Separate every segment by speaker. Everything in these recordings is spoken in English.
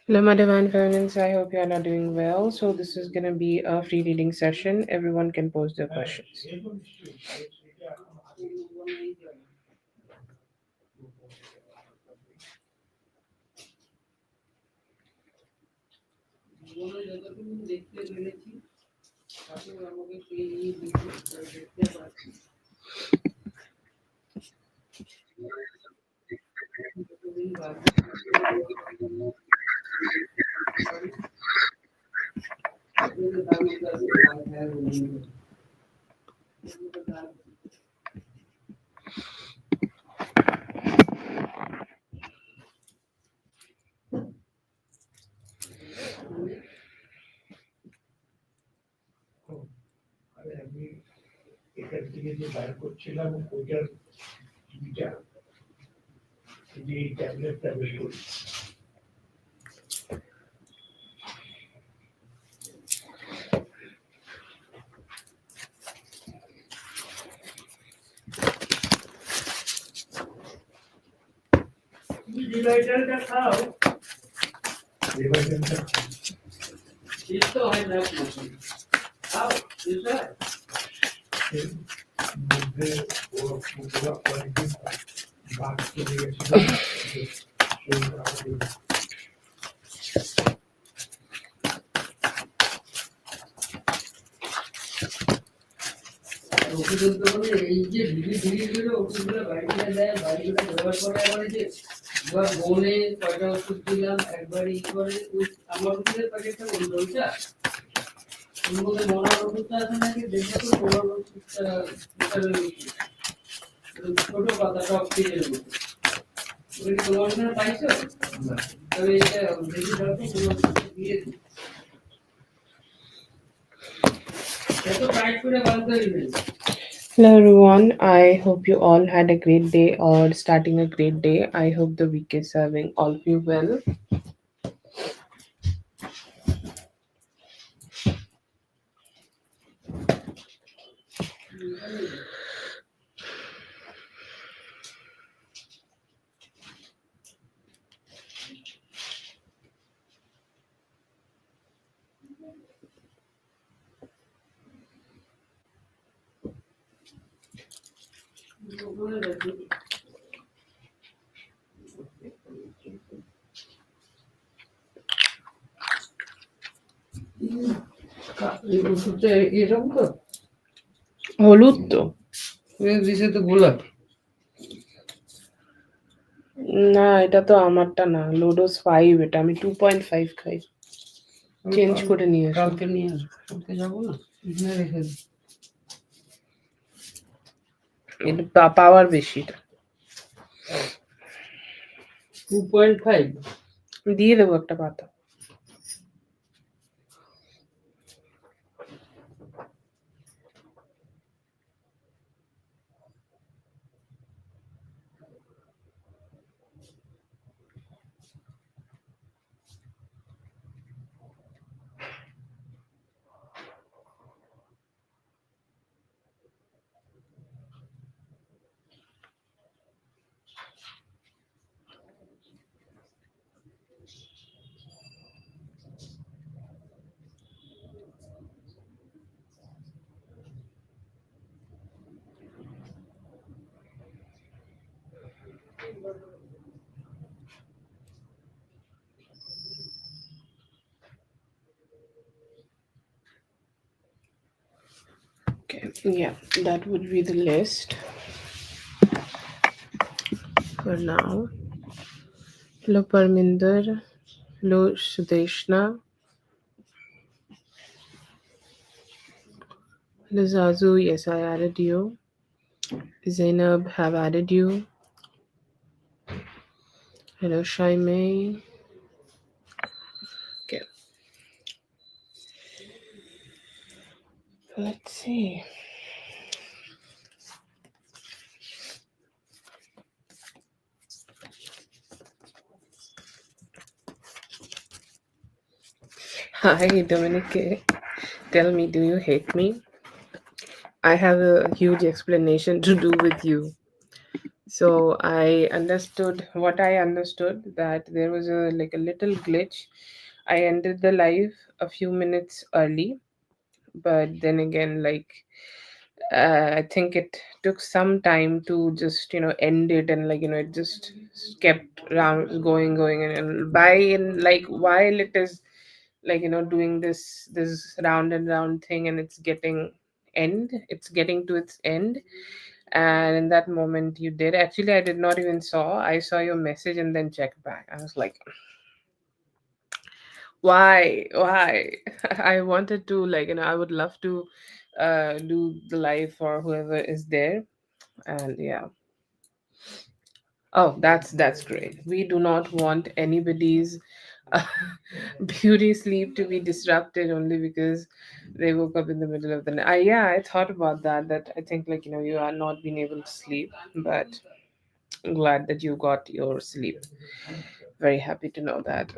Speaker 1: Hello, my divine feminines. I hope you all are doing well. So, this is going to be a free reading session. Everyone can pose their questions. Hello, everyone. I hope you all had a great day or starting a great day. I hope the week is serving all of you well.
Speaker 2: এরকম তো
Speaker 1: হলুদ তো
Speaker 2: দিছে তো গোলাপ
Speaker 1: না, এটা তো আমারটা না, লোডোস 5, এটা আমি 2.5 খাই। চেঞ্জ করে নিয়ে আসো।
Speaker 2: কালকে নিয়ে আসবো, কালকে যাবো না, এখানে রেখে দিই।
Speaker 1: এটা পাওয়ার বেশি, এটা
Speaker 2: 2.5
Speaker 1: দিয়ে দেবো একটা পাতা। Okay, yeah, that would be the list for now. Hello, Parminder. Hello, Sudeshna. Hello, Zazu. Yes, I added you. Zainab, have added you. Hello, Shaimei. Okay. Let's see. Hi, Dominic. Tell me, do you hate me? I have a huge explanation to do with you. So I understood what I understood, that there was a like a little glitch. I ended the live a few minutes early, but then again, like I think it took some time to just end it, and it just kept round going, and by in like while it is doing this round and round thing, and it's getting to its end. And in that moment, you did actually, I did not even saw, I saw your message and then checked back. I was like, why I wanted to, I would love to do the live for whoever is there. And yeah. Oh, that's great. We do not want anybody's uh, beauty sleep to be disrupted only because they woke up in the middle of the night. Yeah, I thought about that. That I think, you are not being able to sleep, but I'm glad that you got your sleep. Very happy to know that.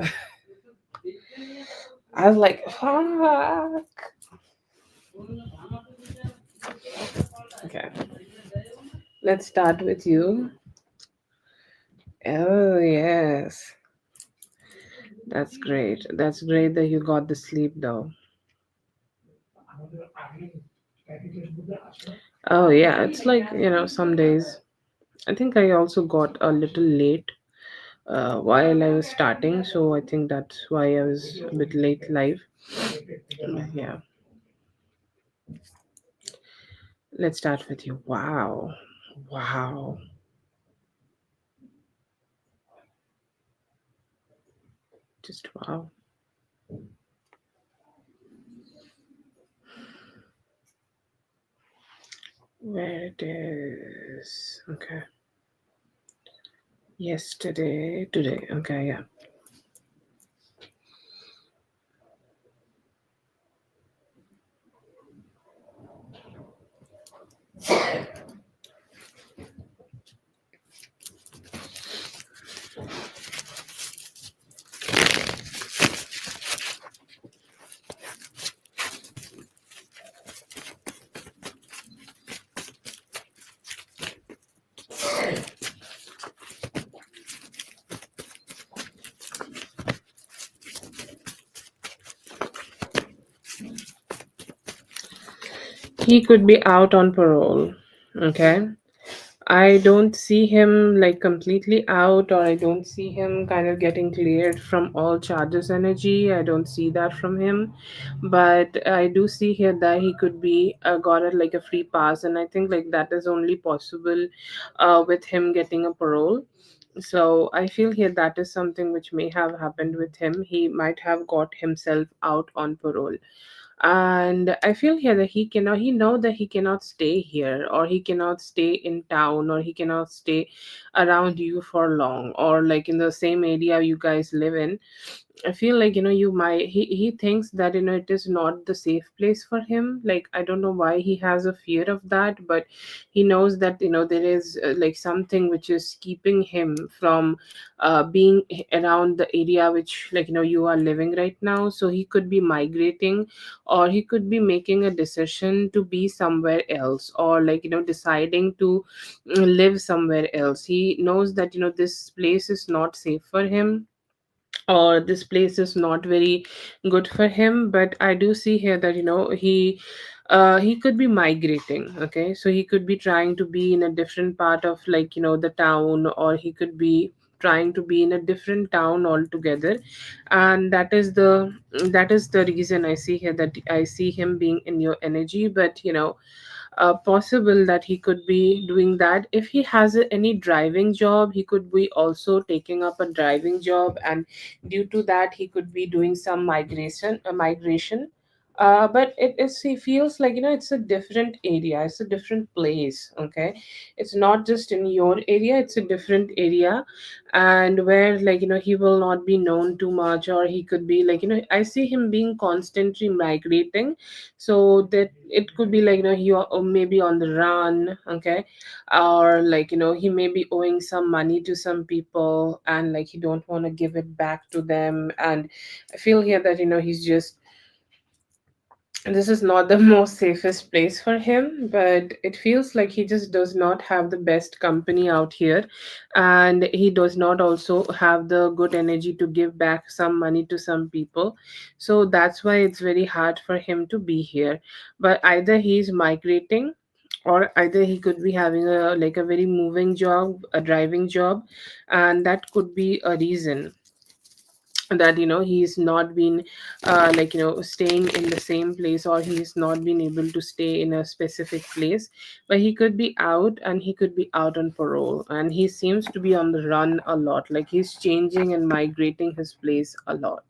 Speaker 1: I was like, fuck. Okay, let's start with you. Oh yes, that's great. That's great that you got the sleep though. Oh yeah, it's like, some days. I think I also got a little late while I was starting, so I think that's why I was a bit late live. Yeah, let's start with you. Wow, wow, just wow. Where it is? Okay, yesterday, today. Okay, yeah. He could be out on parole. Okay. I don't see him like completely out, or I don't see him kind of getting cleared from all charges energy. I don't see that from him. But I do see here that he could be got it like a free pass, and I think like that is only possible with him getting a parole. So I feel here that is something which may have happened with him. He might have got himself out on parole, and I feel here that he know that he cannot stay here, or he cannot stay in town, or he cannot stay around you for long, or like in the same area you guys live in. I feel like you might he thinks that it is not the safe place for him. Like I don't know why he has a fear of that, but he knows that there is like something which is keeping him from being around the area which you are living right now. So he could be migrating, or he could be making a decision to be somewhere else, or deciding to live somewhere else. He knows that this place is not safe for him, or this place is not very good for him. But I do see here that he could be migrating. Okay, so he could be trying to be in a different part of the town, or he could be trying to be in a different town altogether. And that is the reason I see here that I see him being in your energy. But possible that he could be doing that. If he has any driving job, he could be also taking up a driving job, and due to that he could be doing some migration. But it is he feels like it's a different area, it's a different place. Okay, it's not just in your area, it's a different area. And where he will not be known too much, or he could be I see him being constantly migrating. So that it could be he may be on the run. Okay, or he may be owing some money to some people, and he don't want to give it back to them. And I feel here that he's just this is not the most safest place for him, but it feels like he just does not have the best company out here, and he does not also have the good energy to give back some money to some people. So that's why it's very hard for him to be here. But either he's migrating, or either he could be having a like a very moving job, a driving job, and that could be a reason that he's not been staying in the same place, or he's not been able to stay in a specific place. But he could be out, and he could be out on parole, and he seems to be on the run a lot, like he's changing and migrating his place a lot.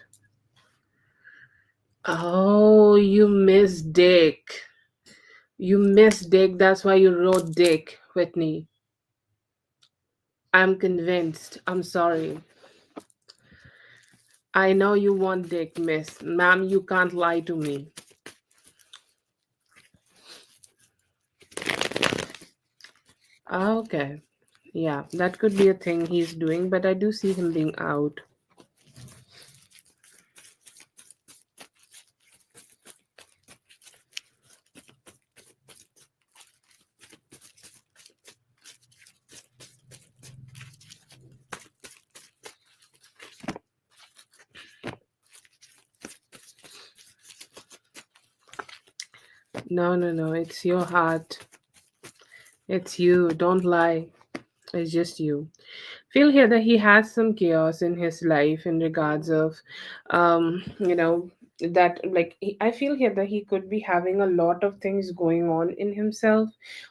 Speaker 1: Oh, you miss Dick. You miss Dick, that's why you wrote Dick, Whitney. I'm convinced. I'm sorry. I know you want Dick, miss. Ma'am, you can't lie to me. Okay. Yeah, that could be a thing he's doing, but I do see him being out. No, no, no. It's your heart. It's you. Don't lie. It's just you. Feel here that he has some chaos in his life in regards of um you know that like I feel here that he could be having a lot of things going on in himself,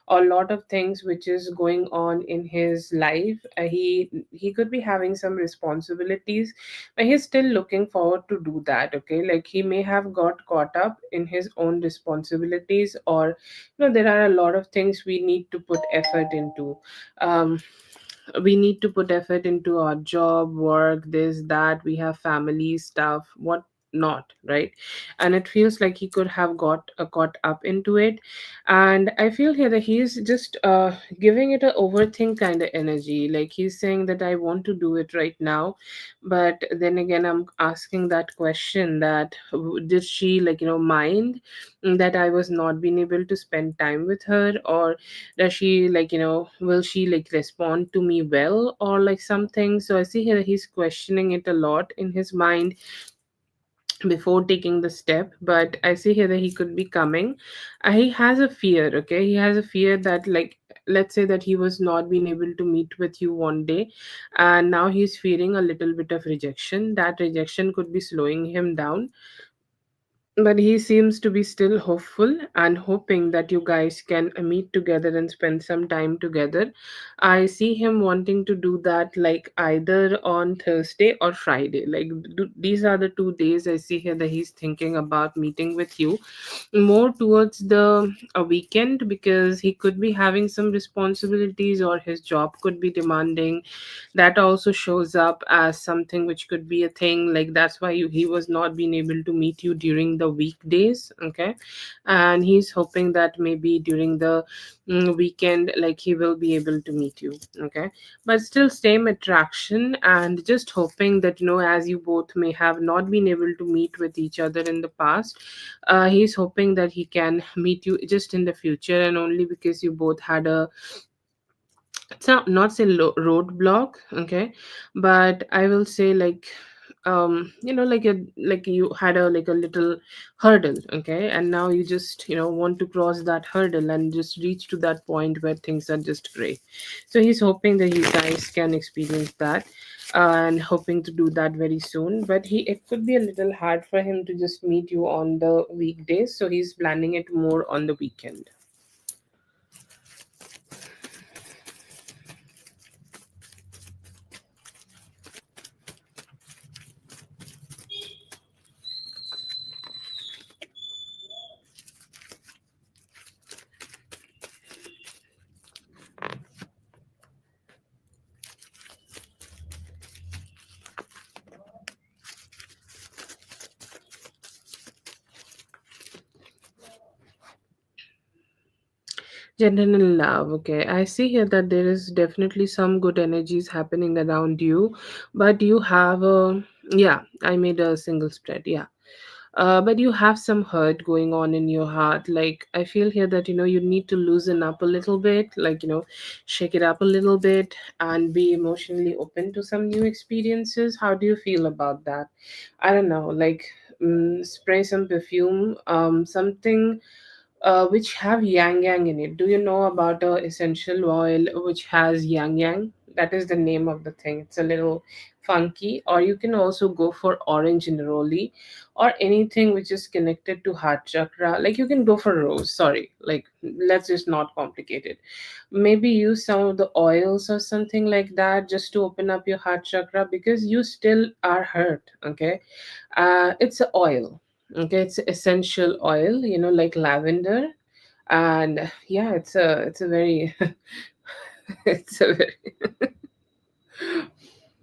Speaker 1: or a lot of things which is going on in his life. He could be having some responsibilities, but he's still looking forward to do that. Okay, like he may have got caught up in his own responsibilities, or there are a lot of things we need to put effort into. um we need to put effort into our job, work, this, that. We have family stuff, what not, right? And it feels like he could have got caught up into it. And I feel here that he's just giving it a overthink kind of energy. Like he's saying that I want to do it right now, but then again I'm asking that question that did she mind that I was not being able to spend time with her, or does she will she like respond to me well, or like something. So I see here he's questioning it a lot in his mind before taking the step. But I see here that he could be coming. He has a fear. Okay, he has a fear that, like, let's say that he was not being able to meet with you one day, and now he's fearing a little bit of rejection. That rejection could be slowing him down, but he seems to be still hopeful and hoping that you guys can meet together and spend some time together. I see him wanting to do that, like either on Thursday or Friday. Like these are the 2 days I see here that he's thinking about meeting with you, more towards the a weekend, because he could be having some responsibilities, or his job could be demanding. That also shows up as something which could be a thing, like that's why he was not being able to meet you during the weekdays. Okay, and he's hoping that maybe during the weekend, like he will be able to meet you. Okay, but still same attraction, and just hoping that as you both may have not been able to meet with each other in the past, he's hoping that he can meet you just in the future, and only because you both had a, it's not say roadblock. Okay, but I will say like like a, like you had a like a little hurdle. Okay, and now you just want to cross that hurdle and just reach to that point where things are just great. So he's hoping that you guys can experience that, and hoping to do that very soon. But it could be a little hard for him to just meet you on the weekdays, so he's planning it more on the weekend. General love. Okay, I see here that there is definitely some good energies happening around you, but you have a, yeah, I made a single spread. Yeah. but you have some hurt going on in your heart. Like, I feel here that, you need to loosen up a little bit, like, shake it up a little bit and be emotionally open to some new experiences. How do you feel about that? I don't know, like, spray some perfume, something which have yang yang in it. Do you know about a essential oil which has yang yang? That is the name of the thing. It's a little funky. Or you can also go for orange neroli, or anything which is connected to heart chakra. Like, you can go for rose. Sorry, like, let's just not complicate it. Maybe use some of the oils or something like that just to open up your heart chakra, because you still are hurt. Okay, it's a oil. Okay, it's essential oil, like lavender. And yeah, it's a very it's a very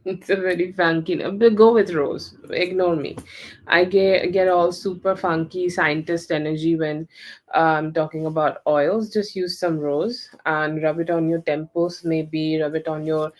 Speaker 1: it's a very funky. But go with Rose. Ignore me. I get all super funky scientist energy when talking about oils. Just use some rose and rub it on your temples. Maybe rub it on your,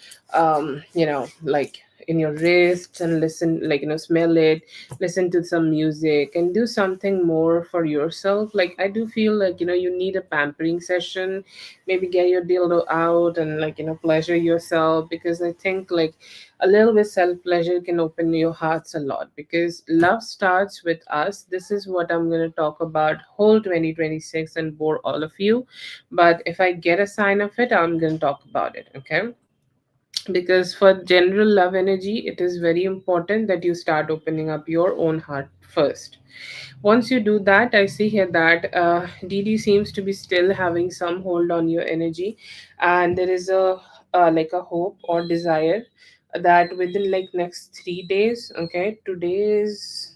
Speaker 1: like in your wrists, and listen, like, smell it, listen to some music, and do something more for yourself. Like, I do feel like, you need a pampering session. Maybe get your dildo out and, like, pleasure yourself, because I think, like, a little bit self pleasure can open your hearts a lot, because love starts with us. This is what I'm going to talk about whole 2026 and bore all of you. But if I get a sign of it, I'm going to talk about it. Okay, because for general love energy, it is very important that you start opening up your own heart first. Once you do that, I see here that Didi seems to be still having some hold on your energy, and there is a like a hope or desire that within, like, next 3 days. Okay, today is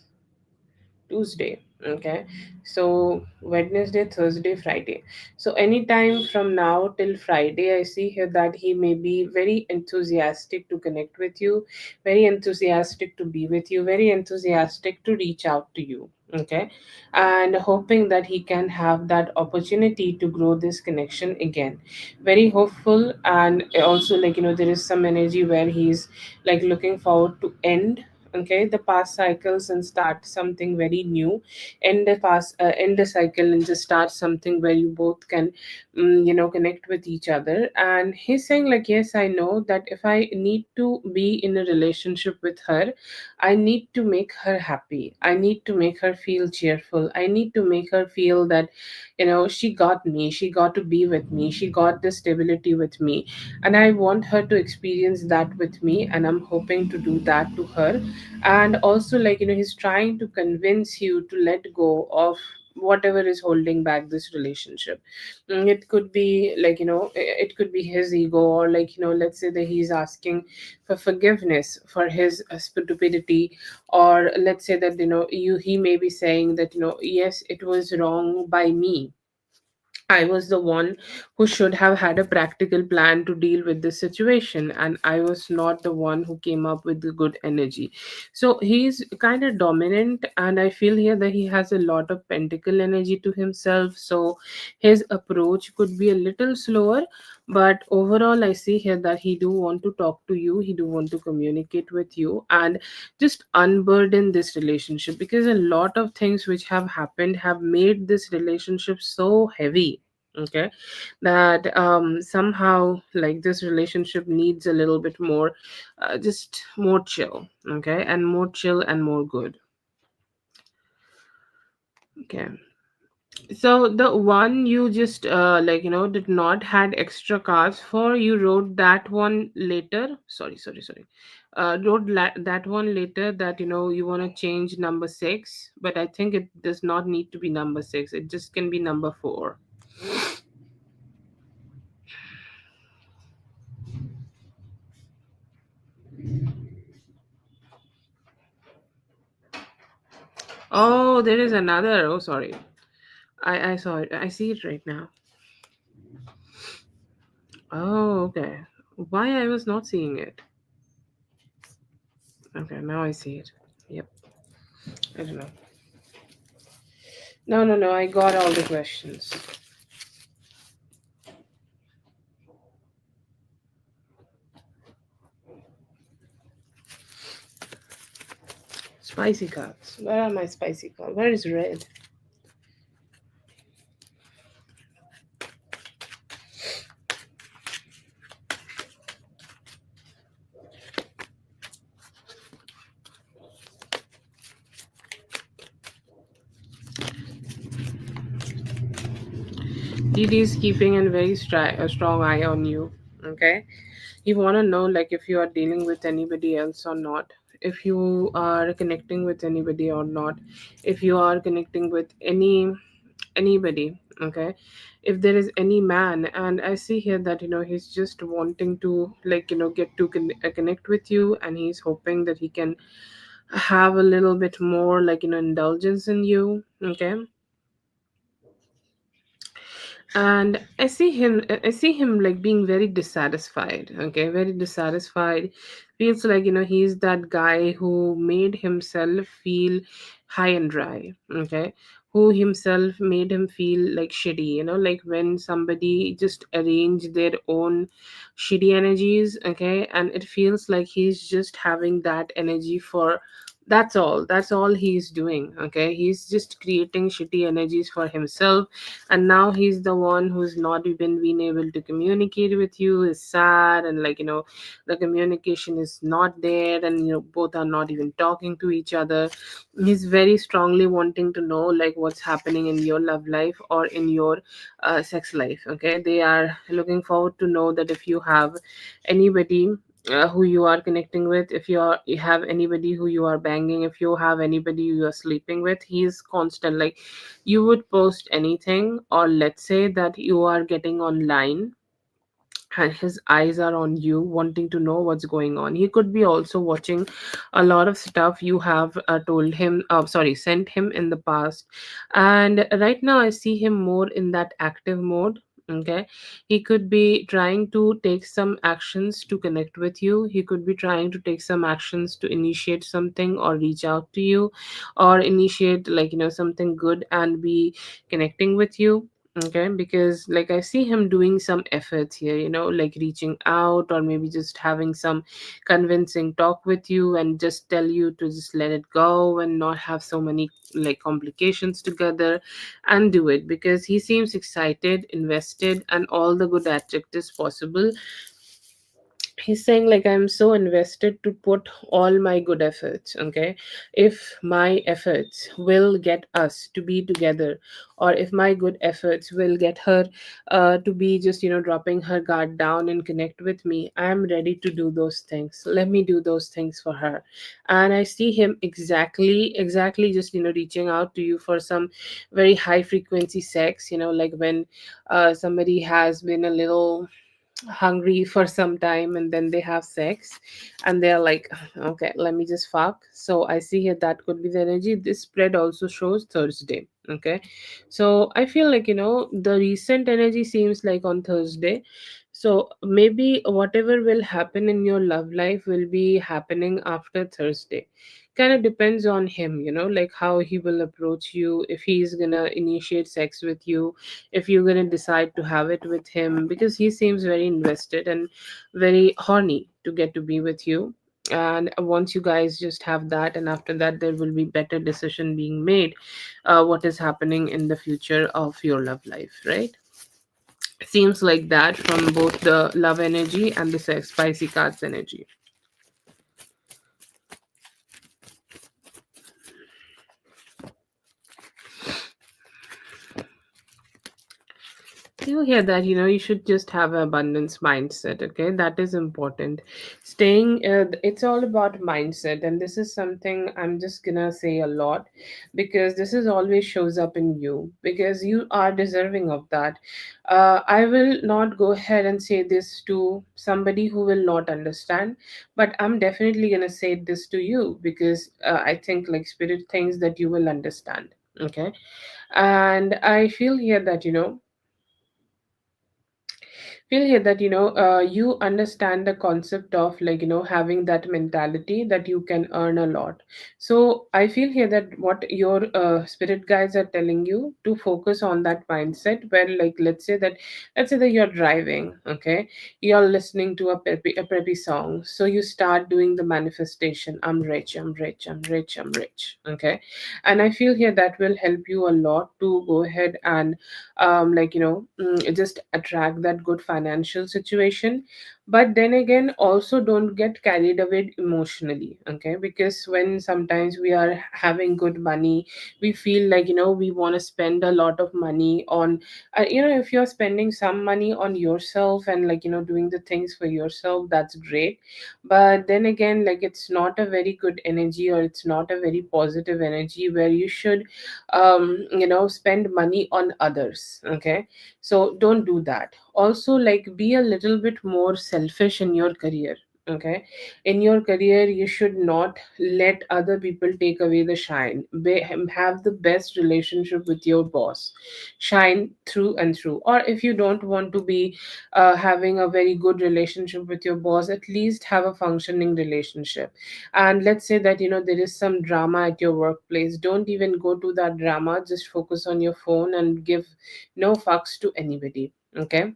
Speaker 1: Tuesday. Okay, so Wednesday, Thursday, Friday. So anytime from now till Friday, I see here that he may be very enthusiastic to connect with you, very enthusiastic to be with you, very enthusiastic to reach out to you. Okay, and hoping that he can have that opportunity to grow this connection again. Very hopeful, and also, like, there is some energy where he's, like, looking forward to end, okay, the past cycles and start something very new. End the cycle and just start something where you both can, connect with each other. And he's saying, like, yes, I know that if I need to be in a relationship with her, I need to make her happy, I need to make her feel cheerful, I need to make her feel that, she got me, she got to be with me, she got the stability with me, and I want her to experience that with me, and I'm hoping to do that to her. And also, like, he's trying to convince you to let go of whatever is holding back this relationship. It could be, like, it could be his ego, or, like, let's say that he's asking for forgiveness for his stupidity. Or let's say that, he may be saying that, yes, it was wrong by me, I was the one who should have had a practical plan to deal with this situation, and I was not the one who came up with the good energy. So he's kind of dominant, and I feel here that he has a lot of pentacle energy to himself. So his approach could be a little slower, but overall, I see here that he do want to talk to you, he do want to communicate with you, and just unburden this relationship, because a lot of things which have happened have made this relationship so heavy. Okay, that somehow, like, this relationship needs a little bit more, just more chill. Okay, and more chill and more good. Okay, so the one you just, like, did not had extra cars for, you wrote that one later. Sorry, wrote that one later, that, you want to change number 6, but I think it does not need to be number 6, it just can be number 4. Oh, there is another. Oh, sorry. I saw it. I see it right now. Oh, okay. Why I was not seeing it? Okay, now I see it. Yep. I don't know. No, no, no. I got all the questions. Spicy cards. Where are my spicy cards? Where is red? DD is keeping a very a strong eye on you. Okay, you want to know like if you are dealing with anybody else or not, if you are connecting with anybody or not, if you are connecting with anybody. Okay, if there is any man, and I see here that he's just wanting to get to connect with you, and he's hoping that he can have a little bit more indulgence in you. Okay, and I see him like being very dissatisfied. Okay, very dissatisfied. Feels like he's that guy who made himself feel high and dry. Okay, who himself made him feel like shitty, like when somebody just arrange their own shitty energies. Okay, and it feels like he's just having that energy for that's all he's doing. Okay, he's just creating shitty energies for himself, and now he's the one who's not even been able to communicate with you, is sad, and the communication is not there, and both are not even talking to each other. He's very strongly wanting to know like what's happening in your love life or in your sex life. Okay, they are looking forward to know that if you have anybody who you are connecting with, if you have anybody who you are banging, if you have anybody you are sleeping with, he's constant like you would post anything, or let's say that you are getting online and his eyes are on you, wanting to know what's going on. He could be also watching a lot of stuff you have told him, sorry, sent him in the past. And right now I see him more in that active mode. Okay, he could be trying to take some actions to connect with you. He could be trying to take some actions to initiate something or reach out to you, or initiate something good and be connecting with you. Okay, because like I see him doing some efforts here, like reaching out, or maybe just having some convincing talk with you and just tell you to just let it go and not have so many like complications together, and do it because he seems excited, invested, and all the good adjectives possible. He's saying like I'm so invested to put all my good efforts. Okay, if my efforts will get us to be together, or if my good efforts will get her to be just dropping her guard down and connect with me, I am ready to do those things. Let me do those things for her. And I see him exactly just reaching out to you for some very high frequency sex, like when somebody has been a little hungry for some time and then they have sex and they're like, okay, let me just fuck. So I see here that could be the energy. This spread also shows Thursday. Okay, so I feel like the recent energy seems like on Thursday. So maybe whatever will happen in your love life will be happening after Thursday. Kind of depends on him, like how he will approach you, if he's gonna initiate sex with you, if you're going to decide to have it with him, because he seems very invested and very horny to get to be with you. And once you guys just have that, and after that there will be better decision being made, what is happening in the future of your love life, right? Seems like that from both the love energy and the sex spicy cards energy. You hear that, you should just have an abundance mindset. Okay, that is important. Staying, it's all about mindset, and this is something I'm just gonna say a lot, because this is always shows up in you, because you are deserving of that. I will not go ahead and say this to somebody who will not understand, but I'm definitely gonna say this to you because I think like spirit thinks that you will understand. Okay, and I feel here that feel here that you understand the concept of having that mentality that you can earn a lot. So I feel here that what your spirit guides are telling you to focus on that mindset where, like, let's say that you're driving, okay, you're listening to a preppy song, so you start doing the manifestation: I'm rich, I'm rich, I'm rich, I'm rich, okay. And I feel here that will help you a lot to go ahead and just attract that good financial situation. But then again, also don't get carried away emotionally, okay, because when sometimes we are having good money, we feel like we want to spend a lot of money on if you're spending some money on yourself and doing the things for yourself, that's great. But then again, like, it's not a very good energy, or it's not a very positive energy where you should spend money on others, okay. So don't do that. Also, like, be a little bit more selfish in your career, okay. In your career, you should not let other people take away the shine. Have the best relationship with your boss, shine through and through. Or if you don't want to be having a very good relationship with your boss, at least have a functioning relationship. And let's say that there is some drama at your workplace, don't even go to that drama, just focus on your phone and give no fucks to anybody, okay.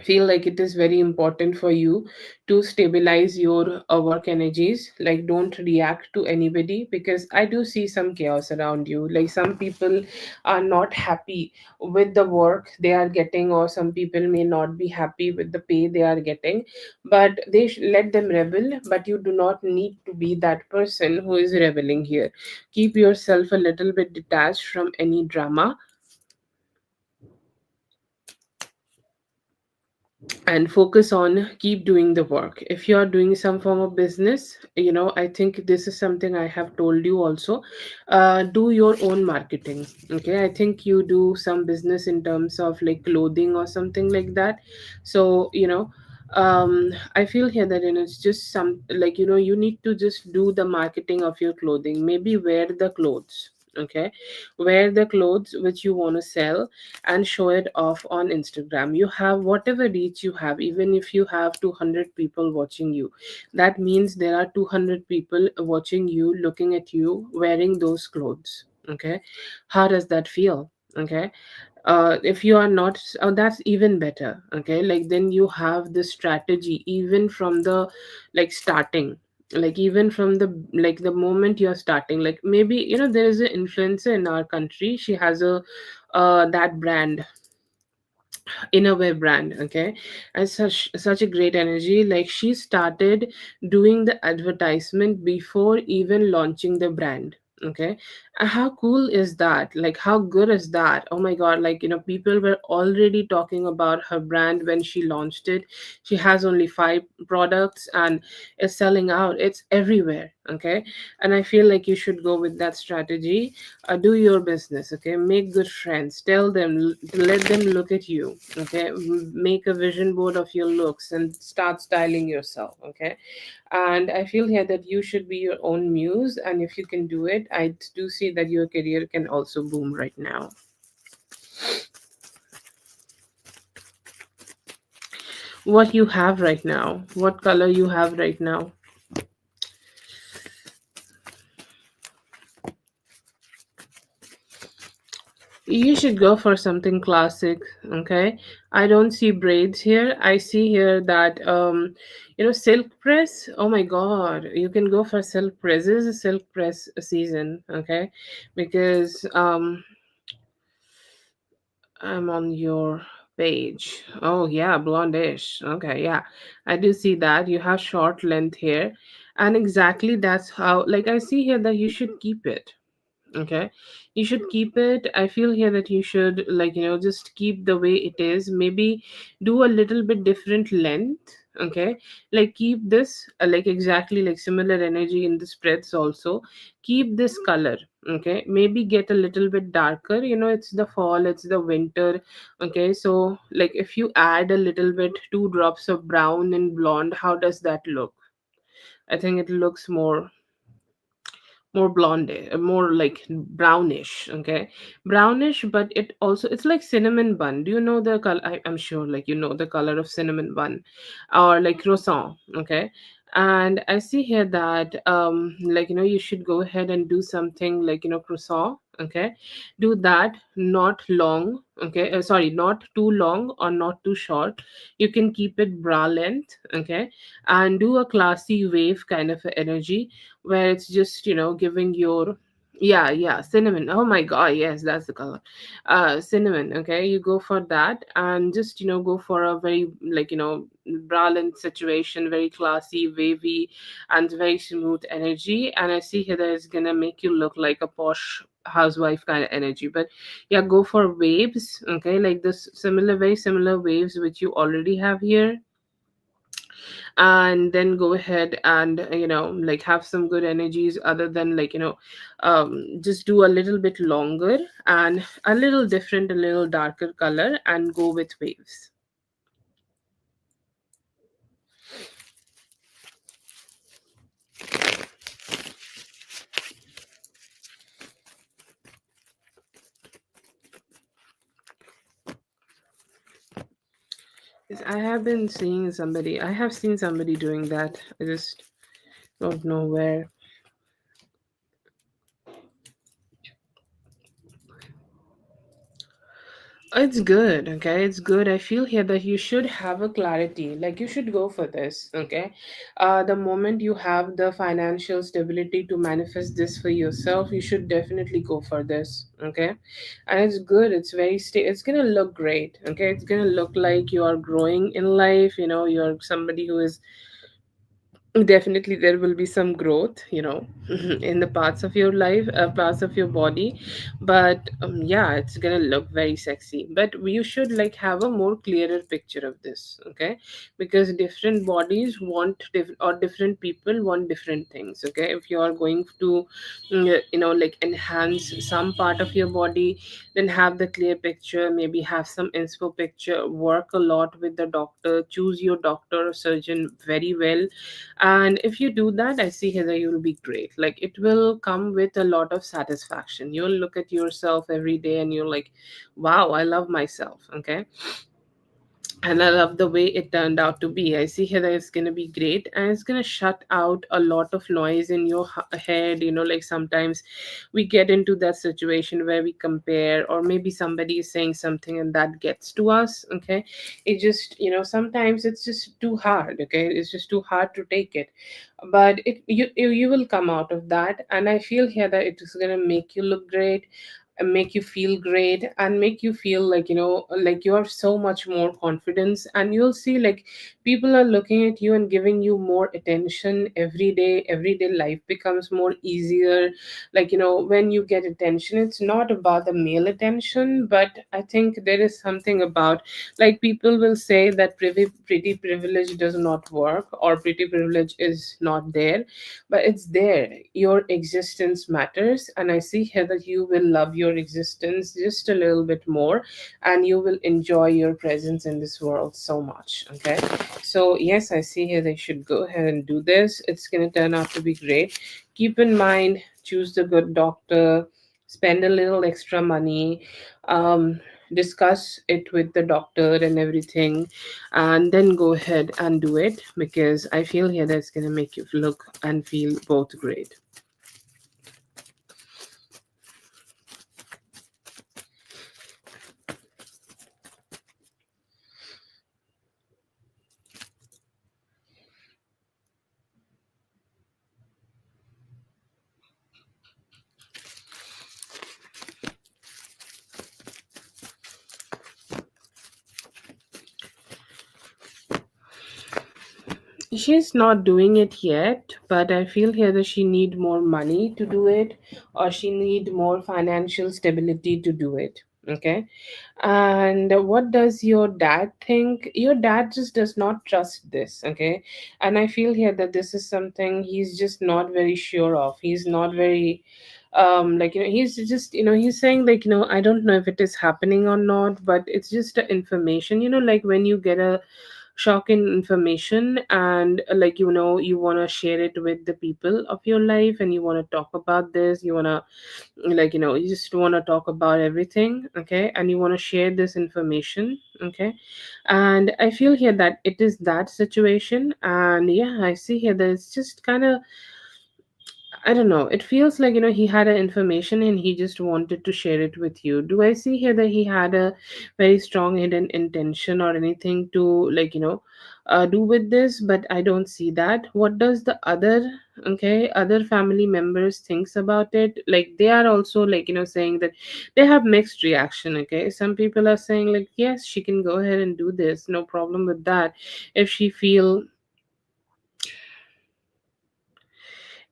Speaker 1: Feel like it is very important for you to stabilize your work energies. Like, don't react to anybody, because I do see some chaos around you. Like, some people are not happy with the work they are getting, or some people may not be happy with the pay they are getting, but let them rebel. But you do not need to be that person who is rebelling here. Keep yourself a little bit detached from any drama and focus on keep doing the work. If you are doing some form of business, I think this is something I have told you also. Do your own marketing, okay. I think you do some business in terms of like clothing or something like that. So I feel here that it's just some, like, you need to just do the marketing of your clothing. Maybe wear the clothes, okay. Wear the clothes which you want to sell and show it off on Instagram. You have whatever reach you have, even if you have 200 people watching you, that means there are 200 people watching you, looking at you wearing those clothes, okay. How does that feel, okay? If you are not, oh, that's even better, okay. Like, then you have the strategy even from the, like, starting, like, even from the, like, the moment you're starting. Like, maybe there is an influencer in our country, she has a that brand, innerwear brand, okay. And such a great energy. Like, she started doing the advertisement before even launching the brand, okay. And how cool is that? Like, how good is that? Oh my god, like, people were already talking about her brand when she launched it. She has only 5 products and is selling out, it's everywhere, okay. And I feel like you should go with that strategy. Do your business, okay. Make good friends, tell them, let them look at you, okay. Make a vision board of your looks and start styling yourself, okay. And I feel here that you should be your own muse, and if you can do it, I do see that your career can also boom right now. What you have right now, what color you have right now? You should go for something classic, okay? I don't see braids here. I see here that silk press. Oh my god, you can go for silk press. This is a silk press season, okay? Because I'm on your page. Oh yeah, blondish. Okay, yeah. I do see that. You have short length hair. And exactly that's how, like, I see here that you should keep it, okay. You should keep it. I feel here that you should, like, just keep the way it is. Maybe do a little bit different length, okay. Like, keep this like exactly like similar energy in the spreads also. Keep this color, okay. Maybe get a little bit darker. It's the fall, it's the winter, okay. So, like, if you add a little bit 2 drops of brown and blonde, how does that look? I think it looks more more blonde, more like brownish. Okay, brownish, but it also, it's like cinnamon bun. Do you know the color? I'm sure like you know the color of cinnamon bun, or like croissant. Okay, and I see here that like you should go ahead and do something like croissant. Okay, do that, not long. Okay, sorry, not too long or not too short. You can keep it bra length. Okay, and do a classy wave kind of a energy where it's just giving your, yeah, yeah, cinnamon. Oh my god, yes, that's the color. Cinnamon. Okay, you go for that, and just go for a very like brilliant situation, very classy, wavy, and very smooth energy. And I see here that it's gonna make you look like a posh housewife kind of energy. But yeah, go for waves. Okay, like this similar, very similar waves which you already have here, and then go ahead and like have some good energies other than like just do a little bit longer and a little different, a little darker color, and go with waves. Yes, I have seen somebody doing that. I just don't know where. It's good, okay? It's good. I feel here that you should have a clarity. Like you should go for this, okay? The moment you have the financial stability to manifest this for yourself, you should definitely go for this, okay? And it's good. It's very it's gonna look great, okay? It's gonna look like you are growing in life. You're somebody who is, definitely there will be some growth in the parts of your life, parts of your body. But yeah, it's gonna look very sexy, but you should like have a more clearer picture of this, okay? Because different bodies want or different people want different things. Okay, if you are going to like enhance some part of your body, then have the clear picture, maybe have some inspo picture, work a lot with the doctor, choose your doctor or surgeon very well. And if you do that, I see here that you will be great. Like it will come with a lot of satisfaction. You'll look at yourself every day and you're like, wow, I love myself. Okay, and I love the way it turned out to be. I see here that it's gonna be great, and it's gonna shut out a lot of noise in your head. Like sometimes we get into that situation where we compare, or maybe somebody is saying something and that gets to us. Okay, it just sometimes it's just too hard. Okay, it's just too hard to take it, but you will come out of that, and I feel here that it is gonna make you look great, and make you feel great, and make you feel like like you have so much more confidence. And you'll see like people are looking at you and giving you more attention every day. Everyday life becomes more easier. Like when you get attention, it's not about the male attention, but I think there is something about, like, people will say that pretty privilege does not work, or pretty privilege is not there, but it's there. Your existence matters, and I see here that you will love your existence just a little bit more, and you will enjoy your presence in this world so much. Okay, so yes, I see here they should go ahead and do this. It's going to turn out to be great. Keep in mind, choose the good doctor, spend a little extra money, um, discuss it with the doctor and everything, and then go ahead and do it, because I feel here that's going to make you look and feel both great. She's not doing it yet, but I feel here that she need more money to do it, or she need more financial stability to do it. Okay, and what does your dad think? Your dad just does not trust this. Okay, and I feel here that this is something he's just not very sure of. He's not very like he's just he's saying like I don't know if it is happening or not, but it's just a information. Like when you get a shocking information, and like you want to share it with the people of your life, and you want to talk about this, you want to you just want to talk about everything, okay, and you want to share this information, okay. And I feel here that it is that situation, and yeah, I see here that it's just kind of, I don't know. It feels like, he had a information and he just wanted to share it with you. Do I see here that he had a very strong hidden intention or anything to, do with this? But I don't see that. What does the other family members thinks about it? Like they are also saying that they have mixed reaction, okay? Some people are saying like, yes, she can go ahead and do this. No problem with that. If she feel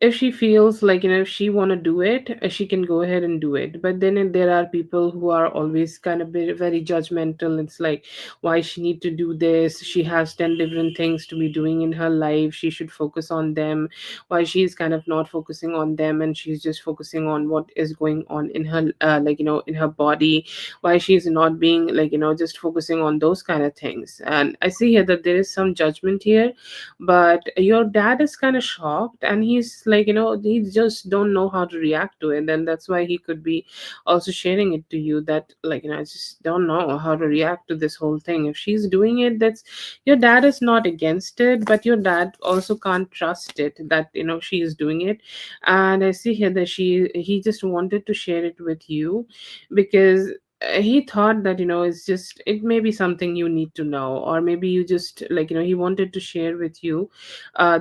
Speaker 1: if she feels like if she want to do it, she can go ahead and do it. But then there are people who are always kind of very judgmental. It's like, why she need to do this? She has 10 different things to be doing in her life, she should focus on them. Why she's kind of not focusing on them and she's just focusing on what is going on in her in her body? Why she's not being just focusing on those kind of things? And I see here that there is some judgment here. But your dad is kind of shocked, and he's he just don't know how to react to it, and that's why he could be also sharing it to you, that I just don't know how to react to this whole thing. If she's doing it, that's, your dad is not against it, but your dad also can't trust it, that she is doing it. And I see here that he just wanted to share it with you, because he thought that it's just, it may be something you need to know, or maybe you just he wanted to share with you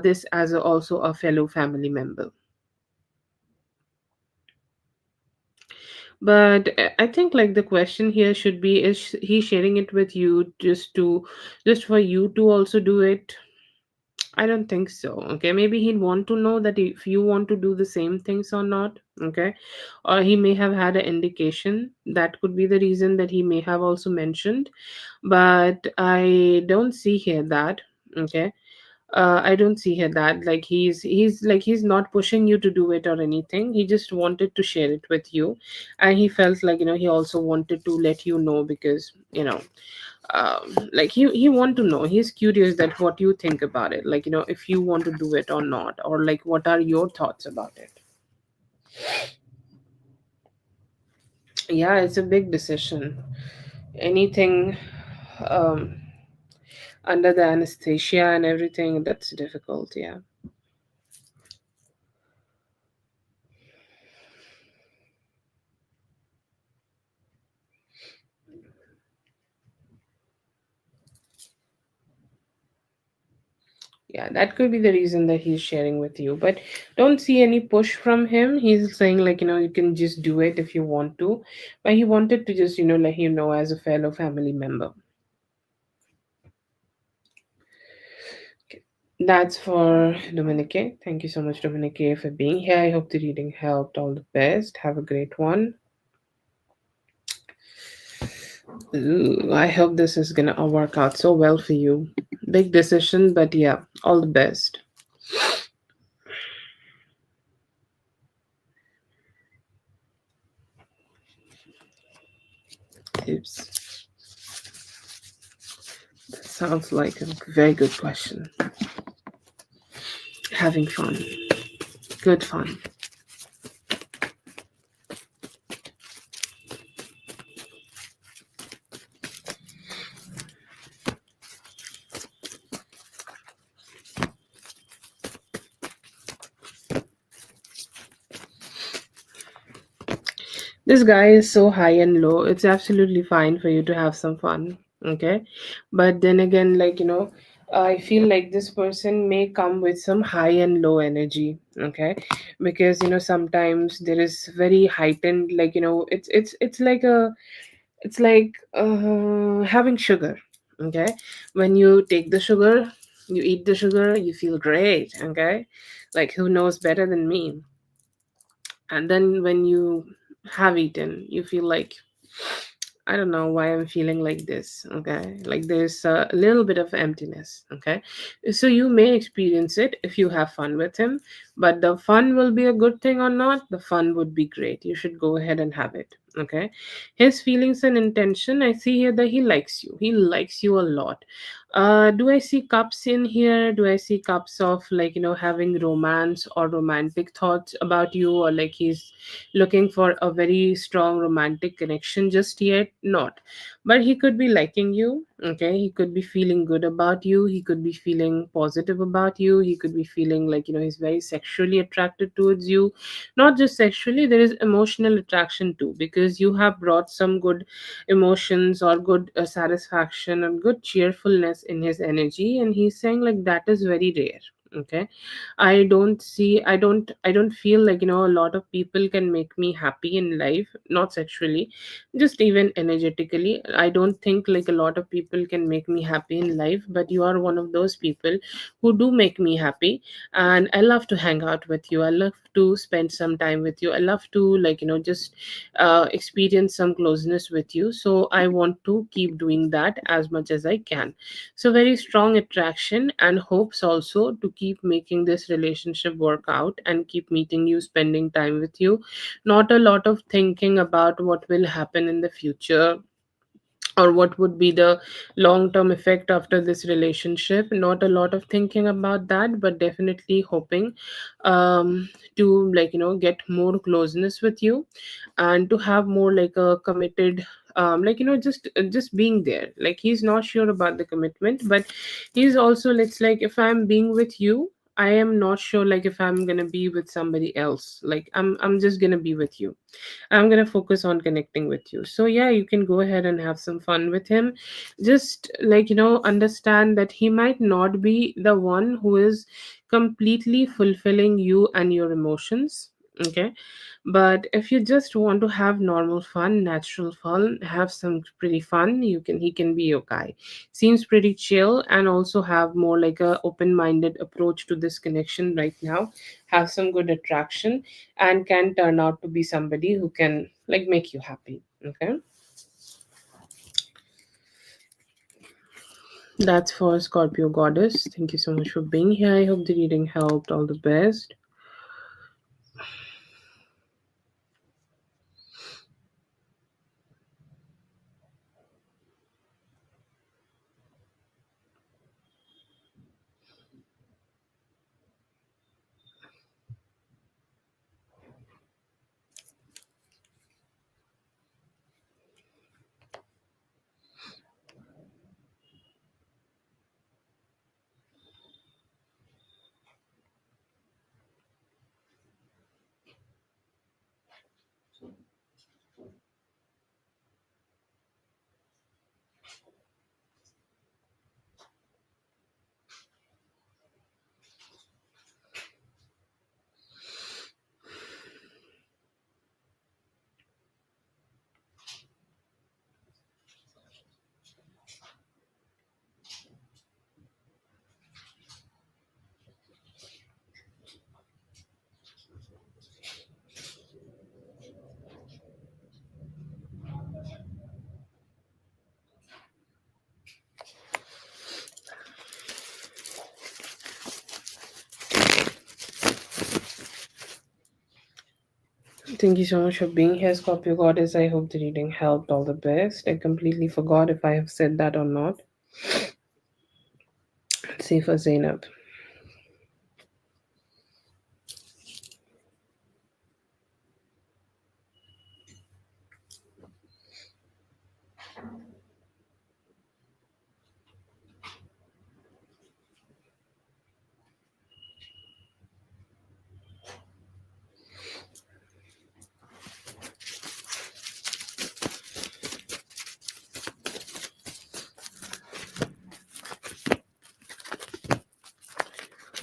Speaker 1: this as also a fellow family member. But I think the question here should be, is he sharing it with you just for you to also do it? I don't think so. Okay, maybe he'd want to know that if you want to do the same things or not. Okay, or he may have had an indication. That could be the reason that he may have also mentioned. But I don't see here that. Okay, I don't see here that he's not pushing you to do it or anything. He just wanted to share it with you, and he felt he also wanted to let you know, because he want to know, he's curious that what you think about it, if you want to do it or not, or what are your thoughts about it. Yeah, it's a big decision. Anything um under the anesthesia and everything, that's difficult. Yeah. Yeah, that could be the reason that he's sharing with you. But don't see any push from him. He's saying you can just do it if you want to. But he wanted to just let you know as a fellow family member. Okay. That's for Dominique. Thank you so much, Dominique, for being here. I hope the reading helped. All the best. Have a great one. Ooh, I hope this is gonna work out so well for you. Big decision, but yeah, all the best. Oops. That sounds like a very good question. Having fun. Good fun. This guy is so high and low. It's absolutely fine for you to have some fun. Okay. But then again, I feel like this person may come with some high and low energy. Okay. Because, sometimes there is very heightened, it's like having sugar. Okay. When you take the sugar, you eat the sugar, you feel great. Okay. Like, who knows better than me? And then when you have eaten, you feel like, I don't know why I'm feeling like this. Okay, like there's a little bit of emptiness. Okay, so you may experience it if you have fun with him, but the fun will be a good thing or not, the fun would be great. You should go ahead and have it. Okay, his feelings and intention, I see here that he likes you, he likes you a lot. Do I see cups in here? Do I see cups of, like, having romance or romantic thoughts about you, or like he's looking for a very strong romantic connection just yet? Not. But he could be liking you. Okay, he could be feeling good about you, he could be feeling positive about you, he could be feeling like, he's very sexually attracted towards you. Not just sexually, there is emotional attraction too, because you have brought some good emotions or good satisfaction and good cheerfulness in his energy, and he's saying like that is very rare. Okay, I don't feel like, a lot of people can make me happy in life, not sexually, just even energetically. I don't think like a lot of people can make me happy in life, but you are one of those people who do make me happy. And I love to hang out with you, I love to spend some time with you, I love to, like, just experience some closeness with you. So I want to keep doing that as much as I can. So very strong attraction and hopes also to keep making this relationship work out and keep meeting you, spending time with you. Not a lot of thinking about what will happen in the future or what would be the long term effect after this relationship. Not a lot of thinking about that, but definitely hoping to, like, get more closeness with you, and to have more like a committed, like, just being there. Like, he's not sure about the commitment, but he's also, let's like, if I'm being with you, I am not sure like if I'm gonna be with somebody else. Like, I'm just gonna be with you. I'm going to focus on connecting with you. So, yeah, you can go ahead and have some fun with him. Just, like, understand that he might not be the one who is completely fulfilling you and your emotions. Okay. But if you just want to have normal fun, natural fun, have some pretty fun, he can be your guy. Seems pretty chill, and also have more like a open-minded approach to this connection right now. Have some good attraction, and can turn out to be somebody who can, like, make you happy. Okay, that's for Scorpio goddess. Thank you so much for being here. I hope the reading helped. All the best. Thank you so much for being here, Scorpio goddess. I hope the reading helped. All the best. I completely forgot if I have said that or not. Let's see for Zainab.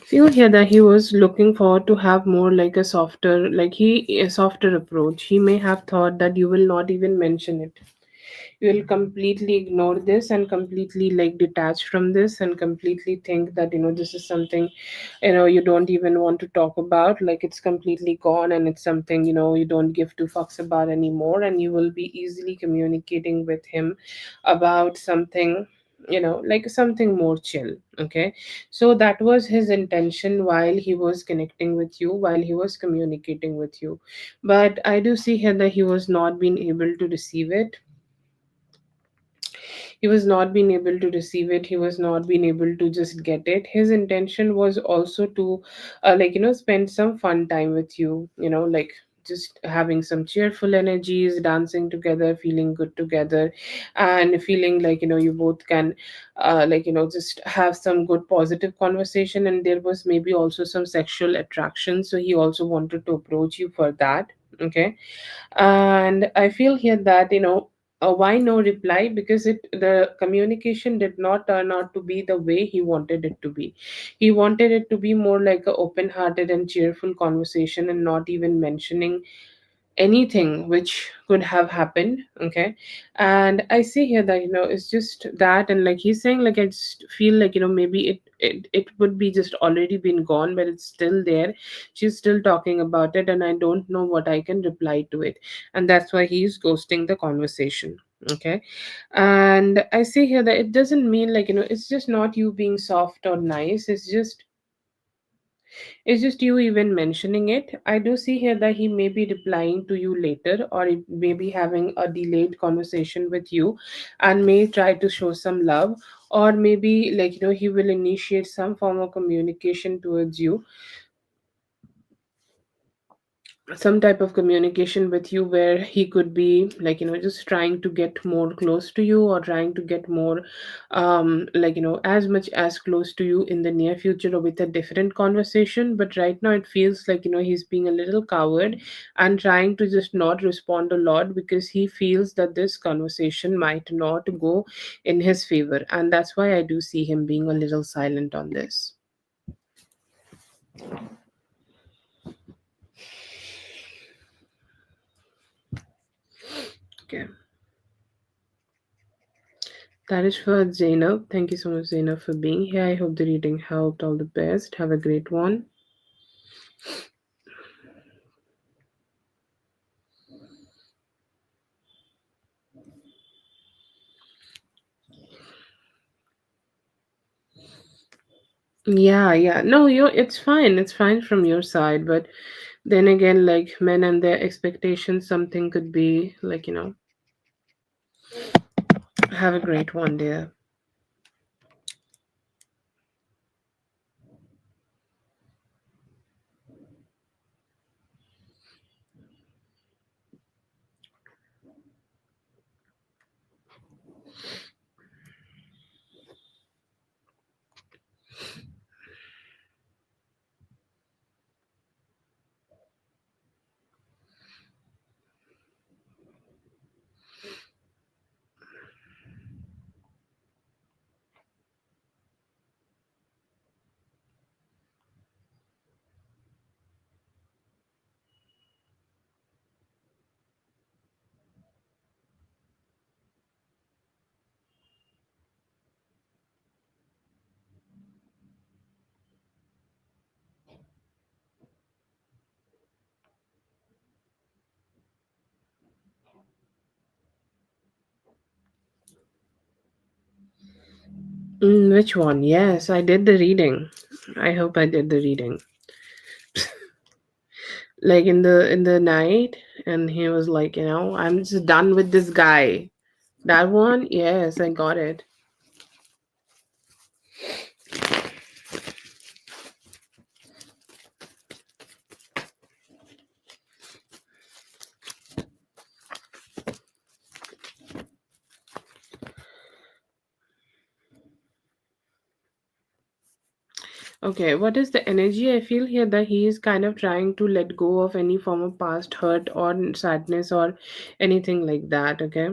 Speaker 1: Feel here that he was looking forward to have more like a softer, like a softer approach. He may have thought that you will not even mention it. You will completely ignore this and completely like detach from this and completely think that, this is something, you don't even want to talk about. Like, it's completely gone, and it's something, you don't give two fucks about anymore, and you will be easily communicating with him about something like something more chill. Okay, so that was his intention while he was connecting with you, while he was communicating with you. But I do see here that he was not being able to receive it. He was not being able to receive it. He was not being able to just get it. His intention was also to spend some fun time with you, like just having some cheerful energies, dancing together, feeling good together, and feeling like you both can just have some good positive conversation. And there was maybe also some sexual attraction, so he also wanted to approach you for that. Okay, and I feel here that why no reply, because the communication did not turn out to be the way he wanted it to be. He wanted it to be more like a open hearted and cheerful conversation, and not even mentioning anything which could have happened. Okay, and I see here that it's just that. And like he's saying, like I just feel like maybe it would be just already been gone, but it's still there. She's still talking about it, and I don't know what I can reply to it, and that's why he's ghosting the conversation. Okay, and I see here that it doesn't mean like it's just not you being soft or nice. It's just you even mentioning it. I do see here that he may be replying to you later, or he may be having a delayed conversation with you and may try to show some love, or maybe like he will initiate some form of communication towards you, some type of communication with you, where he could be like just trying to get more close to you, or trying to get more as much as close to you in the near future, or with a different conversation. But right now it feels like he's being a little coward and trying to just not respond a lot, because he feels that this conversation might not go in his favor, and that's why I do see him being a little silent on this. Okay, that is for Zainab. Thank you so much, Zainab, for being here. I hope the reading helped. All the best. Have a great one. Yeah, yeah. No, it's fine. It's fine from your side. But then again, like men and their expectations, something could be like, have a great one, dear. Which one? Yes, I did the reading. I hope I did the reading. Like in the night, and he was like, I'm just done with this guy. That one? Yes, I got it. Okay, what is the energy? I feel here that he is kind of trying to let go of any form of past hurt or sadness or anything like that. Okay.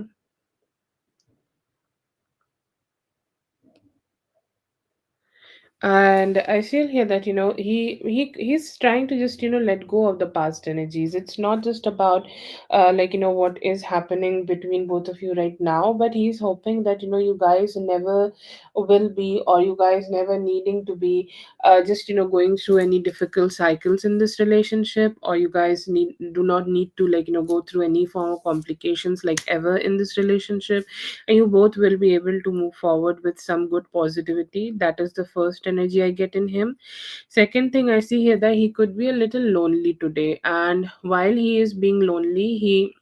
Speaker 1: And I feel here that he's trying to just let go of the past energies. It's not just about what is happening between both of you right now, but he's hoping that you guys never will be, or you guys never needing to be just going through any difficult cycles in this relationship, or you guys do not need to go through any form of complications like ever in this relationship, and you both will be able to move forward with some good positivity. That is the first energy I get in him. Second thing I see here, that he could be a little lonely today, and while he is being lonely,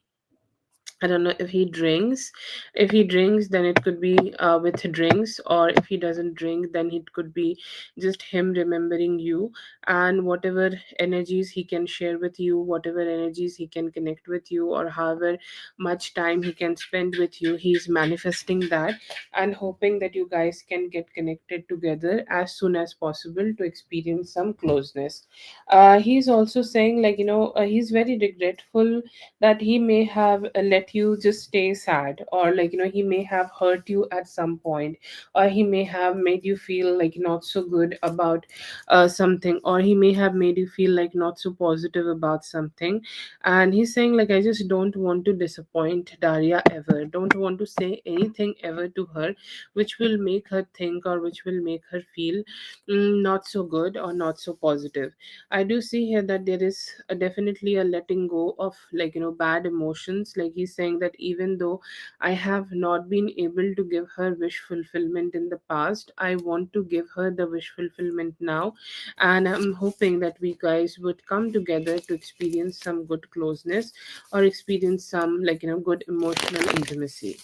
Speaker 1: I don't know if he drinks. If he drinks, then it could be with drinks, or if he doesn't drink, then it could be just him remembering you, and whatever energies he can share with you, whatever energies he can connect with you, or however much time he can spend with you, he's manifesting that and hoping that you guys can get connected together as soon as possible to experience some closeness. He's also saying, he's very regretful that he may have let you just stay sad, or he may have hurt you at some point, or he may have made you feel like not so good about something, or he may have made you feel like not so positive about something. And he's saying, I just don't want to disappoint Daria ever, don't want to say anything ever to her which will make her think, or which will make her feel not so good or not so positive. I do see here that there is definitely a letting go of bad emotions. Like he's saying that even though I have not been able to give her wish fulfillment in the past, I want to give her the wish fulfillment now, and I'm hoping that we guys would come together to experience some good closeness, or experience some good emotional intimacy.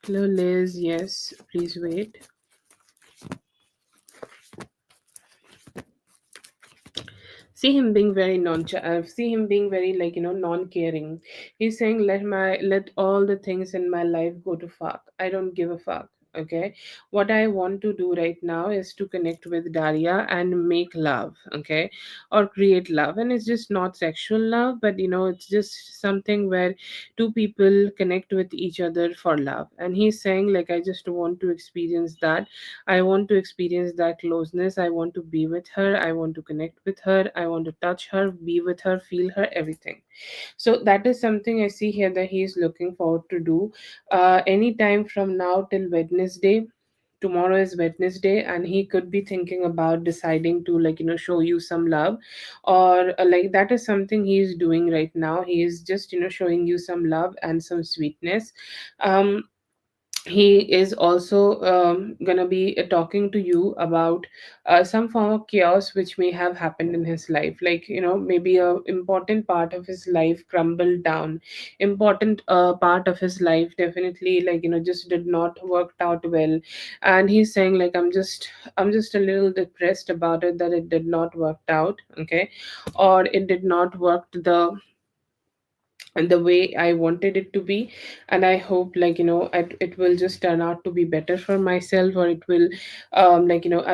Speaker 1: Hello, Liz. Yes, please wait. See him being very see him being very non-caring. He's saying, let all the things in my life go to fuck, I don't give a fuck. Okay, what I want to do right now is to connect with Daria and make love. Okay, or create love, and it's just not sexual love, but it's just something where two people connect with each other for love. And he's saying, I just want to experience that. I want to experience that closeness. I want to be with her. I want to connect with her. I want to touch her, be with her, feel her, everything. So that is something I see here that he is looking forward to do. Anytime from now till Wednesday. Tomorrow is Wednesday, and he could be thinking about deciding to show you some love, or that is something he is doing right now. He is just showing you some love and some sweetness. He is also gonna be talking to you about some form of chaos which may have happened in his life, maybe a important part of his life crumbled down. Important part of his life definitely just did not work out well, and he's saying, I'm just a little depressed about it, that it did not work out. Okay, or it did not work the way I wanted it to be. And I hope it will just turn out to be better for myself, or it will I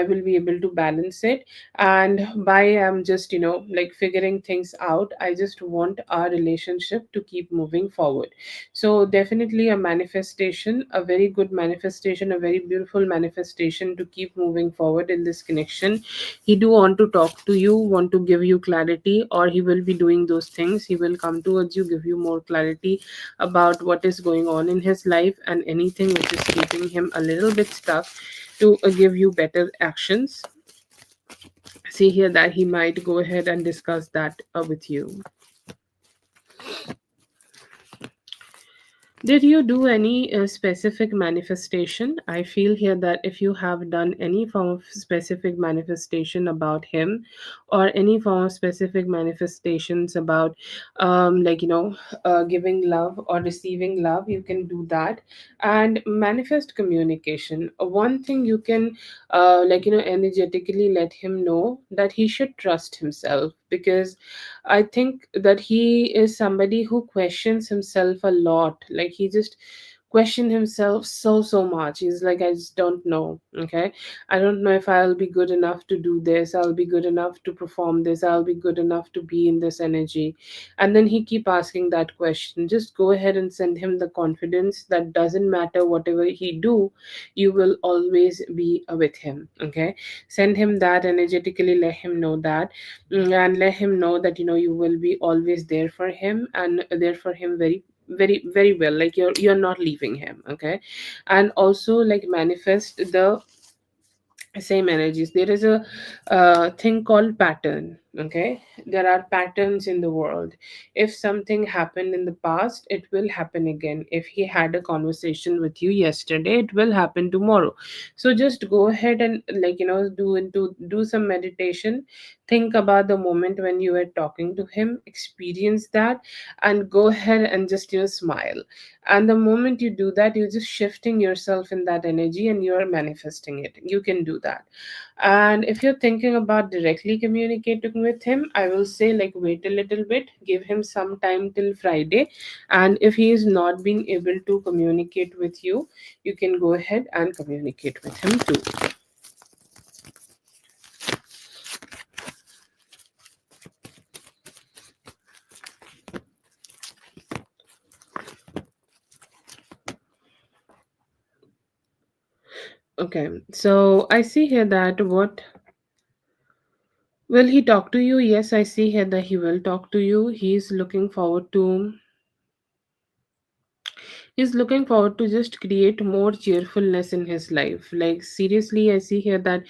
Speaker 1: will be able to balance it. And by I'm just figuring things out, I just want our relationship to keep moving forward. So definitely a manifestation, a very good manifestation, a very beautiful manifestation to keep moving forward in this connection. He do want to talk to you, want to give you clarity, or he will be doing those things. He will come towards you, give you more clarity about what is going on in his life, and anything which is keeping him a little bit stuck, to give you better actions. See here that he might go ahead and discuss that with you. Did you do any specific manifestation? I feel here that if you have done any form of specific manifestation about him, or any form of specific manifestations about, giving love or receiving love, you can do that. And manifest communication. One thing you can, energetically let him know that he should trust himself, because I think that he is somebody who questions himself a lot. Like he just question himself so much. He's like, I just don't know. Okay, I don't know if I'll be good enough to do this, I'll be good enough to perform this, I'll be good enough to be in this energy. And then he keep asking that question. Just go ahead and send him the confidence that doesn't matter whatever he do, you will always be with him. Okay, send him that energetically, let him know that. And let him know that you will be always there for him, and there for him very well, like you're not leaving him. Okay, and also like manifest the same energies. There is a thing called pattern. Okay, there are patterns in the world. If something happened in the past, it will happen again. If he had a conversation with you yesterday, it will happen tomorrow. So just go ahead and, like, do some meditation. Think about the moment when you were talking to him, experience that, and go ahead and just smile. And the moment you do that, you're just shifting yourself in that energy and you're manifesting it. You can do that. And if you're thinking about directly communicating with him, I will say, like, wait a little bit, give him some time till Friday. And if he is not being able to communicate with you, you can go ahead and communicate with him too. Okay, so I see here that what will he talk to you? Yes, I see here that he will talk to you. He's looking forward to just create more cheerfulness in his life. Like, seriously, I see here that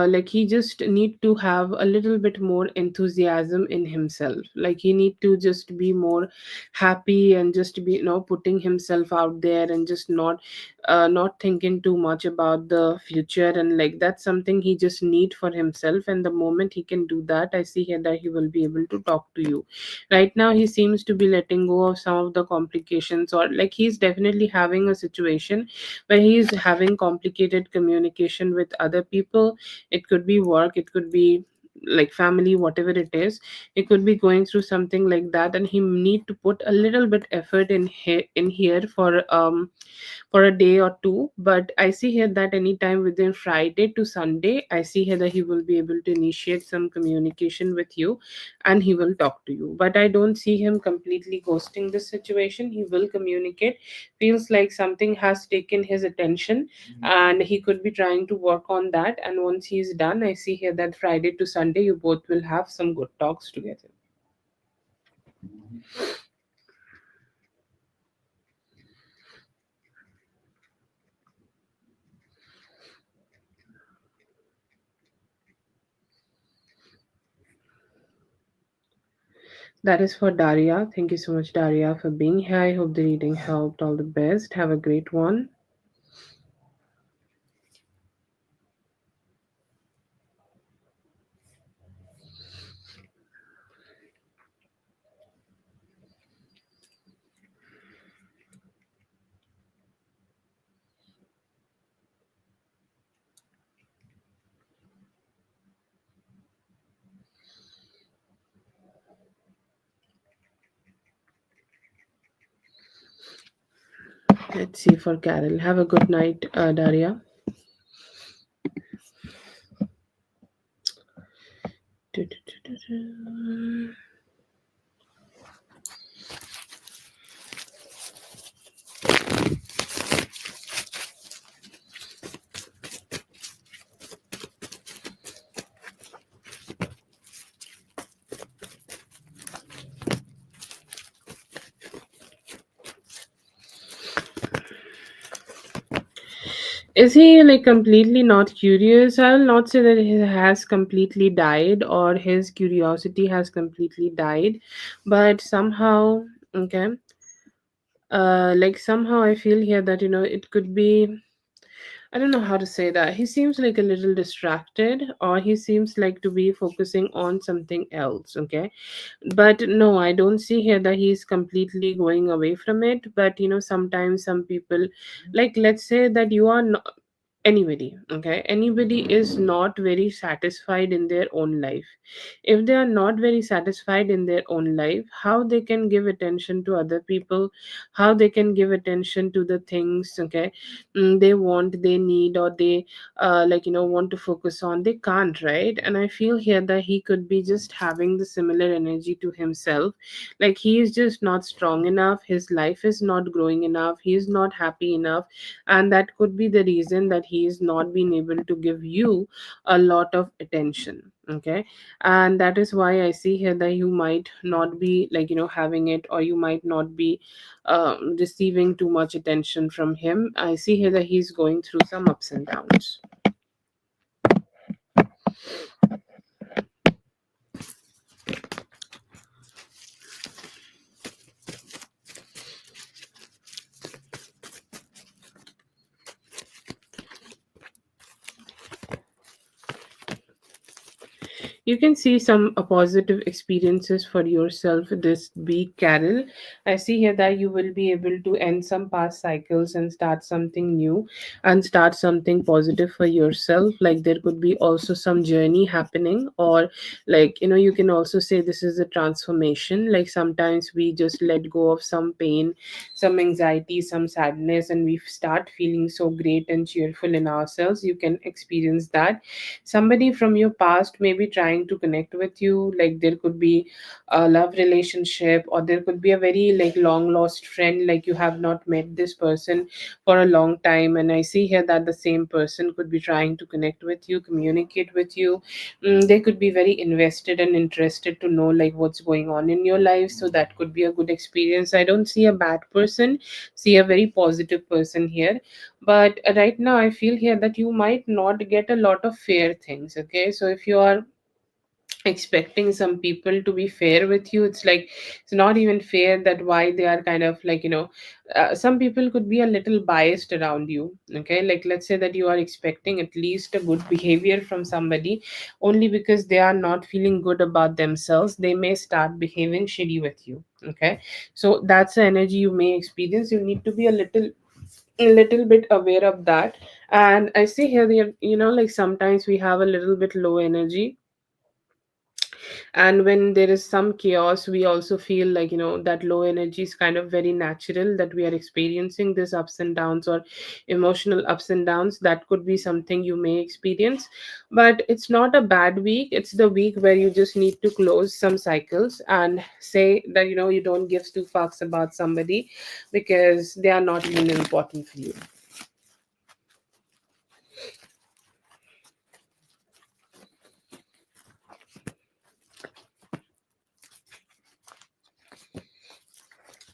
Speaker 1: like he just need to have a little bit more enthusiasm in himself. Like, he need to just be more happy and just be, putting himself out there, and just not thinking too much about the future. And like, that's something he just need for himself. And the moment he can do that, I see here that he will be able to talk to you. Right now he seems to be letting go of some of the complications, or like he's definitely having a situation where he's having complicated communication with other people. It could be work, it could be like family, whatever it is. He could be going through something like that, and he need to put a little bit effort in here for a day or two. But I see here that anytime within Friday to Sunday, I see here that he will be able to initiate some communication with you, and he will talk to you. But I don't see him completely ghosting this situation. He will communicate. Feels like something has taken his attention, and he could be trying to work on that. And once he's done, I see here that Friday to Sunday, you both will have some good talks together. That is for Daria. Thank you so much, Daria, for being here. I hope the reading helped. All the best. Have a great one. Let's see for Carol. Have a good night, Daria. Is he like completely not curious? I'll not say that he has completely died or his curiosity has completely died, but somehow, okay, like somehow I feel here that it could be. I don't know how to say that. He seems like a little distracted, or he seems like to be focusing on something else. Okay, but no, I don't see here that he's completely going away from it. But sometimes some people, like, let's say that you are not. Anybody, okay, anybody is not very satisfied in their own life. If they are not very satisfied in their own life, how they can give attention to other people, how they can give attention to the things, okay, they want, they need, or they want to focus on, they can't, right? And I feel here that he could be just having the similar energy to himself, like he is just not strong enough, his life is not growing enough, he is not happy enough, and that could be the reason that he is not being able to give you a lot of attention, okay. And that is why I see here that you might not be having it, or you might not be receiving too much attention from him. I see here that he's going through some ups and downs. You can see some positive experiences for yourself this week, Carol. I see here that you will be able to end some past cycles and start something new and start something positive for yourself. Like there could be also some journey happening, or you can also say this is a transformation. Like sometimes we just let go of some pain, some anxiety, some sadness, and we start feeling so great and cheerful in ourselves. You can experience that. Somebody from your past may be trying to connect with you, like there could be a love relationship, or there could be a very long lost friend, like you have not met this person for a long time, and I see here that the same person could be trying to connect with you, communicate with you. They could be very invested and interested to know like what's going on in your life, so that could be a good experience. I don't see a bad person, see a very positive person here. But right now I feel here that you might not get a lot of fair things, okay. So if you are expecting some people to be fair with you, it's like it's not even fair. That why they are kind of some people could be a little biased around you, okay. Like let's say that you are expecting at least a good behavior from somebody, only because they are not feeling good about themselves, they may start behaving shitty with you, okay. So that's the energy you may experience. You need to be a little bit aware of that. And I see here that sometimes we have a little bit low energy, and when there is some chaos we also feel that low energy is kind of very natural, that we are experiencing this ups and downs, or emotional ups and downs. That could be something you may experience, but it's not a bad week. It's the week where you just need to close some cycles and say that you don't give two fucks about somebody, because they are not even important for you.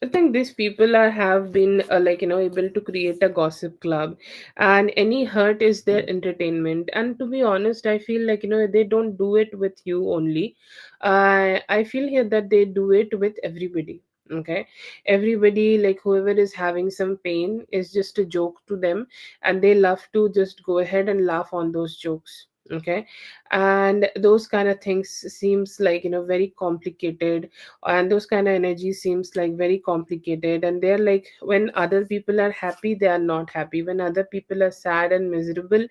Speaker 1: I think these people are have been able to create a gossip club, and any hurt is their entertainment. And to be honest, I feel they don't do it with you only. I feel here that they do it with everybody. Okay, everybody, like whoever is having some pain, is just a joke to them, and they love to just go ahead and laugh on those jokes. Okay, and those kind of things seems very complicated, and those kind of energy seems like very complicated, and they're like when other people are happy they are not happy, when other people are sad and miserable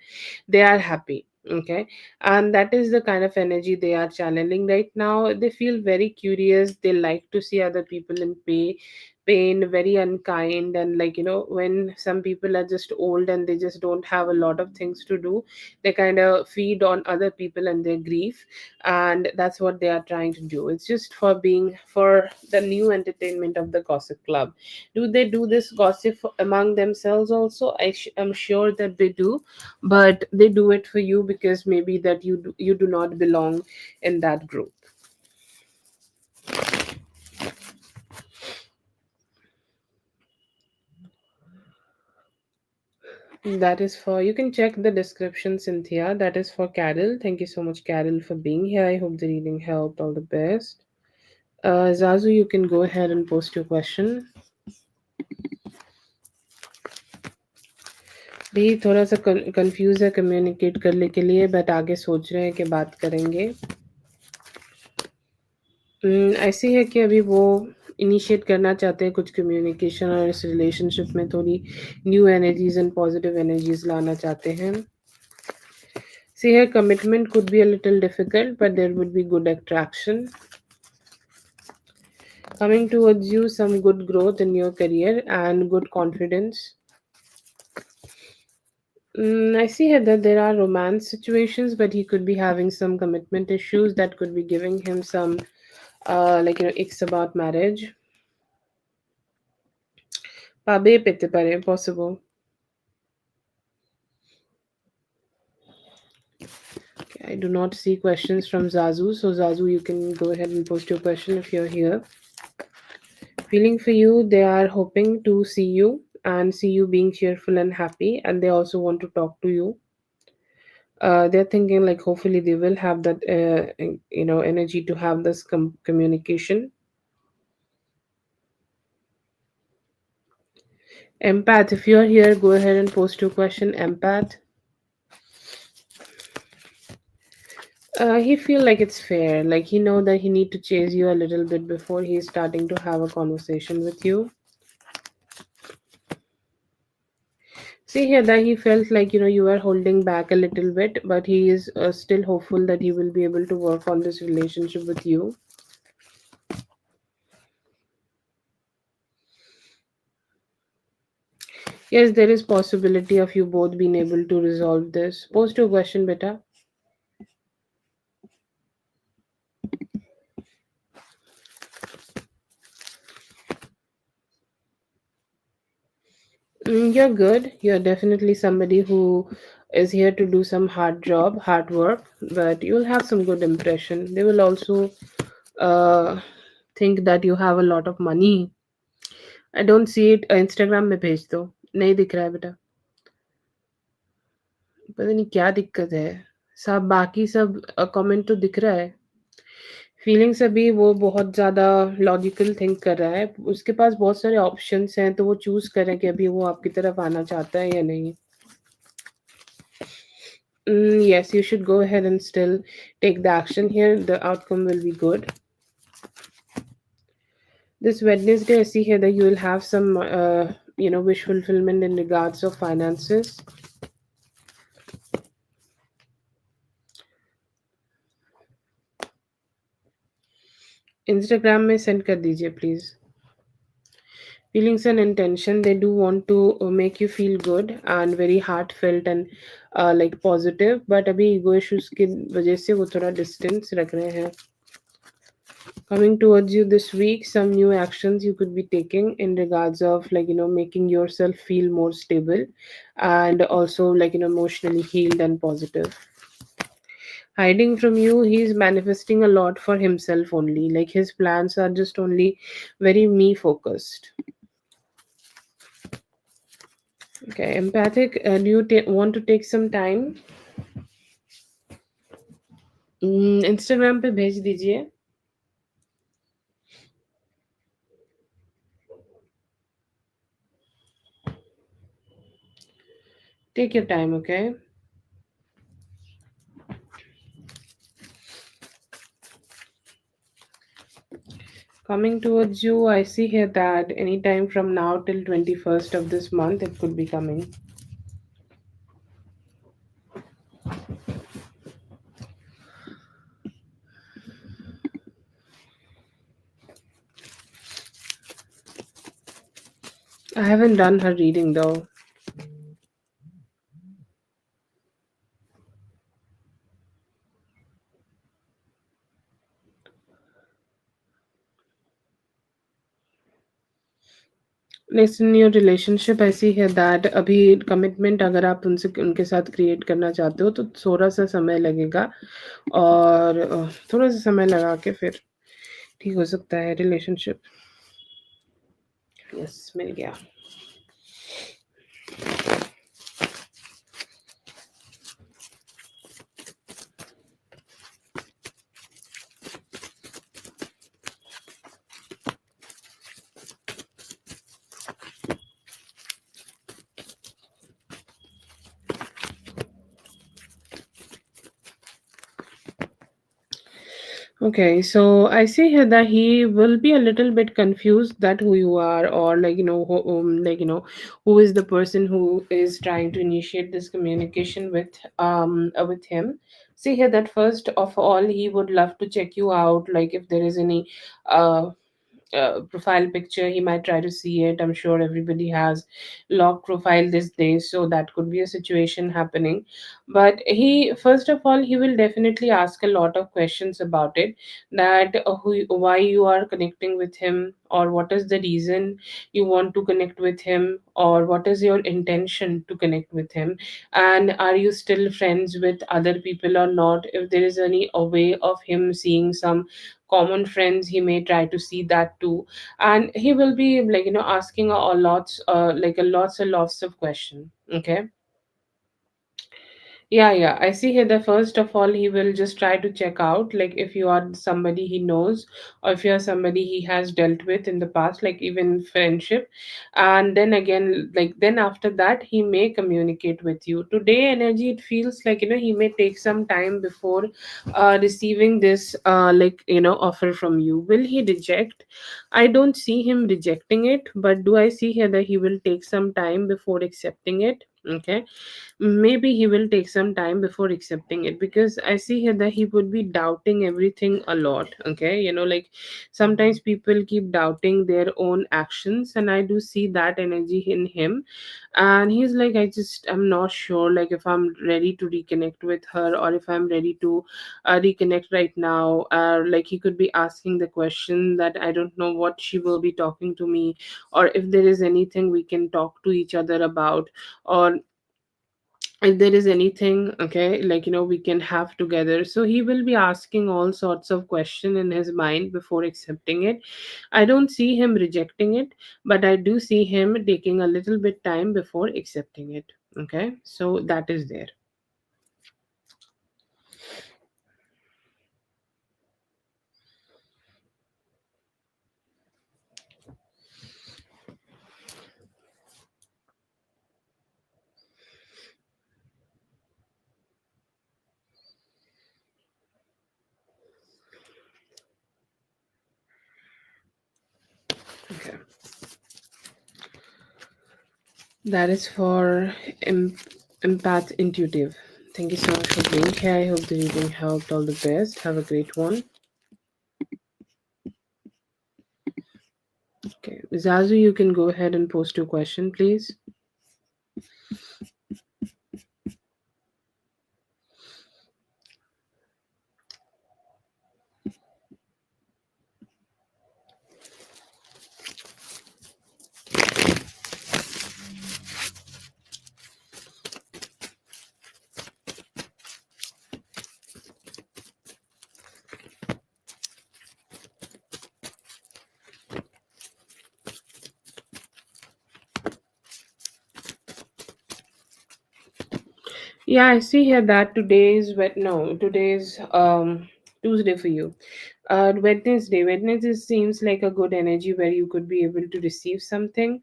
Speaker 1: they are happy, okay. And that is the kind of energy they are channeling right now. They feel very curious, they like to see other people in pain, very unkind. And when some people are just old and they just don't have a lot of things to do, they kind of feed on other people and their grief, and that's what they are trying to do. It's just for being for the new entertainment of the gossip club. Do they do this gossip among themselves also? I'm sure that they do, but they do it for you because maybe that you do not belong in that group. That is for, you can check the description, Cynthia. That is for Carol. Thank you so much, Carol, for being here. I hope the reading helped. All the best. Zazu, you can go ahead and post your question. भी थोड़ा सा confuse है communicate करने के लिए, but आगे सोच रहे हैं कि बात करेंगे। ऐसी है कि अभी वो इनिशिएट करना चाहते हैं कुछ कम्युनिकेशन और इस रिलेशनशिप में थोड़ी new energies and positive energies लाना चाहते हैं. See here, commitment could be a little difficult, but there would be good attraction. Coming towards you, some good growth in your career and good confidence. I see here that there are romance situations, but he could be having some commitment issues that could be giving him some, icks about marriage. Pabe pete pare, possible. Okay, I do not see questions from Zazu, so Zazu, you can go ahead and post your question if you're here. Feeling for you, they are hoping to see you and see you being cheerful and happy, and they also want to talk to you. They're thinking like hopefully they will have that energy to have this communication. Empath, if you're here, go ahead and post your question. Empath, he feel like it's fair, like he know that he need to chase you a little bit before he's starting to have a conversation with you. See here that he felt like you are holding back a little bit, but he is still hopeful that he will be able to work on this relationship with you. Yes, there is possibility of you both being able to resolve this. Post your question, beta. You're good. You're definitely somebody who is here to do some hard job, hard work, but you'll have some good impression. They will also uh, think that you have a lot of money. I don't see it. Instagram में भेज दो. नहीं दिख रहा है बेटा. पता नहीं क्या दिक्कत है. सब बाकी सब कमेंट तो दिख रहा है. फीलिंग्स अभी वो बहुत ज़्यादा लॉजिकल थिंक कर रहा है. उसके पास बहुत सारे ऑप्शंस हैं, तो वो चूज़ करें कि अभी वो आपकी तरफ आना चाहता है या नहीं. Yes, you should go ahead and still take the action here. The outcome will be good. This Wednesday, I see here that you will have some, wish fulfillment in regards of finances. Instagram में send कर दीजिए please. Feelings and intention, they do want to make you feel good and very heartfelt and like positive, but अभी ego issues की वजह से वो थोड़ा distance रख रहे हैं. Coming towards you this week, some new actions you could be taking in regards of making yourself feel more stable and also emotionally healed and positive. Hiding from you, he's manifesting a lot for himself only, like his plans are just only very me focused. Okay, empathic, do you want to take some time? Instagram पे भेज दीजिए. Take your time, okay? Coming towards you, I see here that anytime from now till 21st of this month, it could be coming. I haven't done her reading though. Next in your relationship ऐसी है that अभी commitment अगर आप उनसे उनके साथ create करना चाहते हो तो थोड़ा सा समय लगेगा और थोड़ा सा समय लगा के फिर ठीक हो सकता है रिलेशनशिप. यस, मिल गया. Okay, so I see here that he will be a little bit confused that who you are, or who is the person who is trying to initiate this communication with him. See here that first of all, he would love to check you out, like if there is any uh profile picture, he might try to see it. I'm sure everybody has locked profile these days, so that could be a situation happening. But he, first of all, he will definitely ask a lot of questions about it, that why you are connecting with him, or what is the reason you want to connect with him, or what is your intention to connect with him, and are you still friends with other people or not. If there is any a way of him seeing some common friends, he may try to see that too. And he will be asking a lots lots and lots of question. Okay. Yeah, yeah. I see here that first of all, he will just try to check out, like, if you are somebody he knows, or if you are somebody he has dealt with in the past, like even friendship. And then again, like, then after that, he may communicate with you. Today, energy, it feels like, he may take some time before receiving this, offer from you. Will he reject? I don't see him rejecting it, but do I see here that he will take some time before accepting it? Okay, maybe he will take some time before accepting it, because I see here that he would be doubting everything a lot. Okay, like sometimes people keep doubting their own actions, and I do see that energy in him. And he's like, I'm not sure, like, if I'm ready to reconnect with her, or if I'm ready to reconnect right now. Like, he could be asking the question that I don't know what she will be talking to me, or if there is anything we can talk to each other about, or if there is anything, okay, we can have together. So he will be asking all sorts of question in his mind before accepting it. I don't see him rejecting it, but I do see him taking a little bit time before accepting it. Okay, so that is there. Okay, that is for em- empath intuitive. Thank you so much for being here. I hope the reading helped. All the best. Have a great one. Okay, Zazu, you can go ahead and post your question, please. Yeah, I see here that today's Tuesday for you. Wednesday seems like a good energy where you could be able to receive something.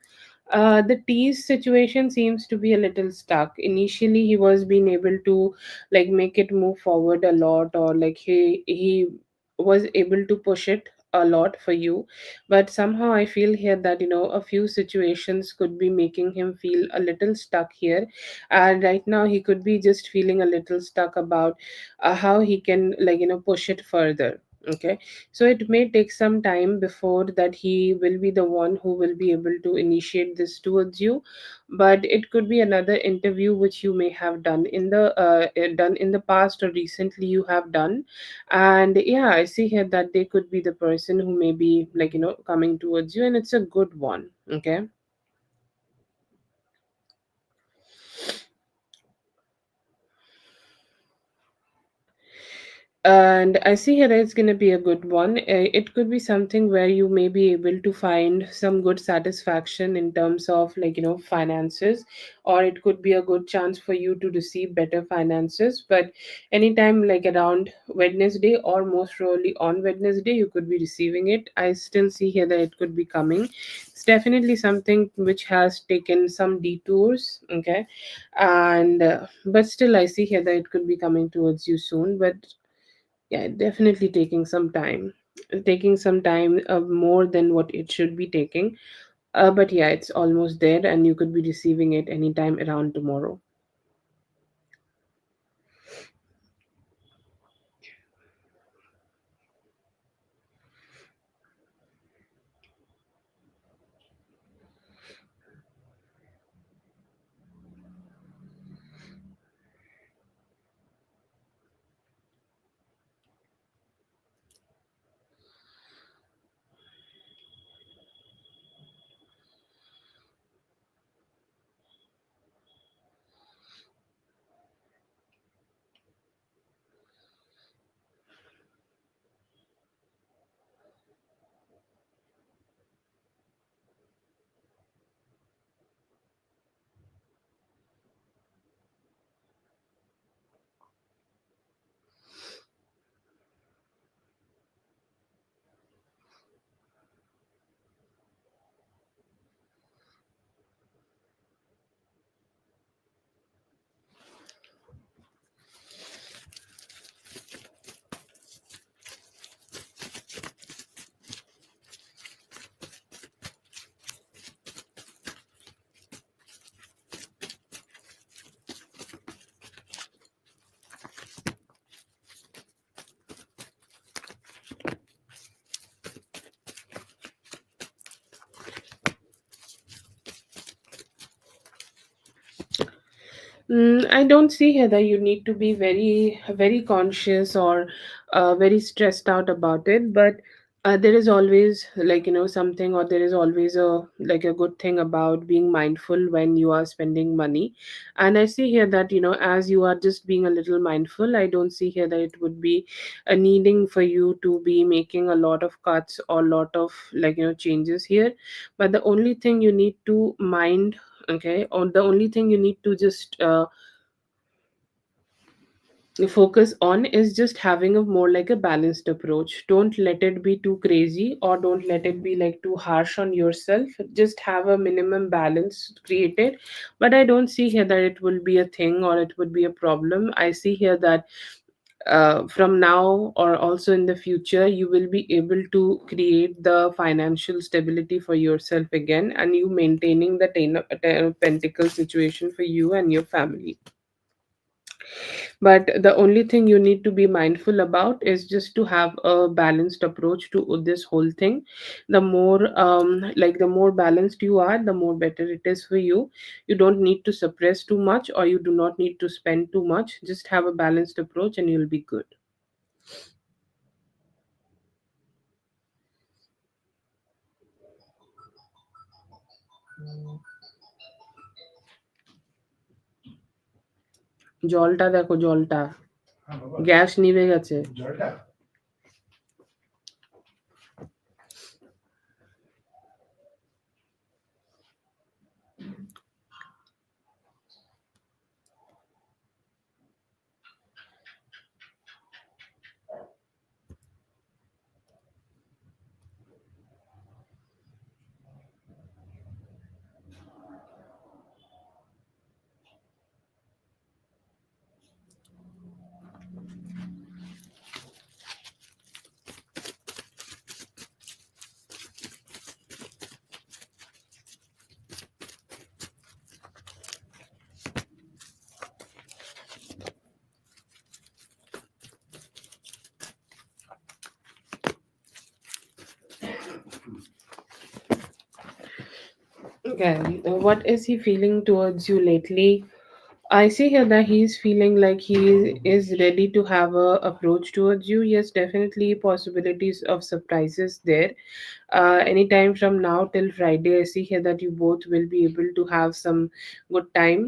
Speaker 1: The tease situation seems to be a little stuck. Initially, he was being able to like make it move forward a lot, or like he was able to push it a lot for you. But somehow I feel here that a few situations could be making him feel a little stuck here, and right now he could be just feeling a little stuck about how he can push it further. Okay, so it may take some time before that he will be the one who will be able to initiate this towards you. But it could be another interview which you may have done in the past, or recently you have done. And yeah, I see here that they could be the person who may be coming towards you, and it's a good one. Okay. And I see here it's going to be a good one. It could be something where you may be able to find some good satisfaction in terms of finances, or it could be a good chance for you to receive better finances. But anytime like around Wednesday, or most probably on Wednesday, you could be receiving it. I still see here that it could be coming. It's definitely something which has taken some detours. Okay, and but still I see here that it could be coming towards you soon. But Yeah, definitely taking some time more than what it should be taking. But yeah, it's almost there, and you could be receiving it anytime around tomorrow. I don't see here that you need to be very conscious or very stressed out about it. But there is always, like, something, or there is always a like a good thing about being mindful when you are spending money. And I see here that, as you are just being a little mindful, I don't see here that it would be a needing for you to be making a lot of cuts or lot of, changes here. But the only thing you need to mind, okay, or the only thing you need to just focus on is just having a more like a balanced approach. Don't let it be too crazy, or don't let it be like too harsh on yourself. Just have a minimum balance created. But I don't see here that it will be a thing or it would be a problem. I see here that from now or also in the future, you will be able to create the financial stability for yourself again, and you maintaining the ten of pentacle situation for you and your family. But the only thing you need to be mindful about is just to have a balanced approach to this whole thing. The more balanced you are, the more better it is for you. You don't need to suppress too much, or you do not need to spend too much. Just have a balanced approach and you'll be good. জলটা দেখো, জলটা gas নিভে গেছে। Okay, what is he feeling towards you lately? I see here that he's feeling like he is ready to have a approach towards you. Yes, definitely possibilities of surprises there. Anytime from now till Friday, I see here that you both will be able to have some good time,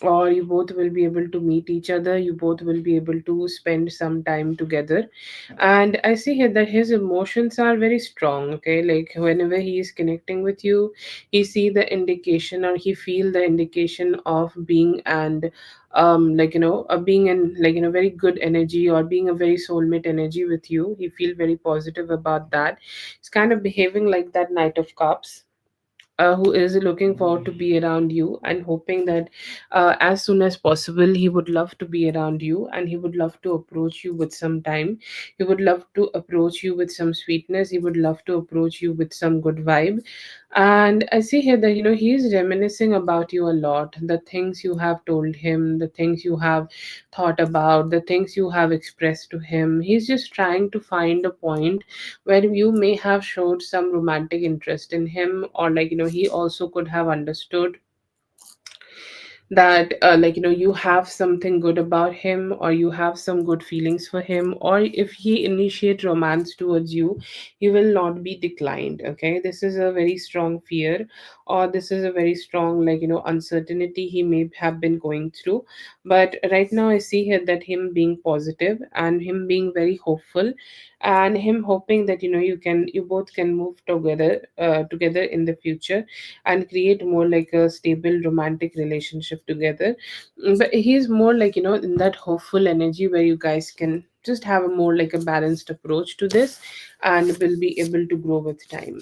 Speaker 1: or you both will be able to meet each other. You both will be able to spend some time together. And I see here that his emotions are very strong. Okay, like whenever he is connecting with you, he see the indication, or he feel the indication of being and being in, very good energy, or being a very soulmate energy with you. He feel very positive about that. It's kind of behaving like that Knight of Cups. who is looking forward to be around you and hoping that as soon as possible he would love to be around you, and he would love to approach you with some time. He would love to approach you with some sweetness. He would love to approach you with some good vibe. And I see here that he is reminiscing about you a lot, the things you have told him, the things you have thought about, the things you have expressed to him. He's just trying to find a point where you may have showed some romantic interest in him, or like he also could have understood that you have something good about him, or you have some good feelings for him, or if he initiate romance towards you, he will not be declined. Okay, this is a very strong fear, or this is a very strong uncertainty he may have been going through. But right now I see here that him being positive and him being very hopeful, and him hoping that you both can move together in the future and create more like a stable romantic relationship together. But he's more like in that hopeful energy where you guys can just have a more like a balanced approach to this, and will be able to grow with time.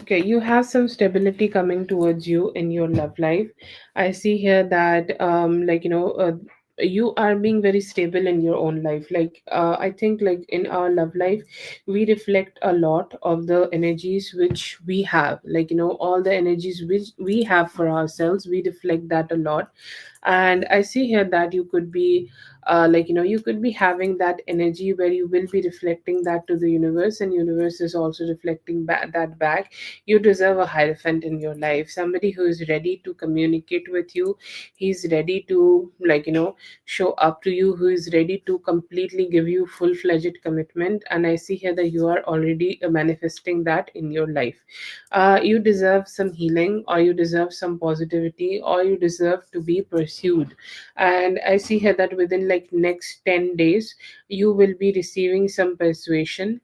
Speaker 1: Okay, you have some stability coming towards you in your love life. I see here that you are being very stable in your own life. I think like in our love life, we reflect a lot of the energies which we have. All the energies which we have for ourselves, we reflect that a lot. And I see here that you could be you could be having that energy where you will be reflecting that to the universe, and universe is also reflecting that back. You deserve a hierophant in your life, somebody who is ready to communicate with you. He's ready to show up to you, who is ready to completely give you full-fledged commitment. And I see here that you are already manifesting that in your life. You deserve some healing, or you deserve some positivity, or you deserve to be pursued. And I see here that within like next 10 days you will be receiving some persuasion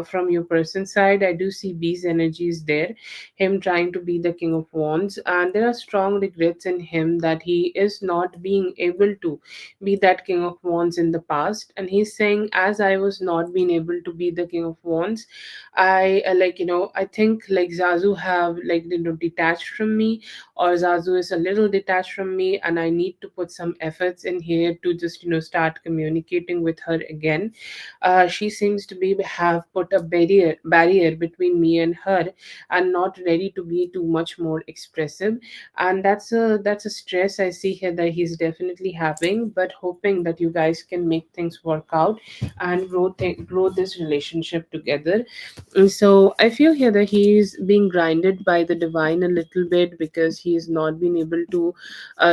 Speaker 1: from your person's side. I do see these energies there, him trying to be the king of wands, and there are strong regrets in him that he is not being able to be that king of wands in the past. And he's saying, as I was not being able to be the king of wands, I I think like Zazu have detached from me, or Zazu is a little detached from me, and I need to put some efforts in here to just start communicating with her again. She seems to be have put a barrier between me and her, and not ready to be too much more expressive. And that's a stress I see here that he's definitely having, but hoping that you guys can make things work out and grow this relationship together. So I feel here that he is being grinded by the divine a little bit, because he has not been able to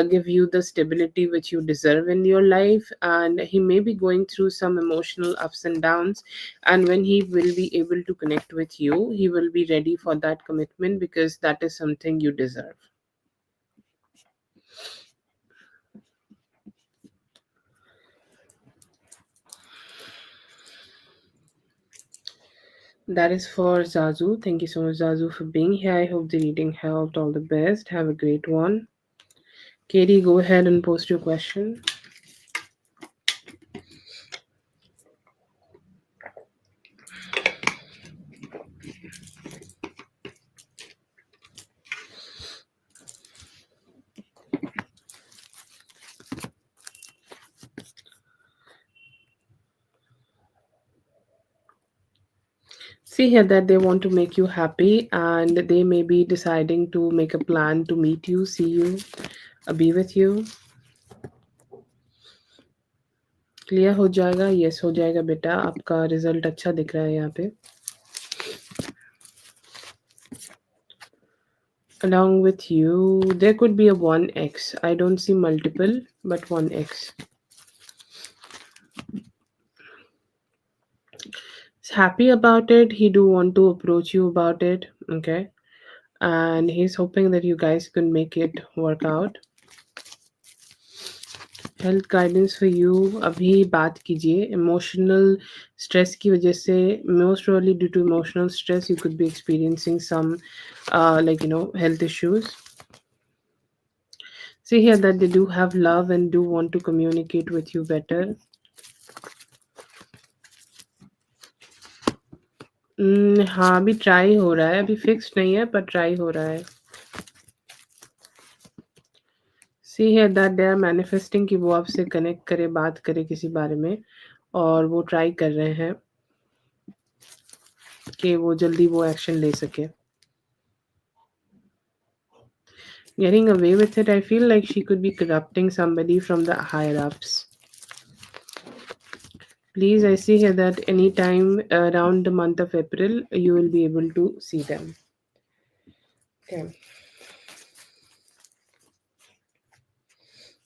Speaker 1: give you the stability which you deserve in your life, and he may be going through some emotional ups and downs. And when he will be able to connect with you, he will be ready for that commitment, because that is something you deserve. That is for Zazu. Thank you so much, Zazu, for being here. I hope the reading helped. All the best. Have a great one. Katie, go ahead and post your question. See here that they want to make you happy, and they may be deciding to make a plan to meet you, see you, be with you. Clear हो जाएगा, yes हो जाएगा बेटा, आपका result अच्छा दिख रहा है यहाँ पे. Along with you, there could be a 1x. I don't see multiple, but 1x. He's happy about it. He do want to approach you about it, okay? And he's hoping that you guys can make it work out. Health guidance for you, अभी बात कीजिए. Emotional stress की वजह से, most probably due to emotional stress, you could be experiencing some like health issues. See here that they do have love and do want to communicate with you better. हाँ, अभी try हो रहा है, अभी fix नहीं है पर try हो रहा है. सी है दैट दे आर मैनिफेस्टिंग कि वो आपसे कनेक्ट करे, बात करे किसी बारे में, और वो ट्राई कर रहे हैं कि वो जल्दी वो एक्शन ले सके. Getting away with it, I feel like she could be corrupting somebody from the higher ups. Please, I see here that anytime around the month of April, you will be able to see them. Okay.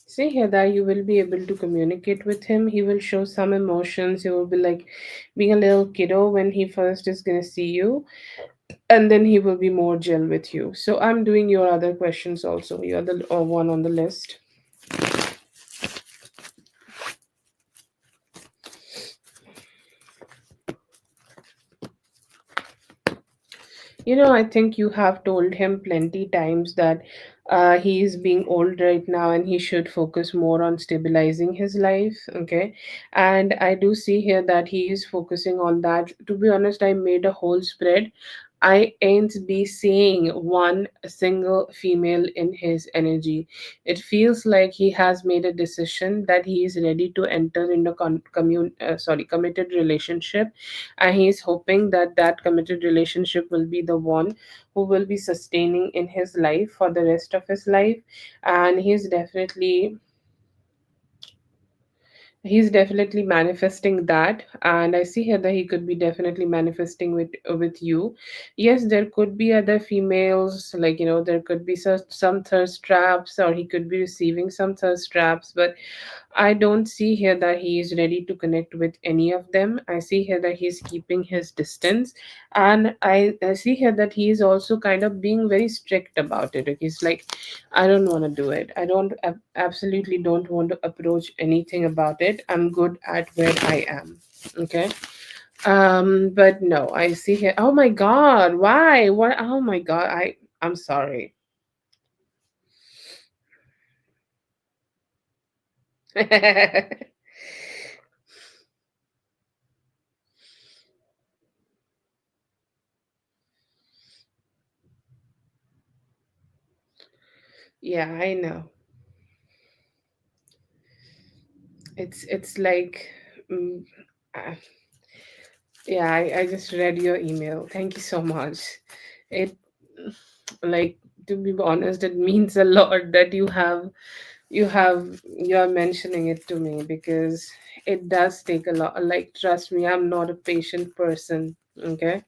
Speaker 1: See here that you will be able to communicate with him. He will show some emotions. He will be like being a little kiddo when he first is gonna see you, and then he will be more gel with you. So I'm doing your other questions also. You're the one on the list. I think you have told him plenty times that he is being old right now and he should focus more on stabilizing his life. Okay. And I do see here that he is focusing on that. To be honest, I made a whole spread. I ain't be seeing one single female in his energy. It feels like he has made a decision that he is ready to enter into committed relationship, and he is hoping that that committed relationship will be the one who will be sustaining in his life for the rest of his life. And he's definitely manifesting that, and I see here that he could be definitely manifesting with you. Yes, there could be other females, like there could be some thirst traps, or he could be receiving some thirst traps, but I don't see here that he is ready to connect with any of them. I see here that he's keeping his distance, and I see here that he is also kind of being very strict about it. He's like, I don't want to do it. I don't absolutely don't want to approach anything about it. I'm good at where I am. Okay. But no, I see here. Oh my God, why? What? Oh my God, I'm sorry. Yeah, I know. It's like, mm, uh, yeah, I just read your email. Thank you so much. It, like, to be honest, it means a lot that you're mentioning it to me, because it does take a lot. Like, trust me, I'm not a patient person. Okay.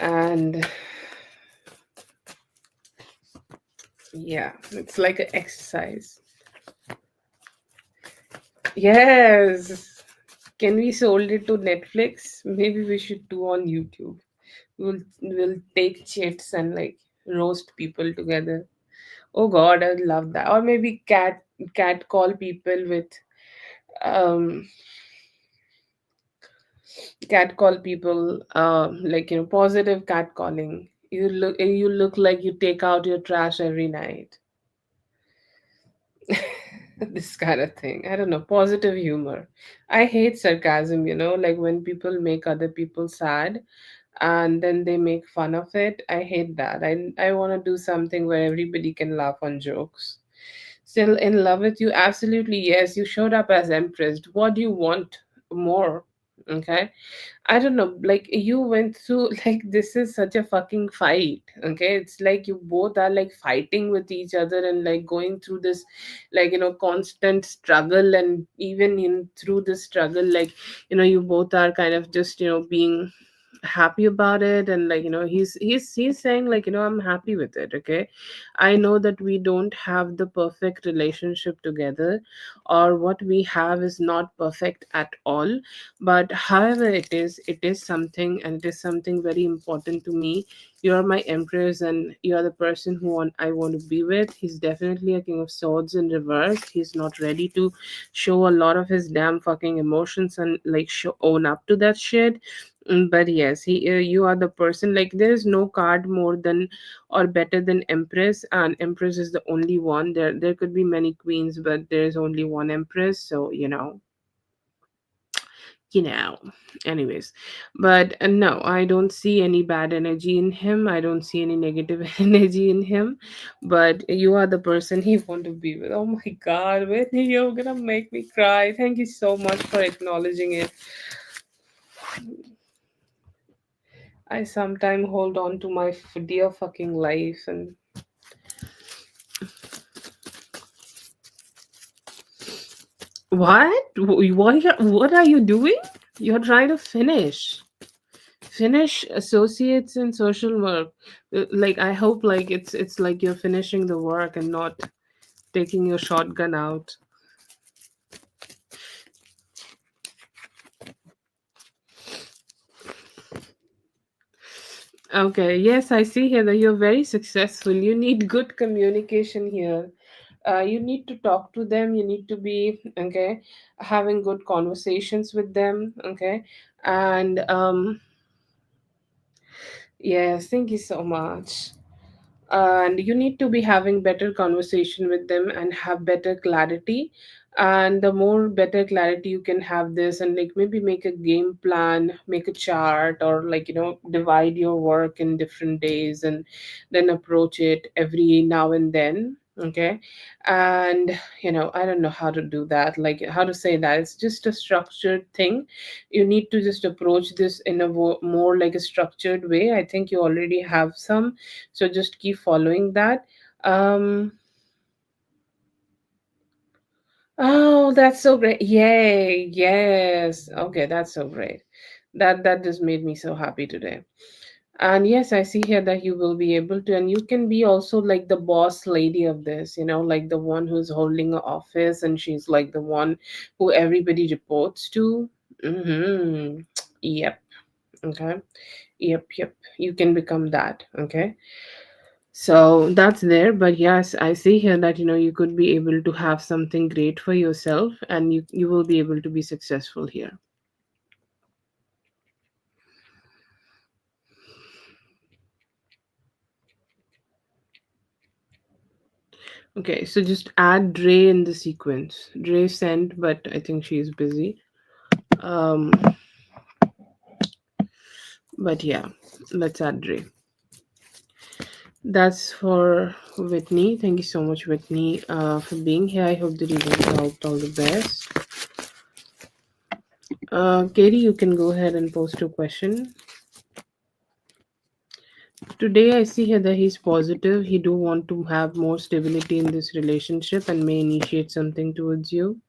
Speaker 1: And yeah, it's like an exercise. Yes. Can we sold it to Netflix? Maybe we should do on YouTube. We'll take chits and like roast people together. Oh God, I would love that. Or maybe cat call people with um cat call people, like positive cat calling. You look like you take out your trash every night. This kind of thing. I don't know, positive humor. I hate sarcasm, like when people make other people sad and then they make fun of it. I hate that. I want to do something where everybody can laugh on jokes. Still in love with you? Absolutely yes. You showed up as empress. What do you want more? Okay, I don't know, like you went through like this is such a fucking fight. Okay, it's like you both are like fighting with each other and like going through this, like, constant struggle. And even in through this struggle, like, you both are kind of just, being happy about it. And like, he's saying like, I'm happy with it. Okay, I know that we don't have the perfect relationship together, or what we have is not perfect at all, but however it is something, and it is something very important to me. You're my empress, and you're the person I want to be with. He's definitely a king of swords in reverse. He's not ready to show a lot of his damn fucking emotions and like own up to that shit. But yes, you are the person. Like, there is no card more than or better than empress, and empress is the only one. There could be many queens, but there is only one empress. So you know anyways. But no, I don't see any bad energy in him. I don't see any negative energy in him. But you are the person he want to be with. Oh my god, Whitney, you're gonna make me cry. Thank you so much for acknowledging it. I sometimes hold on to my dear fucking life. And what are you doing? You're trying to finish associates in social work. Like, I hope like it's like you're finishing the work and not taking your shotgun out. Okay, yes, I see here that you're very successful. You need good communication here. You need to talk to them. You need to be, okay, having good conversations with them. Okay, and yes, thank you so much. And you need to be having better conversation with them and have better clarity. And the more better clarity you can have this, and like maybe make a game plan, make a chart, or like, divide your work in different days, and then approach it every now and then. Okay, and I don't know how to do that, like how to say that. It's just a structured thing. You need to just approach this in a more like a structured way. I think you already have some, so just keep following that. um oh, that's so great. Yay, yes. Okay, that's so great. That just made me so happy today. And yes, I see here that you will be able to, and you can be also like the boss lady of this, like the one who's holding an office, and she's like the one who everybody reports to. Mm-hmm. Yep. Okay. Yep. You can become that. Okay. So that's there. But yes, I see here that you could be able to have something great for yourself, and you will be able to be successful here. Okay, so just add Dre in the sequence. Dre sent, but I think she's busy. Um, but yeah, let's add Dre. That's for Whitney. Thank you so much, Whitney, for being here. I hope that you guys helped all the best. Katie, you can go ahead and post your question. Today, I see here that he's positive. He do want to have more stability in this relationship and may initiate something towards you.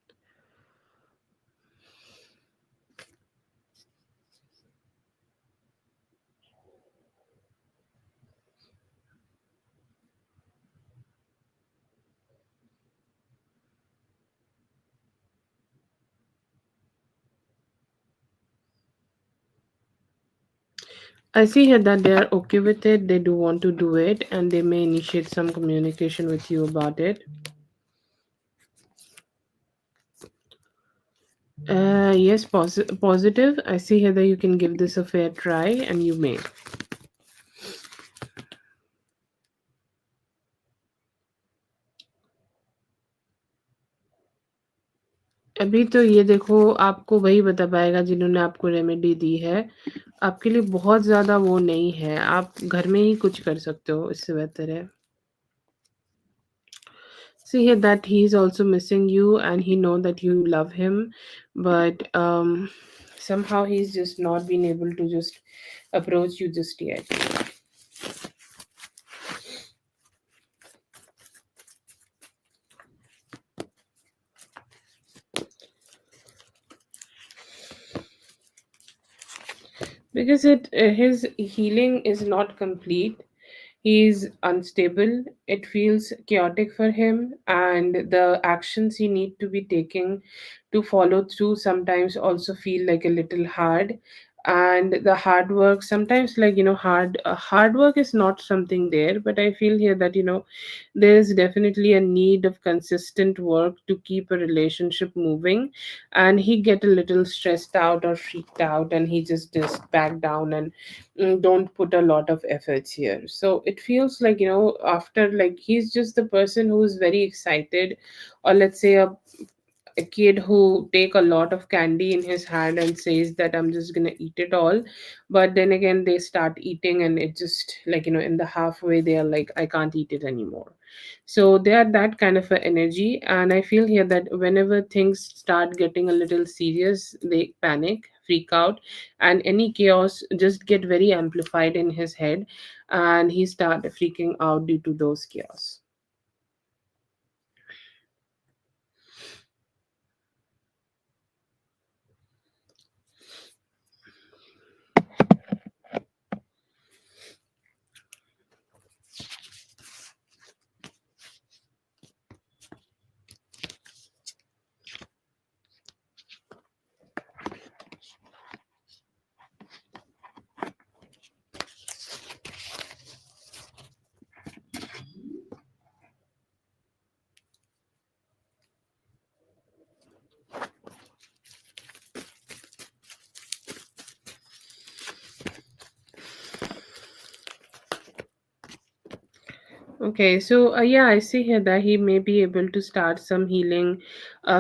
Speaker 1: I see here that they are okay with it. They do want to do it, and they may initiate some communication with you about it. Yes, positive. I see here that you can give this a fair try, and you may. अभी तो ये देखो, आपको वही बता पाएगा जिन्होंने आपको रेमेडी दी है। आपके लिए बहुत ज़्यादा वो नहीं है, आप घर में ही कुछ कर सकते हो, इससे बेहतर है। See here that he is also missing you, and he know that you love him, but Somehow he's just not been able to just approach you just yet. Because his healing is not complete. He's unstable. It feels chaotic for him, and the actions he need to be taking to follow through sometimes also feel like a little hard. And the hard work sometimes, like, hard work is not something there, but I feel here that there is definitely a need of consistent work to keep a relationship moving. And he get a little stressed out or freaked out, and he just back down and don't put a lot of efforts here. So it feels like, after, like, he's just the person who is very excited, or let's say a kid who take a lot of candy in his hand and says that I'm just gonna eat it all. But then again they start eating, and it just, like, in the halfway they are like, I can't eat it anymore. So they are that kind of a energy. And I feel here that whenever things start getting a little serious, they panic, freak out, and any chaos just get very amplified in his head, and he start freaking out due to those chaos. Okay, so yeah, I see here that he may be able to start some healing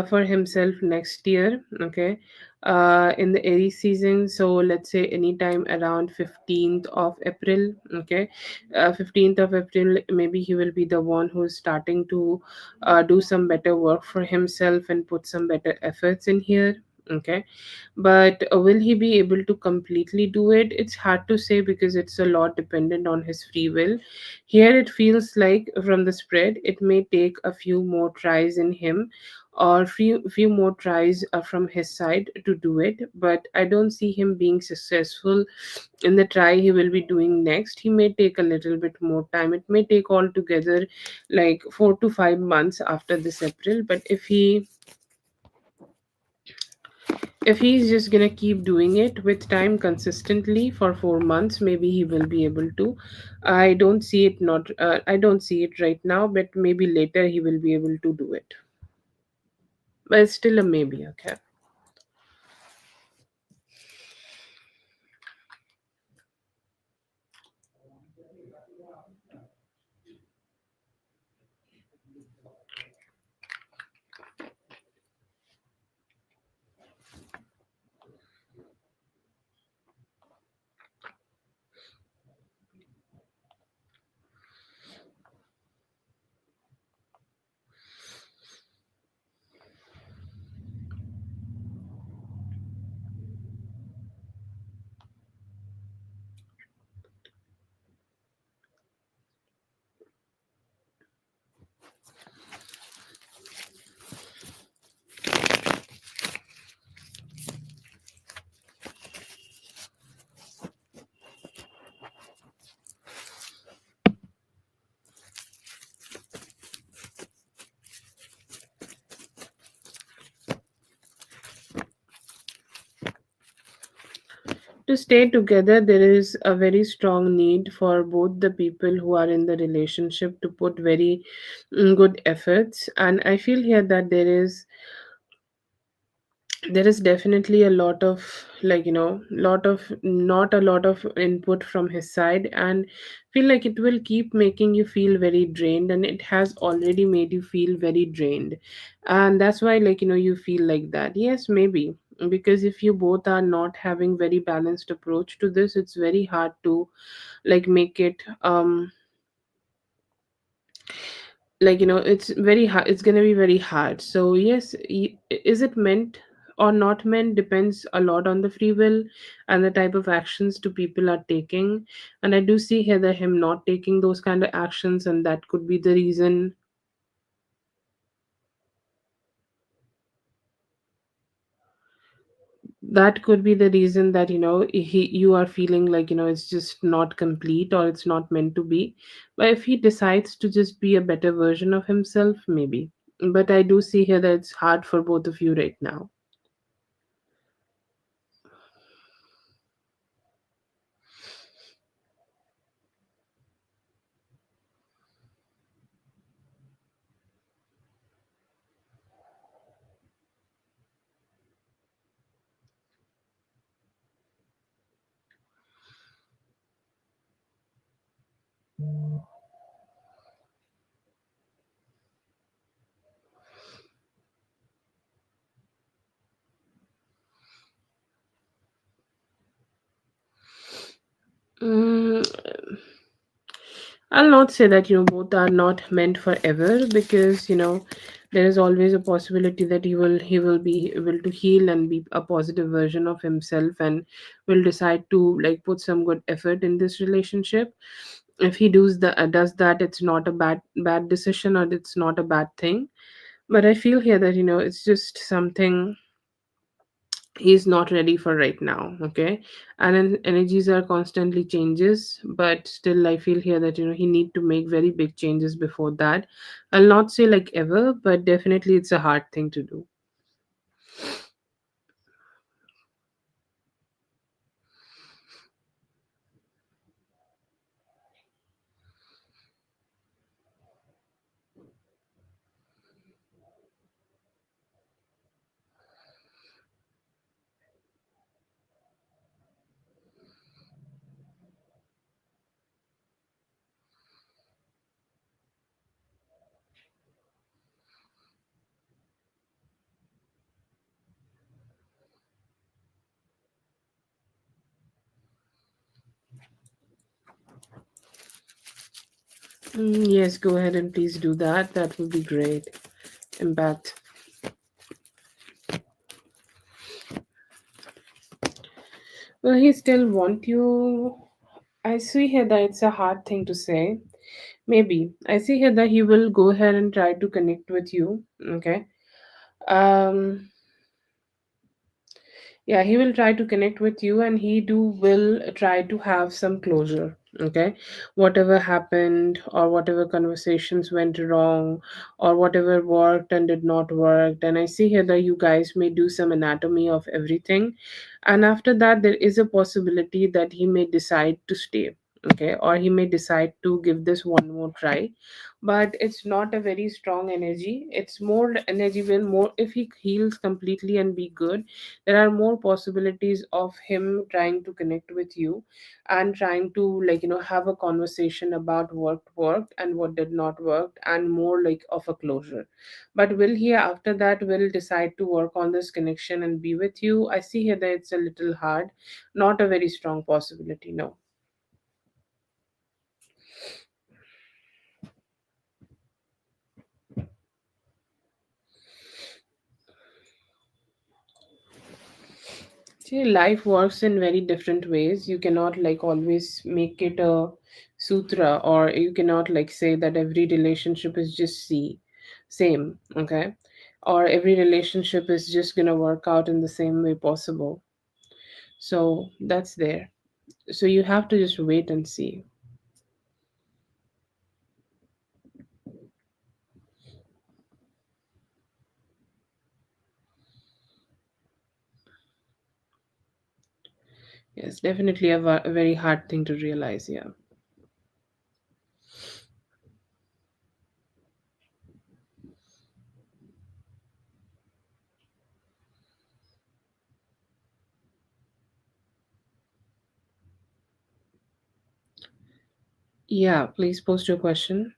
Speaker 1: for himself next year. Okay, in the Aries season. So let's say anytime around 15th of April. Okay, 15th of April, maybe he will be the one who is starting to do some better work for himself and put some better efforts in here. Okay, but will he be able to completely do it? It's hard to say because it's a lot dependent on his free will. Here it feels like from the spread, it may take a few more tries in him, or few more tries from his side to do it. But I don't see him being successful in the try he will be doing next. He may take a little bit more time. It may take altogether like 4 to 5 months after this April. But if he's just gonna keep doing it with time consistently for 4 months, maybe he will be able to. I don't see it not. I don't see it right now, but maybe later he will be able to do it. But it's still a maybe. Okay. To stay together, there is a very strong need for both the people who are in the relationship to put very good efforts. And I feel here that there is definitely a lot of, like, lot of, not a lot of input from his side, and feel like it will keep making you feel very drained, and it has already made you feel very drained. And that's why, like, you feel like that. Yes, maybe because if you both are not having very balanced approach to this, it's very hard to, like, make it like, it's very hard, it's going to be very hard. So yes, is it meant or not meant depends a lot on the free will and the type of actions two people are taking. And I do see here that him not taking those kind of actions, and that could be the reason. That could be the reason that you are feeling like it's just not complete or it's not meant to be. But if he decides to just be a better version of himself, maybe. But I do see here that it's hard for both of you right now. Mm, I'll not say that both are not meant forever, because there is always a possibility that he will be able to heal and be a positive version of himself, and will decide to like put some good effort in this relationship. If he does that, it's not a bad decision, or it's not a bad thing. But I feel here that it's just something he's not ready for right now. Okay. And then energies are constantly changes, but still I feel here that he need to make very big changes before that. I'll not say like ever, but definitely it's a hard thing to do. Yes, go ahead and please do that. That would be great. Impact. Well, he still want you. I see here that it's a hard thing to say. Maybe I see here that he will go ahead and try to connect with you. Okay. um Yeah, he will try to connect with you, and he do will try to have some closure. Okay. Whatever happened, or whatever conversations went wrong, or whatever worked and did not work, and I see here that you guys may do some anatomy of everything. And after that, there is a possibility that he may decide to stay. Okay. Or he may decide to give this one more try. But it's not a very strong energy. It's more energy when more, if he heals completely and be good, there are more possibilities of him trying to connect with you, and trying to like have a conversation about what worked and what did not work, and more like of a closure. But will he after that will decide to work on this connection and be with you? I see here that it's a little hard. Not a very strong possibility, no. See, life works in very different ways. You cannot like always make it a sutra, or you cannot like say that every relationship is just same, okay? Or every relationship is just gonna work out in the same way possible. So that's there. So you have to just wait and see. Yes, definitely a very hard thing to realize. Yeah. Yeah, please post your question.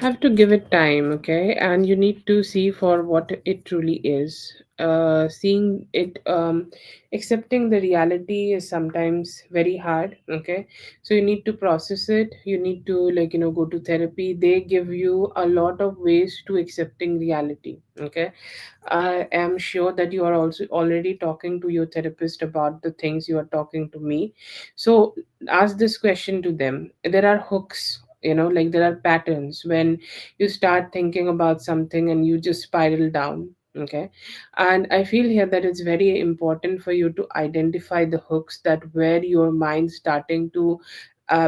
Speaker 1: Have to give it time, okay, and you need to see for what it truly is. Seeing it, accepting the reality is sometimes very hard, okay. So you need to process it. You need to, like, go to therapy. They give you a lot of ways to accepting reality, okay. I am sure that you are also already talking to your therapist about the things you are talking to me. So ask this question to them. There are hooks, like there are patterns when you start thinking about something and you just spiral down. Okay. And I feel here that it's very important for you to identify the hooks that where your mind starting to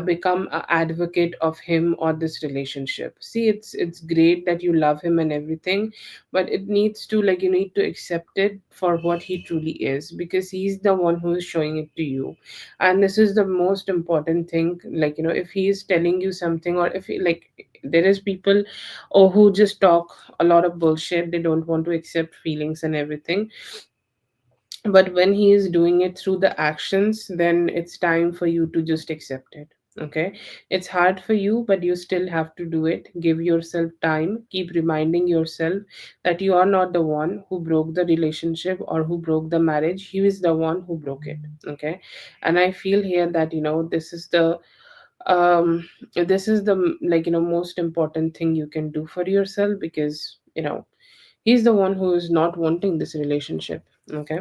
Speaker 1: become an advocate of him or this relationship. See, it's great that you love him and everything, but it needs to, like, you need to accept it for what he truly is, because he's the one who is showing it to you. And this is the most important thing. Like, if he is telling you something, or if he, like, there is people or who just talk a lot of bullshit, they don't want to accept feelings and everything. But when he is doing it through the actions, then it's time for you to just accept it. Okay. It's hard for you, but you still have to do it. Give yourself time. Keep reminding yourself that you are not the one who broke the relationship or who broke the marriage. He is the one who broke it. Okay. And I feel here that, um this is the, like, most important thing you can do for yourself, because he's the one who is not wanting this relationship. Okay.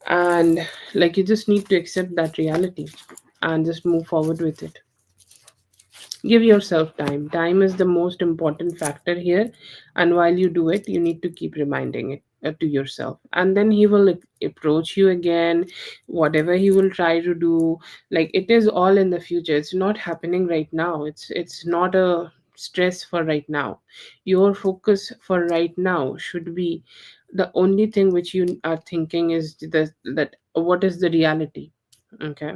Speaker 1: And, like, you just need to accept that reality and just move forward with it. Give yourself time. Time is the most important factor here, and while you do it, you need to keep reminding it to yourself, and then he will, like, approach you again. Whatever he will try to do, like, it is all in the future. It's not happening right now. It's not a stress for right now. Your focus for right now should be the only thing which you are thinking is that what is the reality. Okay.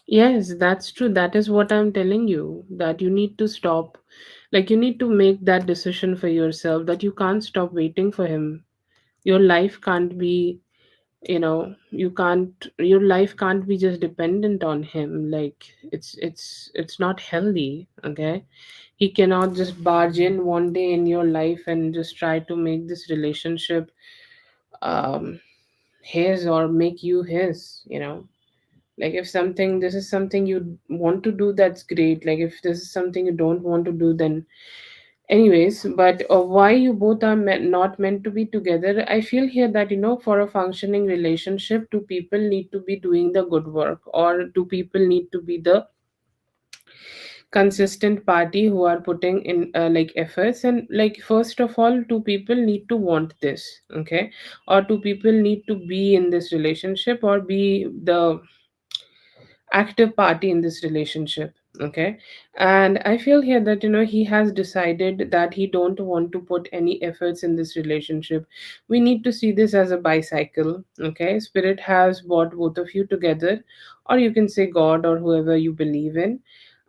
Speaker 1: Yes, that's true. That is what I'm telling you, that you need to stop. Like, you need to make that decision for yourself, that you can't stop waiting for him. Your life can't be, your life can't be just dependent on him. Like, it's not healthy, okay? He cannot just barge in one day in your life and just try to make this relationship um his, or make you his. Like, if something this is something you want to do, that's great. Like, if this is something you don't want to do, then anyways. But why you both are not meant to be together, I feel here that, for a functioning relationship, two people need to be doing the good work, or two people need to be the consistent party who are putting in, like, efforts. And, like, first of all, two people need to want this. Okay. Or two people need to be in this relationship, or be the active party in this relationship. Okay. And I feel here that, he has decided that he don't want to put any efforts in this relationship. We need to see this as a bicycle. Okay. Spirit has brought both of you together, or you can say God, or whoever you believe in.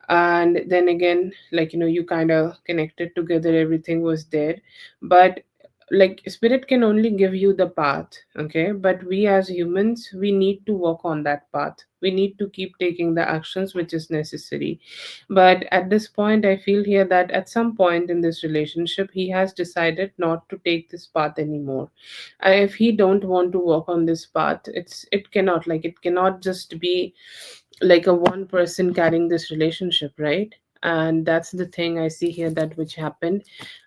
Speaker 1: And then again, like, you kind of connected together, everything was there. But, like, spirit can only give you the path. Okay. But we as humans, we need to walk on that path. We need to keep taking the actions which is necessary. But at this point, I feel here that at some point in this relationship, he has decided not to take this path anymore. If he don't want to walk on this path, it cannot just be like a one person carrying this relationship, right? And that's the thing I see here, that which happened,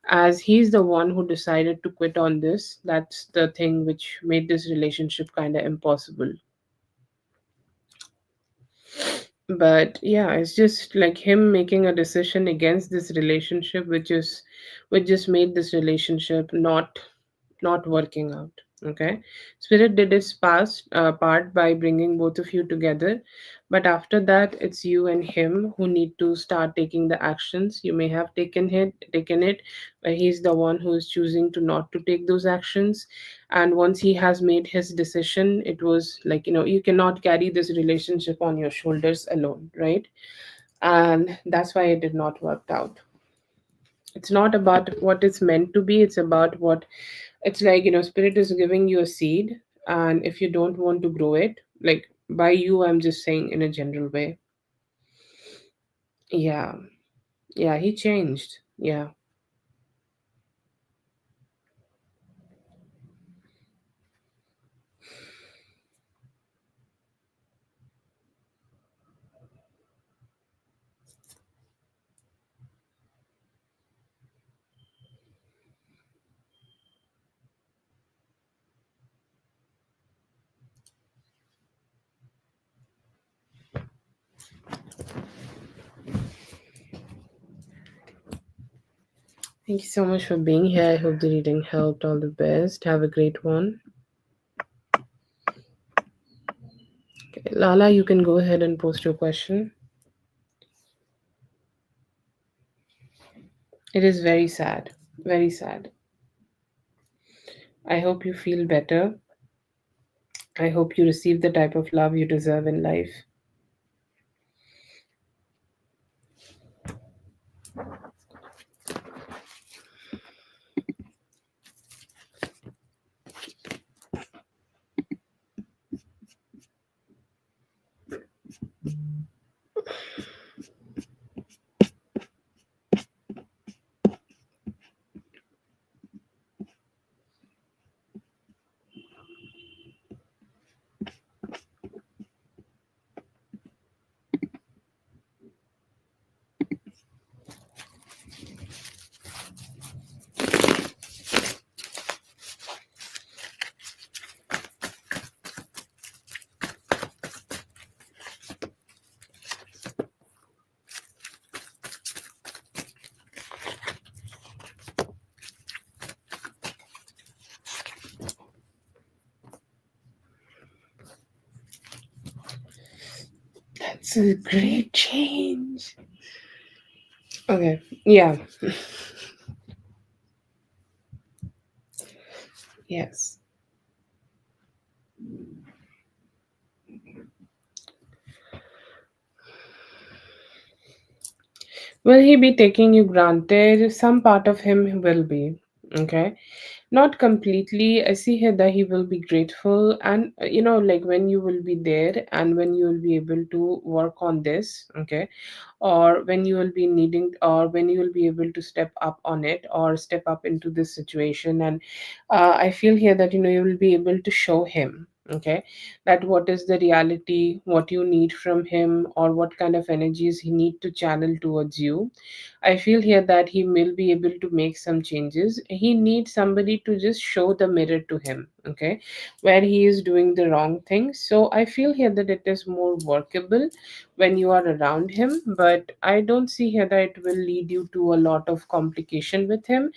Speaker 1: as he's the one who decided to quit on this. That's the thing which made this relationship kind of impossible. But yeah, it's just like him making a decision against this relationship, which just made this relationship not working out. Okay. Spirit did its part by bringing both of you together, But after that, it's you and him who need to start taking the actions. You may have taken it, but he's the one who is choosing to not to take those actions. And once he has made his decision, it was like, you cannot carry this relationship on your shoulders alone, right? And that's why it did not work out. It's not about what it's meant to be, it's about what it's like. Spirit is giving you a seed, and if you don't want to grow it, like, by you, I'm just saying in a general way. Yeah, yeah, he changed. Yeah. Thank you so much for being here. I hope the reading helped. All the best. Have a great one. Okay, Lala, you can go ahead and post your question. It is very sad. Very sad. I hope you feel better. I hope you receive the type of love you deserve in life. That's a great change. Okay. Yeah. Yes. Will he be taking you granted? Some part of him will be. Okay. Not completely. I see here that he will be grateful, and like when you will be there and when you will be able to work on this, okay, or when you will be needing, or when you will be able to step up on it or step up into this situation. And I feel here that you will be able to show him, okay, that what is the reality, what you need from him, or what kind of energies he need to channel towards you. I feel here that he will be able to make some changes. He needs somebody to just show the mirror to him, okay, where he is doing the wrong thing. So I feel here that it is more workable when you are around him, but I don't see here that it will lead you to a lot of complication with him.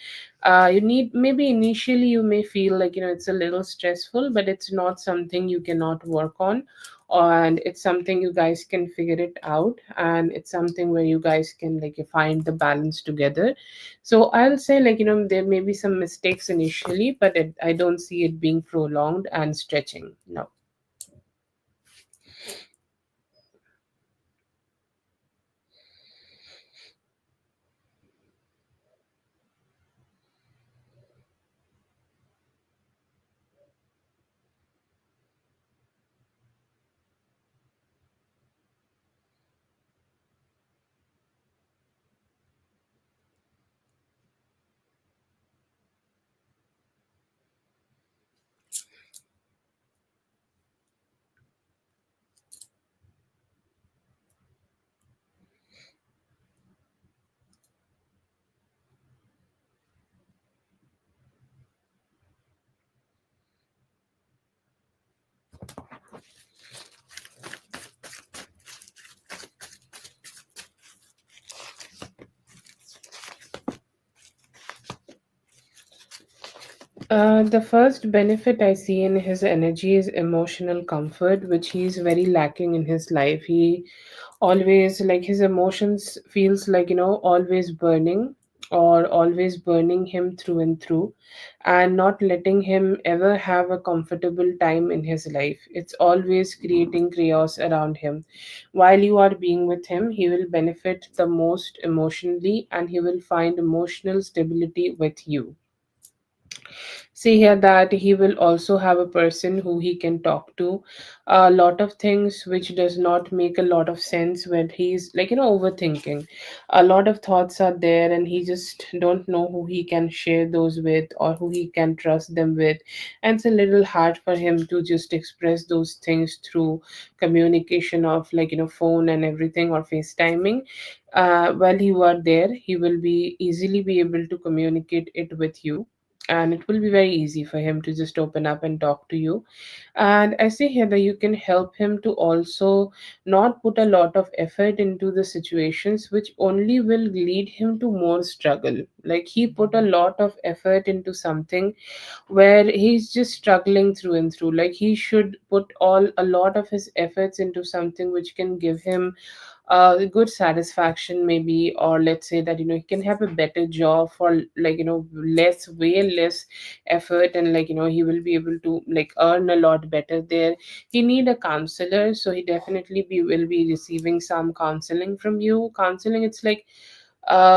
Speaker 1: You need, maybe initially you may feel like it's a little stressful, but it's not something you cannot work on, and it's something you guys can figure it out, and it's something where you guys can like find the balance together. So I'll say, like, there may be some mistakes initially, but I don't see it being prolonged and stretching. No. The first benefit I see in his energy is emotional comfort, which he's very lacking in his life. He always, like, his emotions feels like, always burning, or always burning him through and through, and not letting him ever have a comfortable time in his life. It's always creating chaos around him. While you are being with him, he will benefit the most emotionally, and he will find emotional stability with you. See here that he will also have a person who he can talk to a lot of things which does not make a lot of sense, when he's like, overthinking. A lot of thoughts are there, and he just don't know who he can share those with, or who he can trust them with. And it's a little hard for him to just express those things through communication of, like, phone and everything, or FaceTiming. While you are there, he will be easily be able to communicate it with you, and it will be very easy for him to just open up and talk to you. And I see here that you can help him to also not put a lot of effort into the situations which only will lead him to more struggle. Like, he put a lot of effort into something where he's just struggling through and through. Like, he should put all a lot of his efforts into something which can give him good satisfaction, maybe. Or let's say that, he can have a better job for, like, less, way less effort, and, like, he will be able to, like, earn a lot better there. He need a counselor, so he definitely will be receiving some counseling from you. Counseling, it's like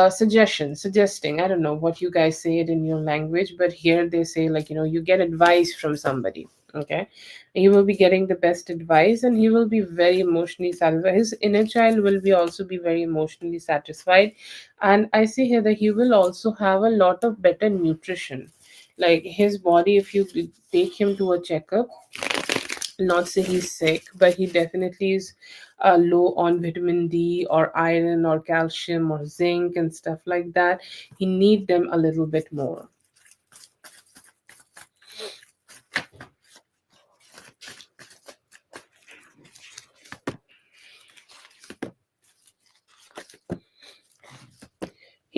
Speaker 1: suggesting, I don't know what you guys say it in your language, but here they say, like, you get advice from somebody. Okay, he will be getting the best advice, and he will be very emotionally satisfied. His inner child will be also be very emotionally satisfied. And I see here that he will also have a lot of better nutrition. Like, his body, if you take him to a checkup, not say he's sick, but he definitely is low on vitamin D, or iron, or calcium, or zinc, and stuff like that. He need them a little bit more.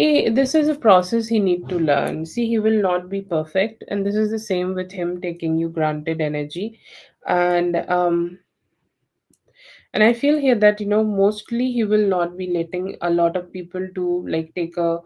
Speaker 1: This is a process he need to learn. See, he will not be perfect, and this is the same with him taking you granted energy. And I feel here that, mostly he will not be letting a lot of people to, like, take a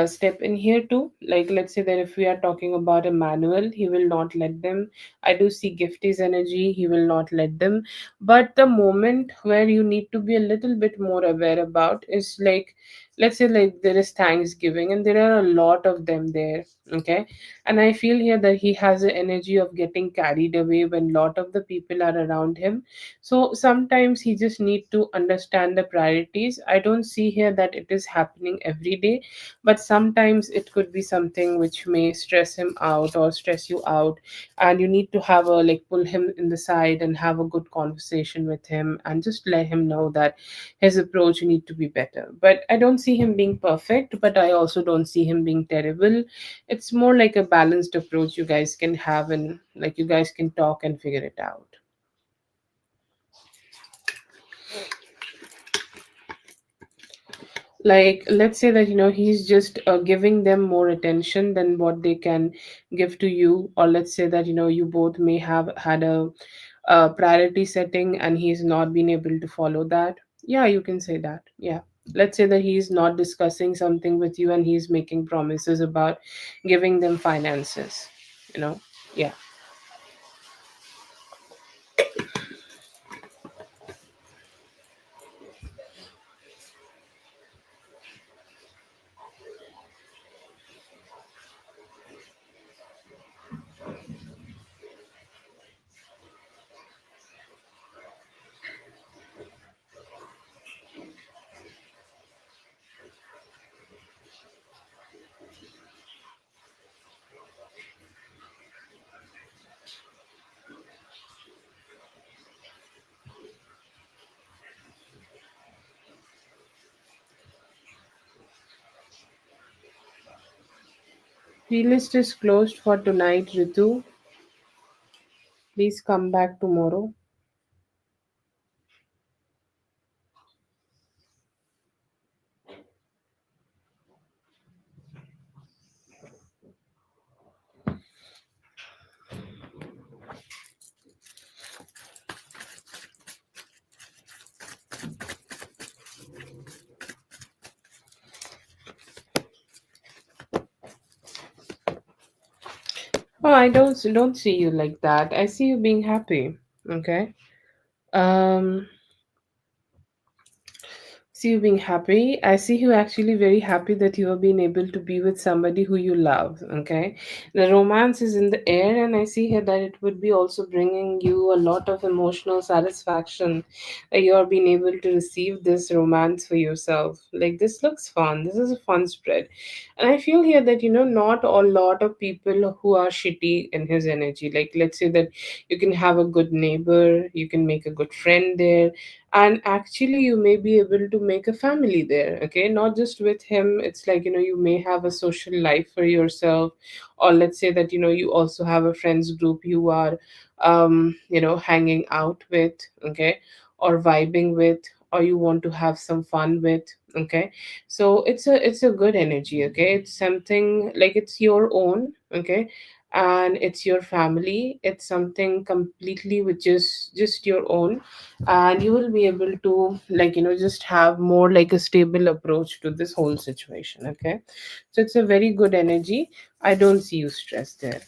Speaker 1: step in here too. Like, let's say that if we are talking about a manual, he will not let them. I do see Gifty's energy, he will not let them. But the moment where you need to be a little bit more aware about is, like, let's say, like, there is Thanksgiving, and there are a lot of them there. Okay, and I feel here that he has the energy of getting carried away when lot of the people are around him. So sometimes he just need to understand the priorities. I don't see here that it is happening every day, but sometimes it could be something which may stress him out or stress you out, and you need to have a, like, pull him in the side and have a good conversation with him, and just let him know that his approach need to be better. But I don't see him being perfect, but I also don't see him being terrible. It's more like a balanced approach you guys can have, and, like, you guys can talk and figure it out. Like, let's say that, he's just giving them more attention than what they can give to you. Or let's say that, you both may have had a priority setting, and he's not been able to follow that. Yeah, you can say that. Yeah, let's say that he's not discussing something with you, and he's making promises about giving them finances, you know yeah. Playlist is closed for tonight, Ritu. Please come back tomorrow. Oh, I don't see you like that. I see you being happy. Okay. Um, see you being happy. I see you actually very happy that you have been able to be with somebody who you love. Okay. The romance is in the air, and I see here that it would be also bringing you a lot of emotional satisfaction that you are being able to receive this romance for yourself. Like, this looks fun. This is a fun spread. And I feel here that, not a lot of people who are shitty in his energy. Like, let's say that you can have a good neighbor, you can make a good friend there, and actually you may be able to make a family there. Okay, not just with him. It's like, you may have a social life for yourself, or let's say that, you also have a friends group you are hanging out with. Okay, or vibing with, or you want to have some fun with. Okay, so it's a good energy. Okay, it's something like it's your own. Okay, and it's your family. It's something completely which is just your own, and you will be able to, like, just have more like a stable approach to this whole situation. Okay, so it's a very good energy. I don't see you stressed there.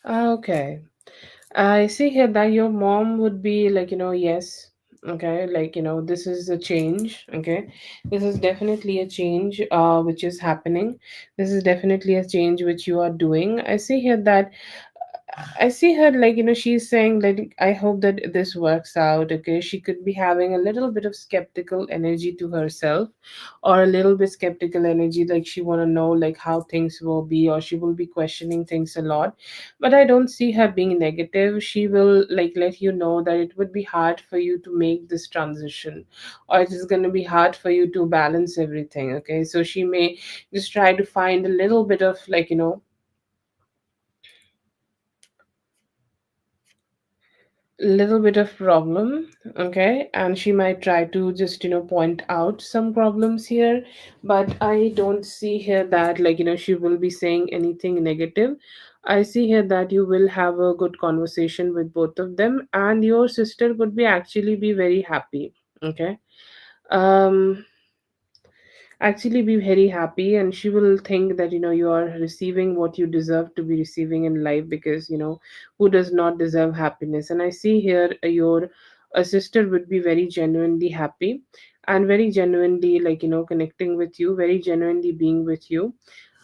Speaker 1: Okay, I see here that your mom would be like, yes, okay, like, this is a change. Okay, this is definitely a change which is happening. This is definitely a change which you are doing. I see here that I see her like, she's saying that I hope that this works out. Okay, she could be having a little bit of skeptical energy to herself, or a little bit skeptical energy, like she want to know like how things will be, or she will be questioning things a lot. But I don't see her being negative. She will like let you know that it would be hard for you to make this transition, or it is going to be hard for you to balance everything. Okay, so she may just try to find a little bit of like, little bit of problem. Okay, and she might try to just, point out some problems here, but I don't see here that, like, she will be saying anything negative. I see here that you will have a good conversation with both of them, and your sister would be actually be very happy. Okay, um actually be very happy, and she will think that, you are receiving what you deserve to be receiving in life, because, who does not deserve happiness. And I see here your sister would be very genuinely happy, and very genuinely, like, connecting with you, very genuinely being with you.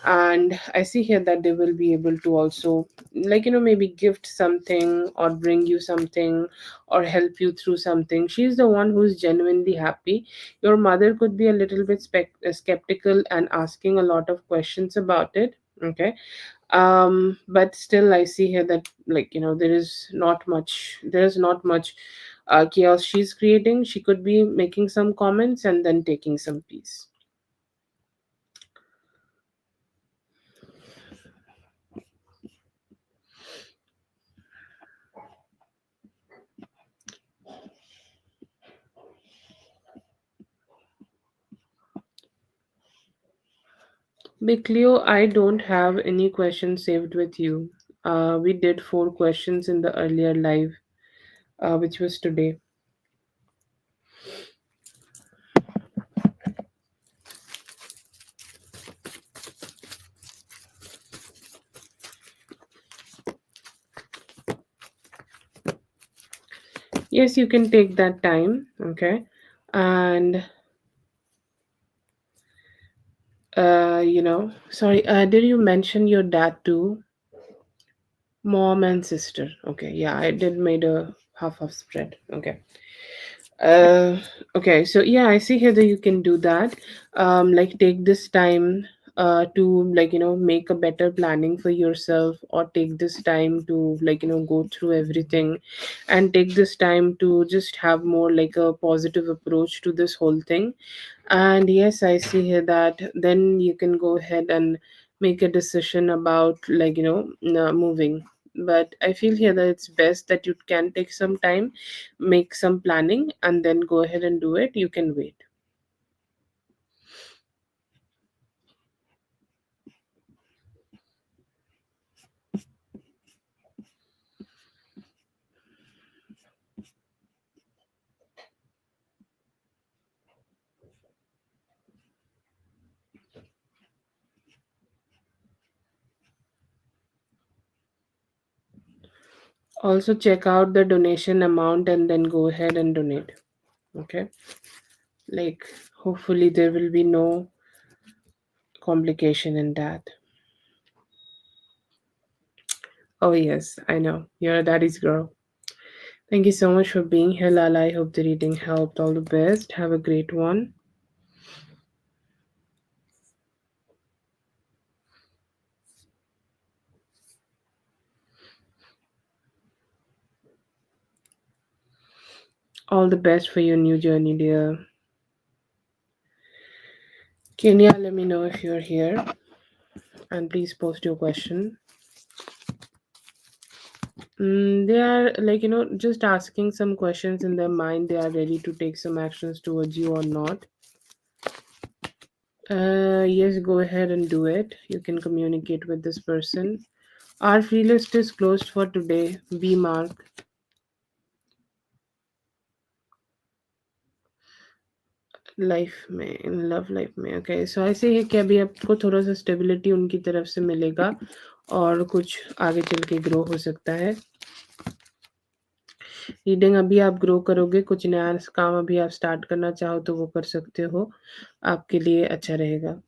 Speaker 1: And I see here that they will be able to also, like, maybe gift something, or bring you something, or help you through something. She's the one who's genuinely happy. Your mother could be a little bit skeptical and asking a lot of questions about it. Okay, but still I see here that, like, there is not much chaos she's creating. She could be making some comments and then taking some peace. Big Cleo, I don't have any questions saved with you. We did 4 questions in the earlier live, which was today. Yes, you can take that time. Okay, and sorry, did you mention your dad too? Mom and sister. Okay, yeah, I did made a half spread. Okay. Uh, okay, so yeah, I see here that you can do that. Like, take this time to, like, make a better planning for yourself, or take this time to, like, go through everything, and take this time to just have more like a positive approach to this whole thing. And yes, I see here that then you can go ahead and make a decision about, like, moving. But I feel here that it's best that you can take some time, make some planning, and then go ahead and do it. You can wait. Also check out the donation amount and then go ahead and donate. Okay, like, hopefully there will be no complication in that. Oh yes, I know, you're a daddy's girl. Thank you so much for being here, Lala. I hope the reading helped. All the best. Have a great one. All the best for your new journey, dear. Kenya, let me know if you're here, and please post your question. They are, like, just asking some questions in their mind. They are ready to take some actions towards you or not. Yes, go ahead and do it. You can communicate with this person. Our free list is closed for today. B mark. Life में, in love life में, okay, सो ऐसे ही कि अभी आपको थोड़ा सा stability उनकी तरफ से मिलेगा, और कुछ आगे चल के ग्रो हो सकता है। रीडिंग अभी आप ग्रो करोगे, कुछ नया काम अभी आप स्टार्ट करना चाहो तो वो कर सकते हो, आपके लिए अच्छा रहेगा।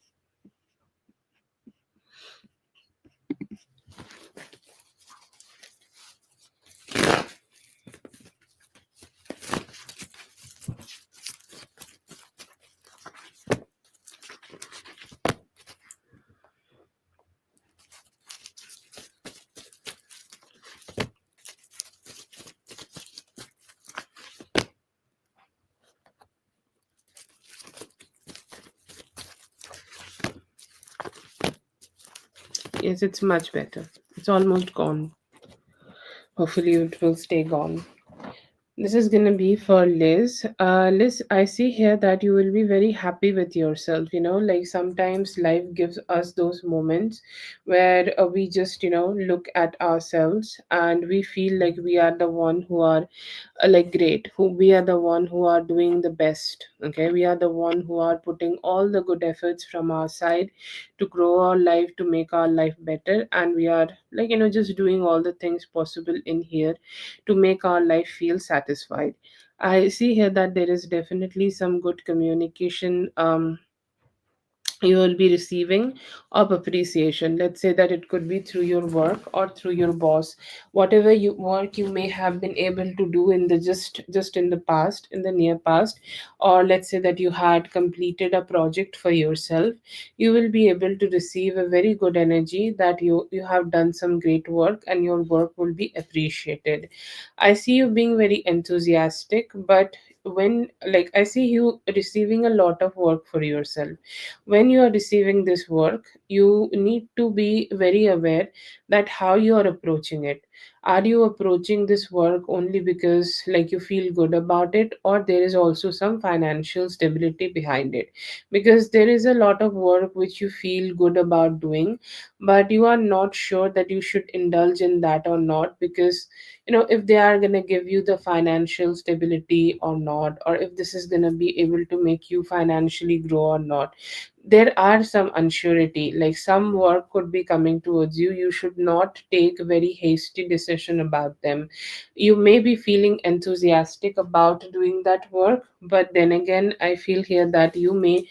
Speaker 1: Yes, it's much better. It's almost gone. Hopefully it will stay gone. This is gonna be for Liz. Liz, I see here that you will be very happy with yourself. Like, sometimes life gives us those moments where we just, look at ourselves and we feel like we are the one who are, like, great, who we are the one who are doing the best. Okay, we are the one who are putting all the good efforts from our side to grow our life, to make our life better, and we are, like, just doing all the things possible in here to make our life feel satisfied. I see here that there is definitely some good communication you will be receiving of appreciation. Let's say that it could be through your work or through your boss. Whatever you work you may have been able to do in the just in the past, in the near past, or let's say that you had completed a project for yourself, you will be able to receive a very good energy that you have done some great work and your work will be appreciated. I see you being very enthusiastic, but when, like, I see you receiving a lot of work for yourself. When you are receiving this work, you need to be very aware that how you are approaching it. Are you approaching this work only because, like, you feel good about it, or there is also some financial stability behind it? Because there is a lot of work which you feel good about doing, but you are not sure that you should indulge in that or not, because if they are going to give you the financial stability or not, or if this is going to be able to make you financially grow or not. There are some unsurety, like some work could be coming towards you. You should not take a very hasty decision about them. You may be feeling enthusiastic about doing that work, but then again I feel here that you may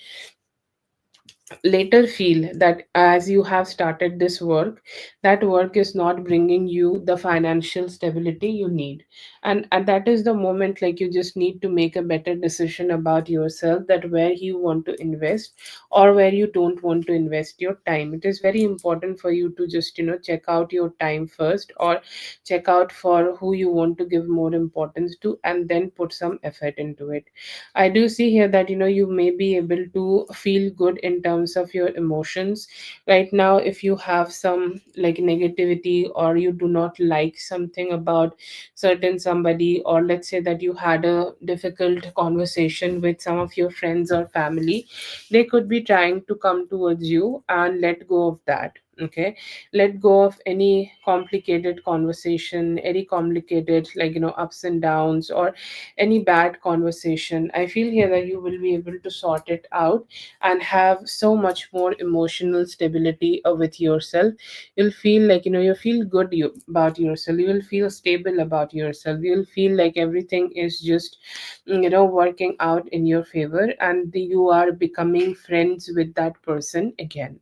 Speaker 1: later feel that as you have started this work, that work is not bringing you the financial stability you need. And that is the moment, like, you just need to make a better decision about yourself, that where you want to invest or where you don't want to invest your time. It is very important for you to just check out your time first, or check out for who you want to give more importance to, and then put some effort into it. I do see here that you may be able to feel good in terms terms of your emotions right now. If you have some like negativity, or you do not like something about certain somebody, or let's say that you had a difficult conversation with some of your friends or family, they could be trying to come towards you and let go of that. Okay, let go of any complicated conversation, any complicated, like, ups and downs, or any bad conversation. I feel here that you will be able to sort it out and have so much more emotional stability with yourself. You'll feel like, you feel good about yourself. You will feel stable about yourself. You'll feel like everything is just, working out in your favor, and you are becoming friends with that person again.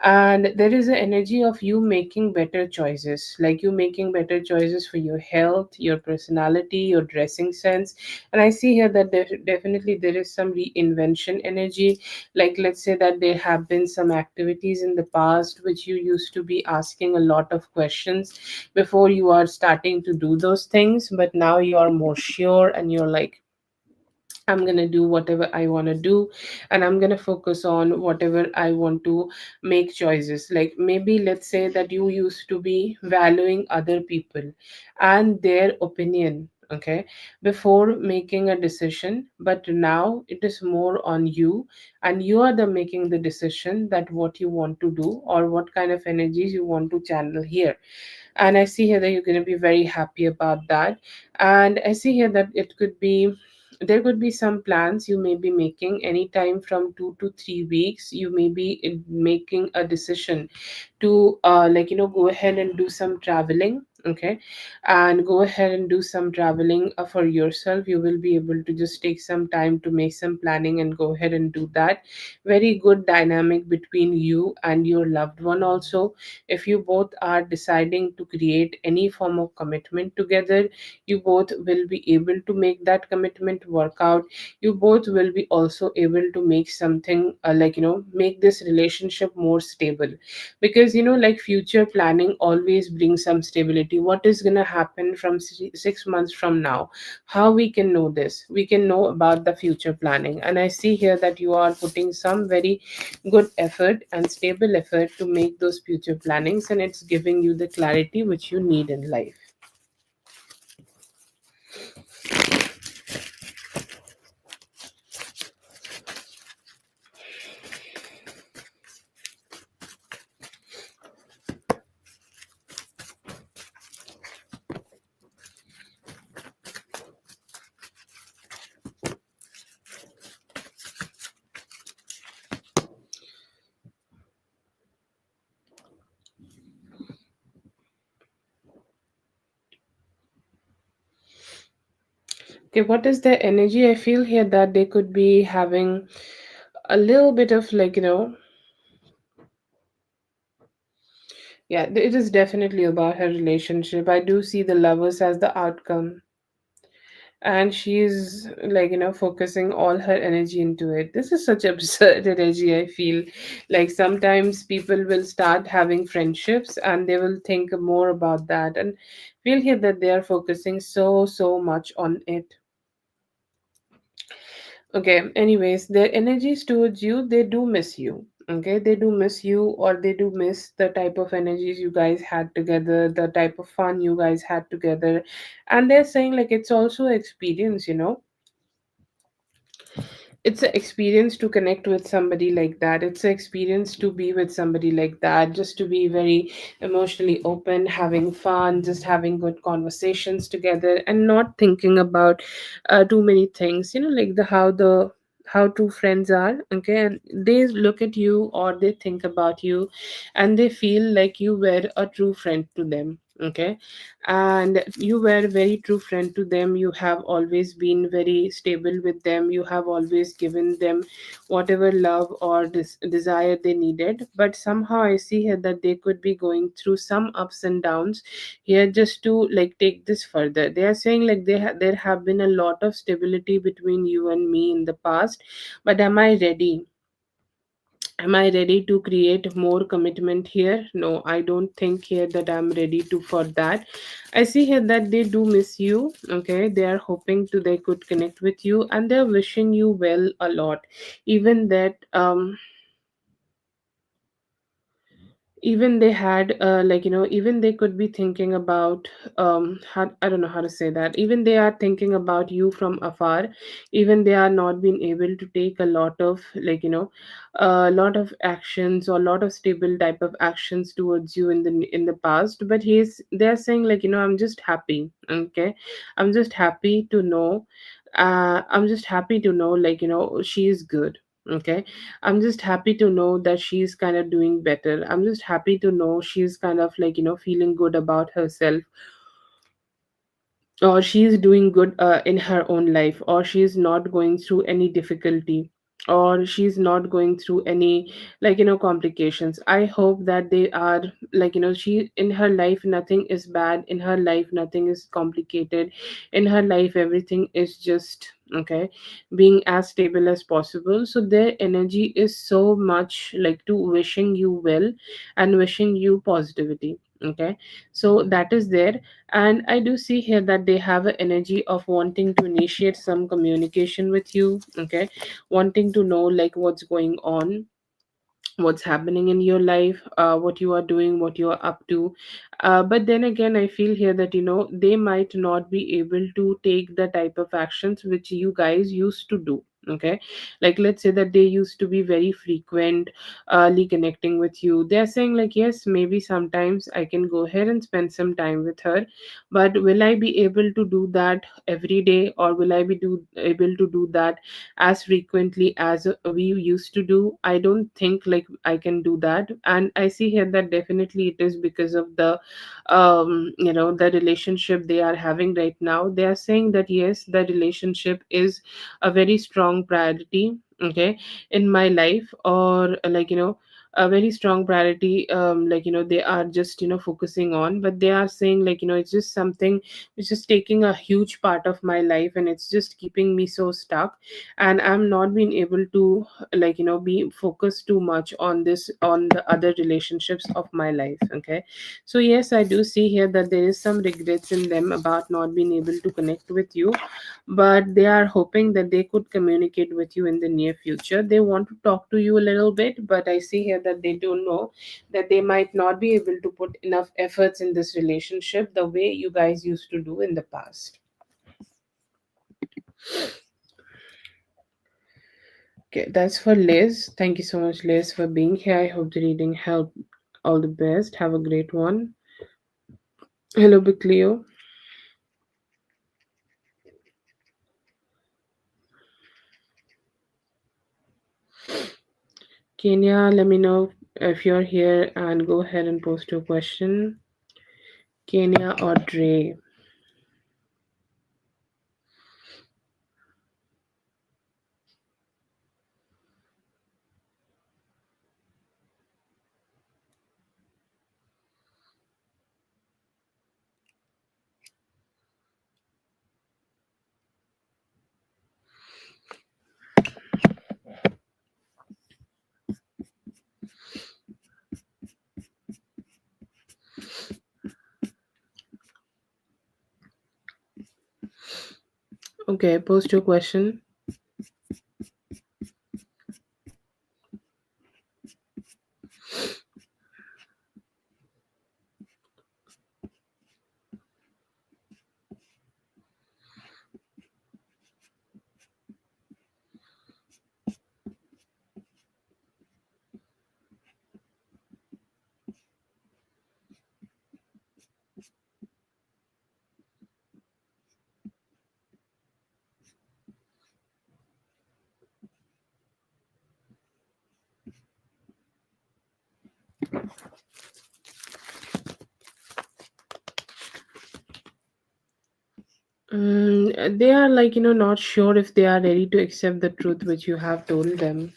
Speaker 1: And there is an energy of you making better choices, like you making better choices for your health, your personality, your dressing sense. And I see here that definitely there is some reinvention energy. Like, let's say that there have been some activities in the past which you used to be asking a lot of questions before you are starting to do those things, but now you are more sure, and you're like, I'm going to do whatever I want to do, and I'm going to focus on whatever I want to make choices. Like, maybe let's say that you used to be valuing other people and their opinion, okay, before making a decision, but now it is more on you, and you are the making the decision that what you want to do or what kind of energies you want to channel here. And I see here that you're going to be very happy about that. And I see here that it could be, there could be some plans you may be making anytime from 2 to 3 weeks. You may be making a decision to like, go ahead and do some traveling. Okay, and go ahead and do some traveling for yourself. You will be able to just take some time to make some planning and go ahead and do that. Very good dynamic between you and your loved one also. If you both are deciding to create any form of commitment together, you both will be able to make that commitment work out. You both will be also able to make something like, make this relationship more stable. Because, like, future planning always brings some stability. What is going to happen from 6 months from now? How we can know this? We can know about the future planning. And I see here that you are putting some very good effort and stable effort to make those future plannings, and it's giving you the clarity which you need in life. Okay, what is the energy? I feel here that they could be having a little bit of, like, yeah, it is definitely about her relationship. I do see the lovers as the outcome, and she's, like, focusing all her energy into it. This is such absurd energy. I feel like sometimes people will start having friendships and they will think more about that, and feel here that they are focusing so much on it. Okay, anyways, their energies towards you, they do miss you. Okay, they do miss you, or they do miss the type of energies you guys had together, the type of fun you guys had together. And they're saying, like, it's also experience, it's an experience to connect with somebody like that. It's an experience to be with somebody like that, just to be very emotionally open, having fun, just having good conversations together, and not thinking about too many things, like the how two friends are. Okay, and they look at you, or they think about you, and they feel like you were a true friend to them. Okay, and you were a very true friend to them. You have always been very stable with them. You have always given them whatever love or desire they needed. But somehow I see here that they could be going through some ups and downs here. Just to, like, take this further, they are saying, like, there have been a lot of stability between you and me in the past, but am I ready to create more commitment here? No, I don't think here that I'm ready to for that. I see here that they do miss you. Okay, they are hoping to they could connect with you, and they're wishing you well a lot. Even that even they had even they could be thinking about I don't know how to say that, even they are thinking about you from afar, even they are not being able to take a lot of a lot of actions or a lot of stable type of actions towards you in the past, but they're saying I'm just happy. Okay, I'm just happy to know, I'm just happy to know she is good. Okay, I'm just happy to know that she's kind of doing better. I'm just happy to know she's kind of feeling good about herself, or she's doing good in her own life, or she's not going through any difficulty, or she's not going through any complications. I hope that they are she in her life nothing is bad, in her life nothing is complicated, in her life everything is just okay, being as stable as possible. So their energy is so much to wishing you well and wishing you positivity. Okay, so that is there. And I do see here that they have an energy of wanting to initiate some communication with you. Okay, wanting to know what's going on, what's happening in your life, what you are doing, what you are up to. But then again, I feel here that they might not be able to take the type of actions which you guys used to do. Okay, like let's say that they used to be very frequent connecting with you. They're saying yes, maybe sometimes I can go ahead and spend some time with her, but will I be able to do that every day, or will I be able to do that as frequently as we used to do? I don't think I can do that. And I see here that definitely it is because of the the relationship they are having right now. They are saying that yes, the relationship is a very strong priority, okay, in my life, or a very strong priority, they are just focusing on. But they are saying it's just something which is taking a huge part of my life, and it's just keeping me so stuck, and I'm not being able to be focused too much on this, on the other relationships of my life. Okay, so yes, I do see here that there is some regrets in them about not being able to connect with you, but they are hoping that they could communicate with you in the near future. They want to talk to you a little bit, but I see here that they don't know that they might not be able to put enough efforts in this relationship the way you guys used to do in the past. Okay, that's for Liz. Thank you so much, Liz, for being here. I hope the reading helped. All the best. Have a great one. Hello, Big Leo. Kenya, let me know if you're here and go ahead and post your question. Kenya or Dre. Okay, post your question. They are not sure if they are ready to accept the truth which you have told them.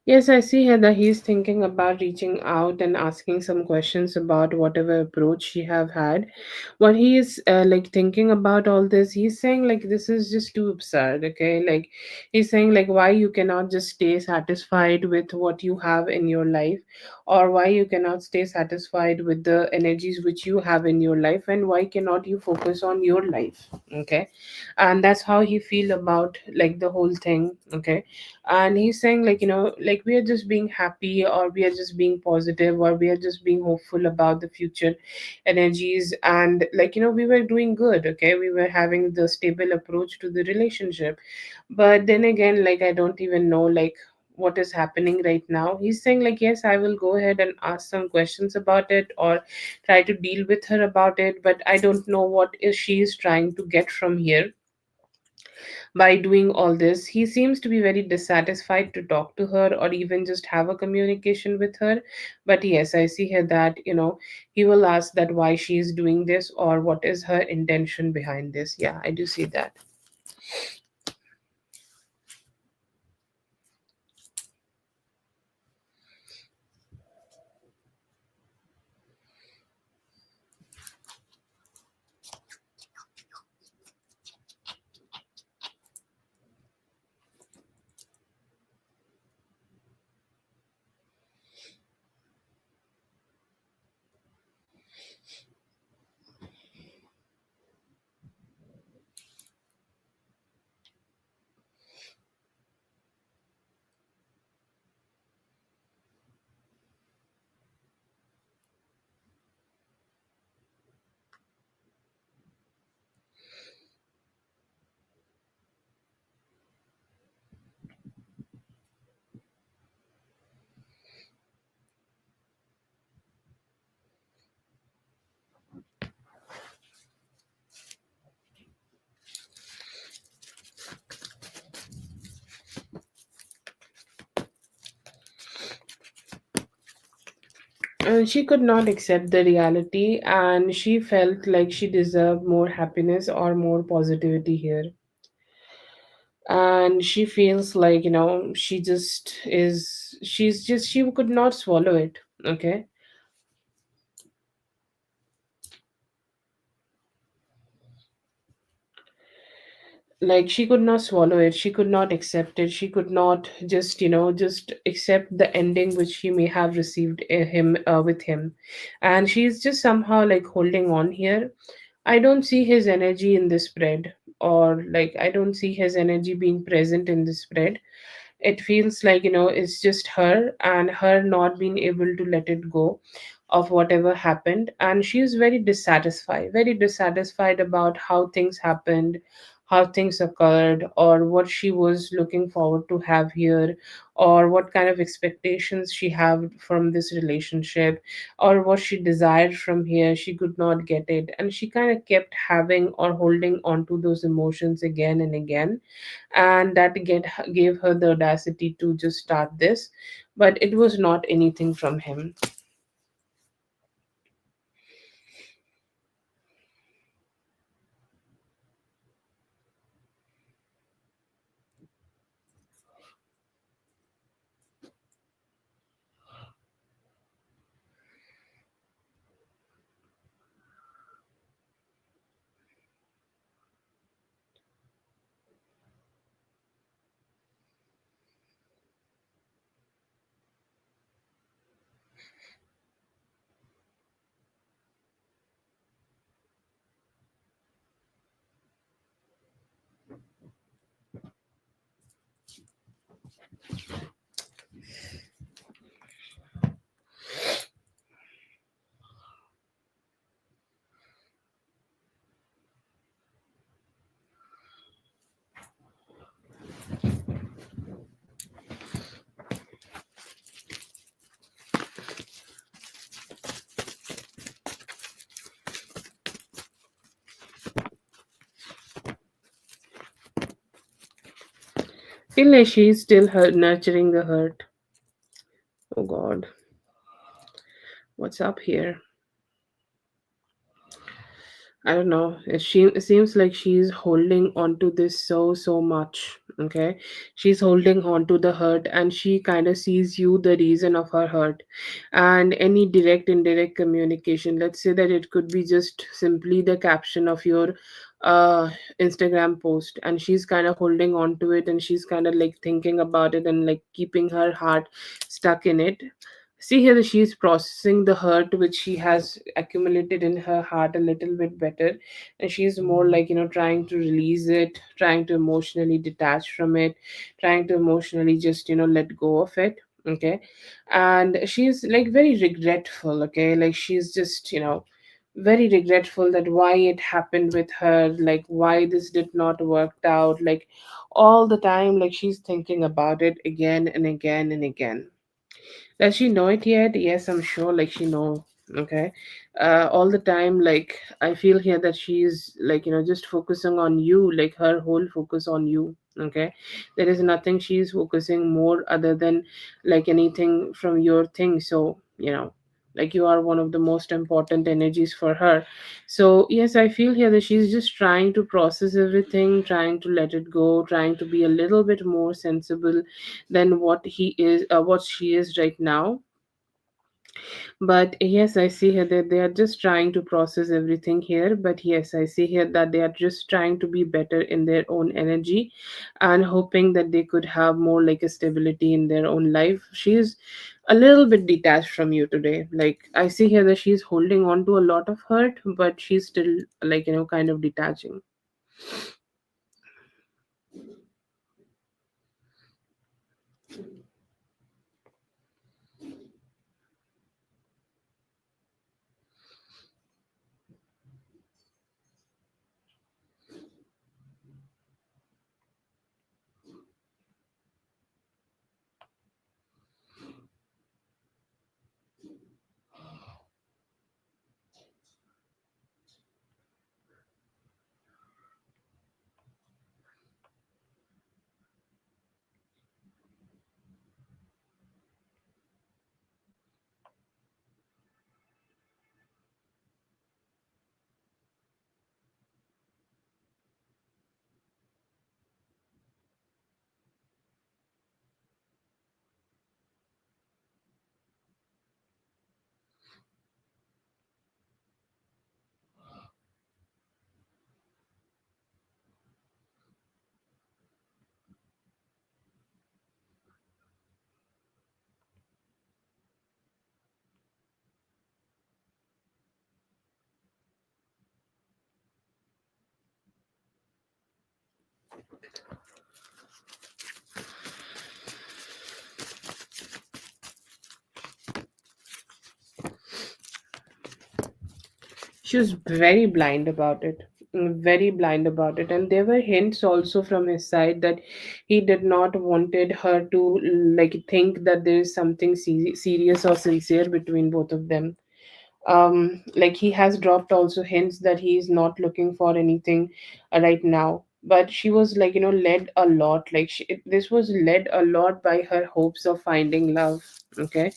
Speaker 1: Yes, I see here that he's thinking about reaching out and asking some questions about whatever approach she have had. What he is like thinking about all this, he's saying like this is just too absurd. Okay, like he's saying like why you cannot just stay satisfied with what you have in your life, or why you cannot stay satisfied with the energies which you have in your life, and why cannot you focus on your life? Okay, and that's how he feel about like the whole thing. Okay, and he's saying like like we are just being happy, or we are just being positive, or we are just being hopeful about the future energies, and like we were doing good. Okay, we were having the stable approach to the relationship, but then again, like I don't even know like what is happening right now. He's saying like yes, I will go ahead and ask some questions about it, or try to deal with her about it, but I don't know what is she is trying to get from here by doing all this. He seems to be very dissatisfied to talk to her or even just have a communication with her. But yes, I see here that, he will ask that why she is doing this or what is her intention behind this. Yeah, I do see that. And she could not accept the reality, and she felt like she deserved more happiness or more positivity here. And she feels like she just is she's just she could not swallow it. Okay, like she could not swallow it, she could not accept it, she could not just just accept the ending which she may have received him with him. And she's just somehow like holding on here. I don't see his energy in this spread, or like I don't see his energy being present in this spread. It feels like it's just her, and her not being able to let it go of whatever happened, and she is very dissatisfied about how things happened, how things occurred, or what she was looking forward to have here, or what kind of expectations she had from this relationship, or what she desired from here. She could not get it, and she kind of kept having or holding on to those emotions again and again, and that gave her the audacity to just start this. But it was not anything from him. Feel like she's still nurturing the hurt. Oh god, what's up here? I don't know. It seems like she's holding on to this so much. Okay, she's holding on to the hurt, and she kind of sees you the reason of her hurt, and any direct indirect communication. Let's say that it could be just simply the caption of your uh Instagram post, and she's kind of holding on to it, and she's kind of like thinking about it and like keeping her heart stuck in it. See here that she is processing the hurt which she has accumulated in her heart a little bit better, and she's more like, trying to release it, trying to emotionally detach from it, trying to emotionally just, let go of it. Okay, and she's like very regretful. Okay, like she's just, very regretful that why it happened with her, like why this did not worked out, like all the time, like she's thinking about it again and again and again. Does she know it yet? Yes, I'm sure. Like she know. Okay. All the time, like I feel here that she's like, just focusing on you, like her whole focus on you. Okay. There is nothing she's focusing more other than like anything from your thing. So, like you are one of the most important energies for her. So yes, I feel here that she's just trying to process everything, trying to let it go, trying to be a little bit more sensible than what she is right now. But yes, I see here that they are just trying to process everything here. But yes, I see here that they are just trying to be better in their own energy and hoping that they could have more like a stability in their own life. She's a little bit detached from you today. Like I see here that she's holding on to a lot of hurt, but she's still like, kind of detaching. She was very blind about it, very blind about it, and there were hints also from his side that he did not wanted her to like think that there is something serious or sincere between both of them. Like he has dropped also hints that he is not looking for anything right now, but she was like, led a lot, like this was led a lot by her hopes of finding love. Okay,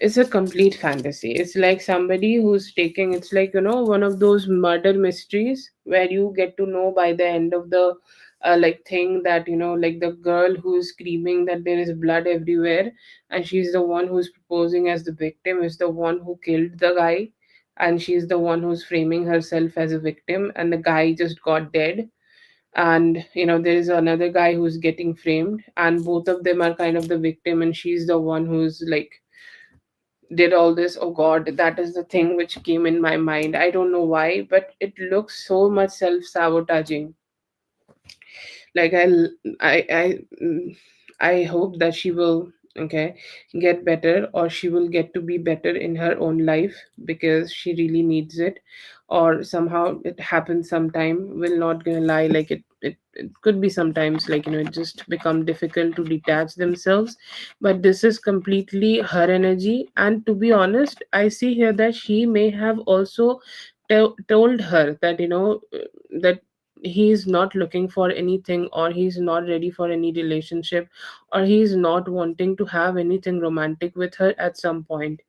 Speaker 1: it's a complete fantasy. It's like somebody who's taking, it's like, one of those murder mysteries where you get to know by the end of the like thing that, like the girl who's screaming that there is blood everywhere, and she's the one who's proposing as the victim, is the one who killed the guy, and she's the one who's framing herself as a victim, and the guy just got dead. And there is another guy who's getting framed, and both of them are kind of the victim, and she's the one who's like did all this. Oh god, that is the thing which came in my mind. I don't know why, but it looks so much self-sabotaging. Like mm, I hope that she will, okay, get better, or she will get to be better in her own life, because she really needs it. Or somehow it happens sometime, will not gonna lie, like it could be sometimes, like, it just become difficult to detach themselves. But this is completely her energy, and to be honest, I see here that she may have also told her that, that he's not looking for anything, or he's not ready for any relationship, or he's not wanting to have anything romantic with her at some point.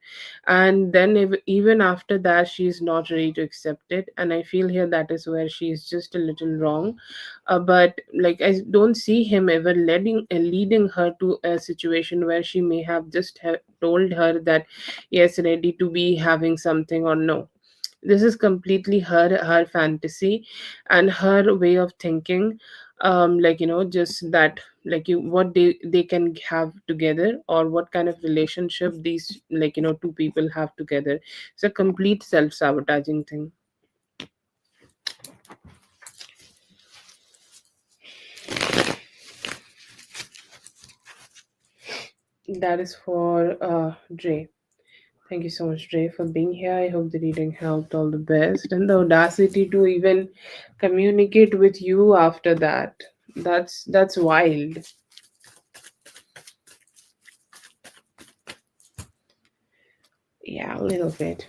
Speaker 1: And then even after that she's not ready to accept it, and I feel here that is where she's just a little wrong. But like I don't see him ever leading her to a situation where she may have just told her that yes, ready to be having something or no. This is completely her fantasy and her way of thinking. Like just that, like what they can have together, or what kind of relationship these, like two people have together. It's a complete self-sabotaging thing. That is for Dre. Thank you so much, Dre, for being here. I hope the reading helped. All the best. And the audacity to even communicate with you after that. That's wild. Yeah, a little bit.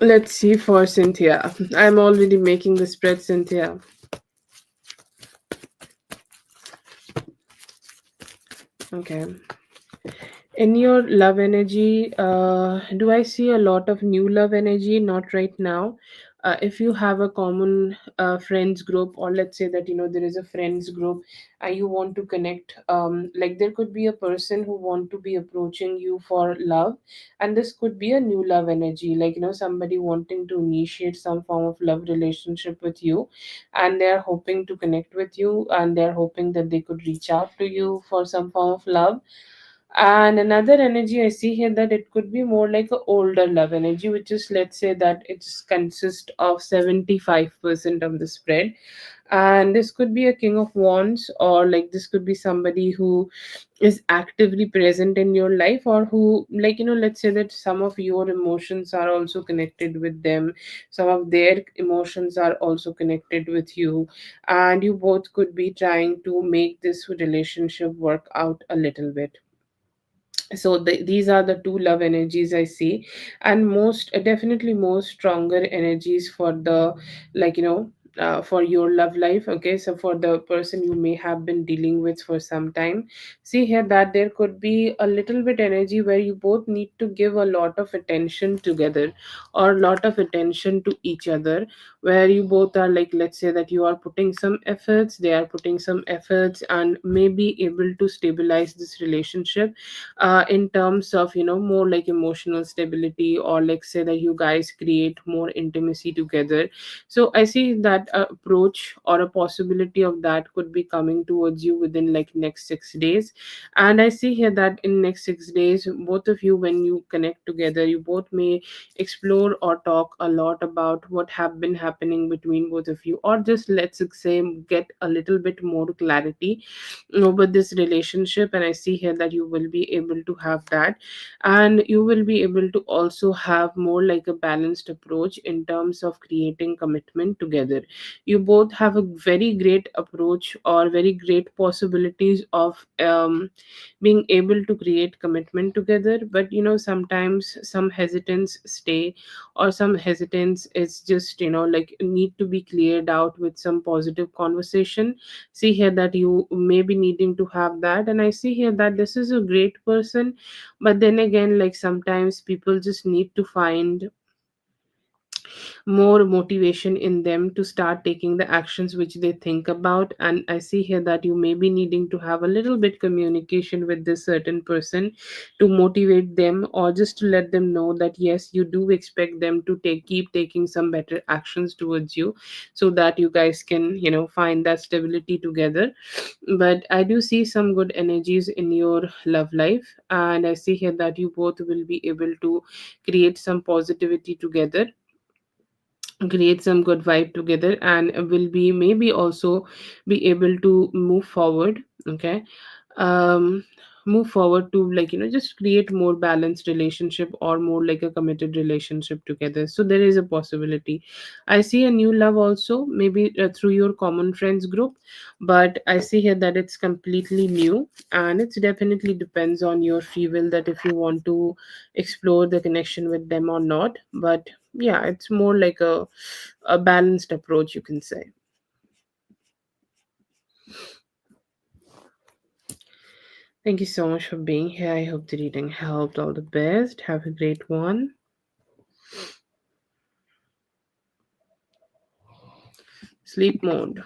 Speaker 1: Let's see for Cynthia. I'm already making the spread, Cynthia. Okay. In your love energy, do I see a lot of new love energy? Not right now. If you have a common friends group, or let's say that there is a friends group, you want to connect. Like there could be a person who want to be approaching you for love, and this could be a new love energy. Like somebody wanting to initiate some form of love relationship with you, and they're hoping to connect with you, and they're hoping that they could reach out to you for some form of love. And another energy I see here, that it could be more like a older love energy, which is, let's say that it's consist of 75% of the spread. And this could be a king of wands, or like this could be somebody who is actively present in your life, or who, like let's say that some of your emotions are also connected with them, some of their emotions are also connected with you, and you both could be trying to make this relationship work out a little bit. So these are the two love energies I see. And most definitely most stronger energies for the, like for your love life. Okay, so for the person you may have been dealing with for some time, see here that there could be a little bit energy where you both need to give a lot of attention together, or a lot of attention to each other, where you both are, like let's say that you are putting some efforts, they are putting some efforts, and may be able to stabilize this relationship in terms of more like emotional stability, or like say that you guys create more intimacy together. So I see that approach, or a possibility of that, could be coming towards you within like next 6 days. And I see here that in next 6 days, both of you, when you connect together, you both may explore or talk a lot about what have been happening between both of you, or just let's say get a little bit more clarity over this relationship. And I see here that you will be able to have that, and you will be able to also have more like a balanced approach in terms of creating commitment together. You both have a very great approach, or very great possibilities of being able to create commitment together. But sometimes some hesitance stay, or some hesitance is just like need to be cleared out with some positive conversation. See here that you may be needing to have that. And I see here that this is a great person, but then again, like sometimes people just need to find more motivation in them to start taking the actions which they think about. And I see here that you may be needing to have a little bit communication with this certain person to motivate them, or just to let them know that yes, you do expect them to keep taking some better actions towards you, so that you guys can find that stability together. But I do see some good energies in your love life, and I see here that you both will be able to create some positivity together, create some good vibe together, and will be maybe also be able to move forward. Okay. um move forward to, like, just create more balanced relationship or more like a committed relationship together. So there is a possibility. I see a new love also, maybe through your common friends group, but I see here that it's completely new, and it's definitely depends on your free will that if you want to explore the connection with them or not. But yeah, it's more like a balanced approach, you can say. Thank you so much for being here. I hope the reading helped. All the best. Have a great one. Sleep mode.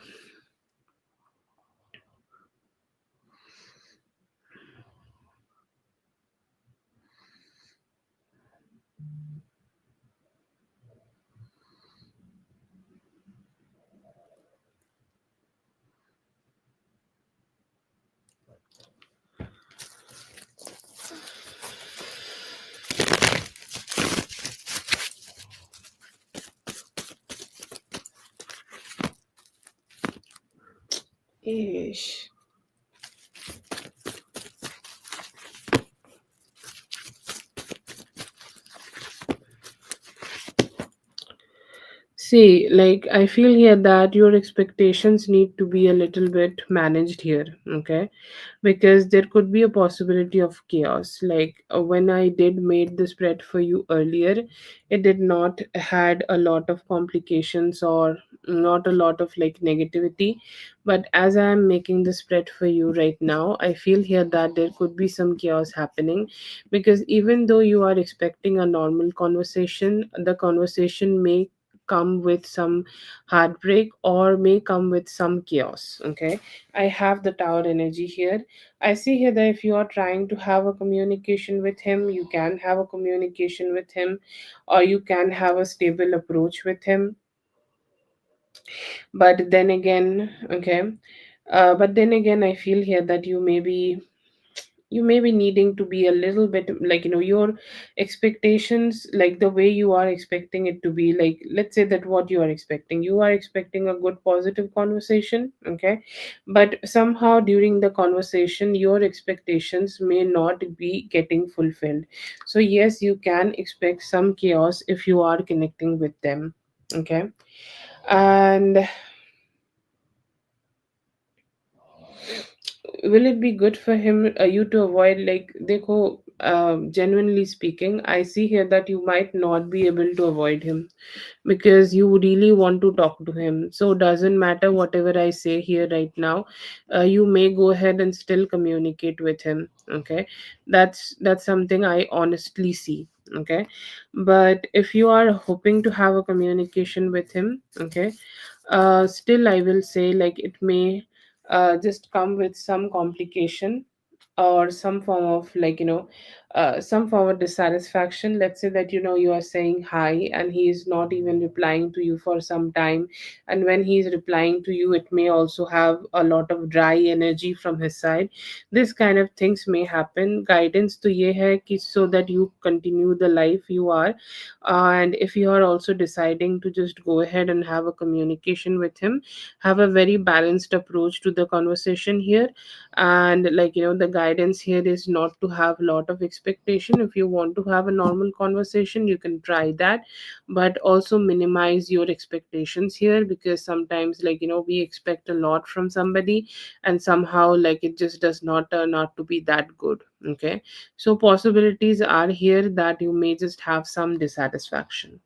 Speaker 1: Ish. See, like, I feel here that your expectations need to be a little bit managed here, okay? Because there could be a possibility of chaos. Like, when I did made the spread for you earlier, it did not had a lot of complications or not a lot of like negativity. But as I am making the spread for you right now, I feel here that there could be some chaos happening, because even though you are expecting a normal conversation, the conversation may come with some heartbreak or may come with some chaos. Okay, I have the tower energy here. I see here that if you are trying to have a communication with him, you can have a communication with him, or you can have a stable approach with him. But then again, okay, but then again, I feel here that you may be needing to be a little bit, like, your expectations, like the way you are expecting it to be, like, let's say that what you are expecting a good positive conversation, okay, but somehow during the conversation your expectations may not be getting fulfilled. So yes, you can expect some chaos if you are connecting with them, okay. And will it be good for him, you to avoid, like, देखो, genuinely speaking, I see here that you might not be able to avoid him because you really want to talk to him. So doesn't matter whatever I say here right now, you may go ahead and still communicate with him, okay. That's something I honestly see, okay. But if you are hoping to have a communication with him, okay, still I will say, like, it may just come with some complication or some form of, like, some form of dissatisfaction. Let's say that you are saying hi and he is not even replying to you for some time, and when he is replying to you it may also have a lot of dry energy from his side. This kind of things may happen. Guidance to ye hai ki so that you continue the life you are, and if you are also deciding to just go ahead and have a communication with him, have a very balanced approach to the conversation here. And, like, the guidance here is not to have a lot of expectation. If you want to have a normal conversation, you can try that, but also minimize your expectations here, because sometimes, like, we expect a lot from somebody, and somehow, like, it just does not turn out to be that good, okay. So possibilities are here that you may just have some dissatisfaction.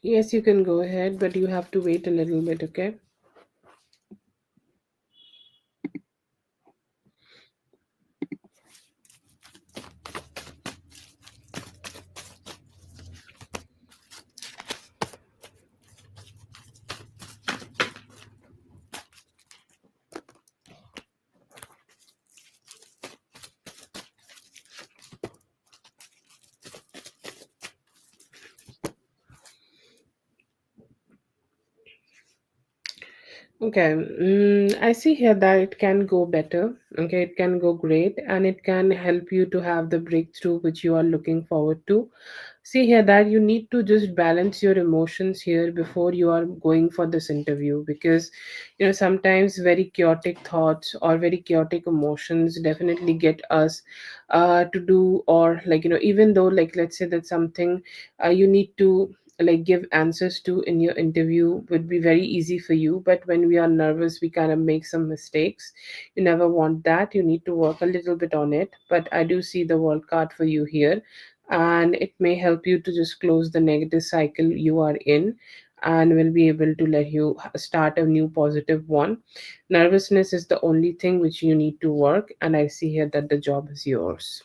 Speaker 1: Yes, you can go ahead, but you have to wait a little bit, okay. Okay, I see here that it can go better. Okay, it can go great and it can help you to have the breakthrough which you are looking forward to. See here that you need to just balance your emotions here before you are going for this interview, because sometimes very chaotic thoughts or very chaotic emotions definitely get us to do, or even though, like, let's say that something you need to like give answers to in your interview would be very easy for you, but when we are nervous we kind of make some mistakes. You never want that. You need to work a little bit on it, but I do see the world card for you here, and it may help you to just close the negative cycle you are in, and will be able to let you start a new positive one. Nervousness is the only thing which you need to work, and I see here that the job is yours.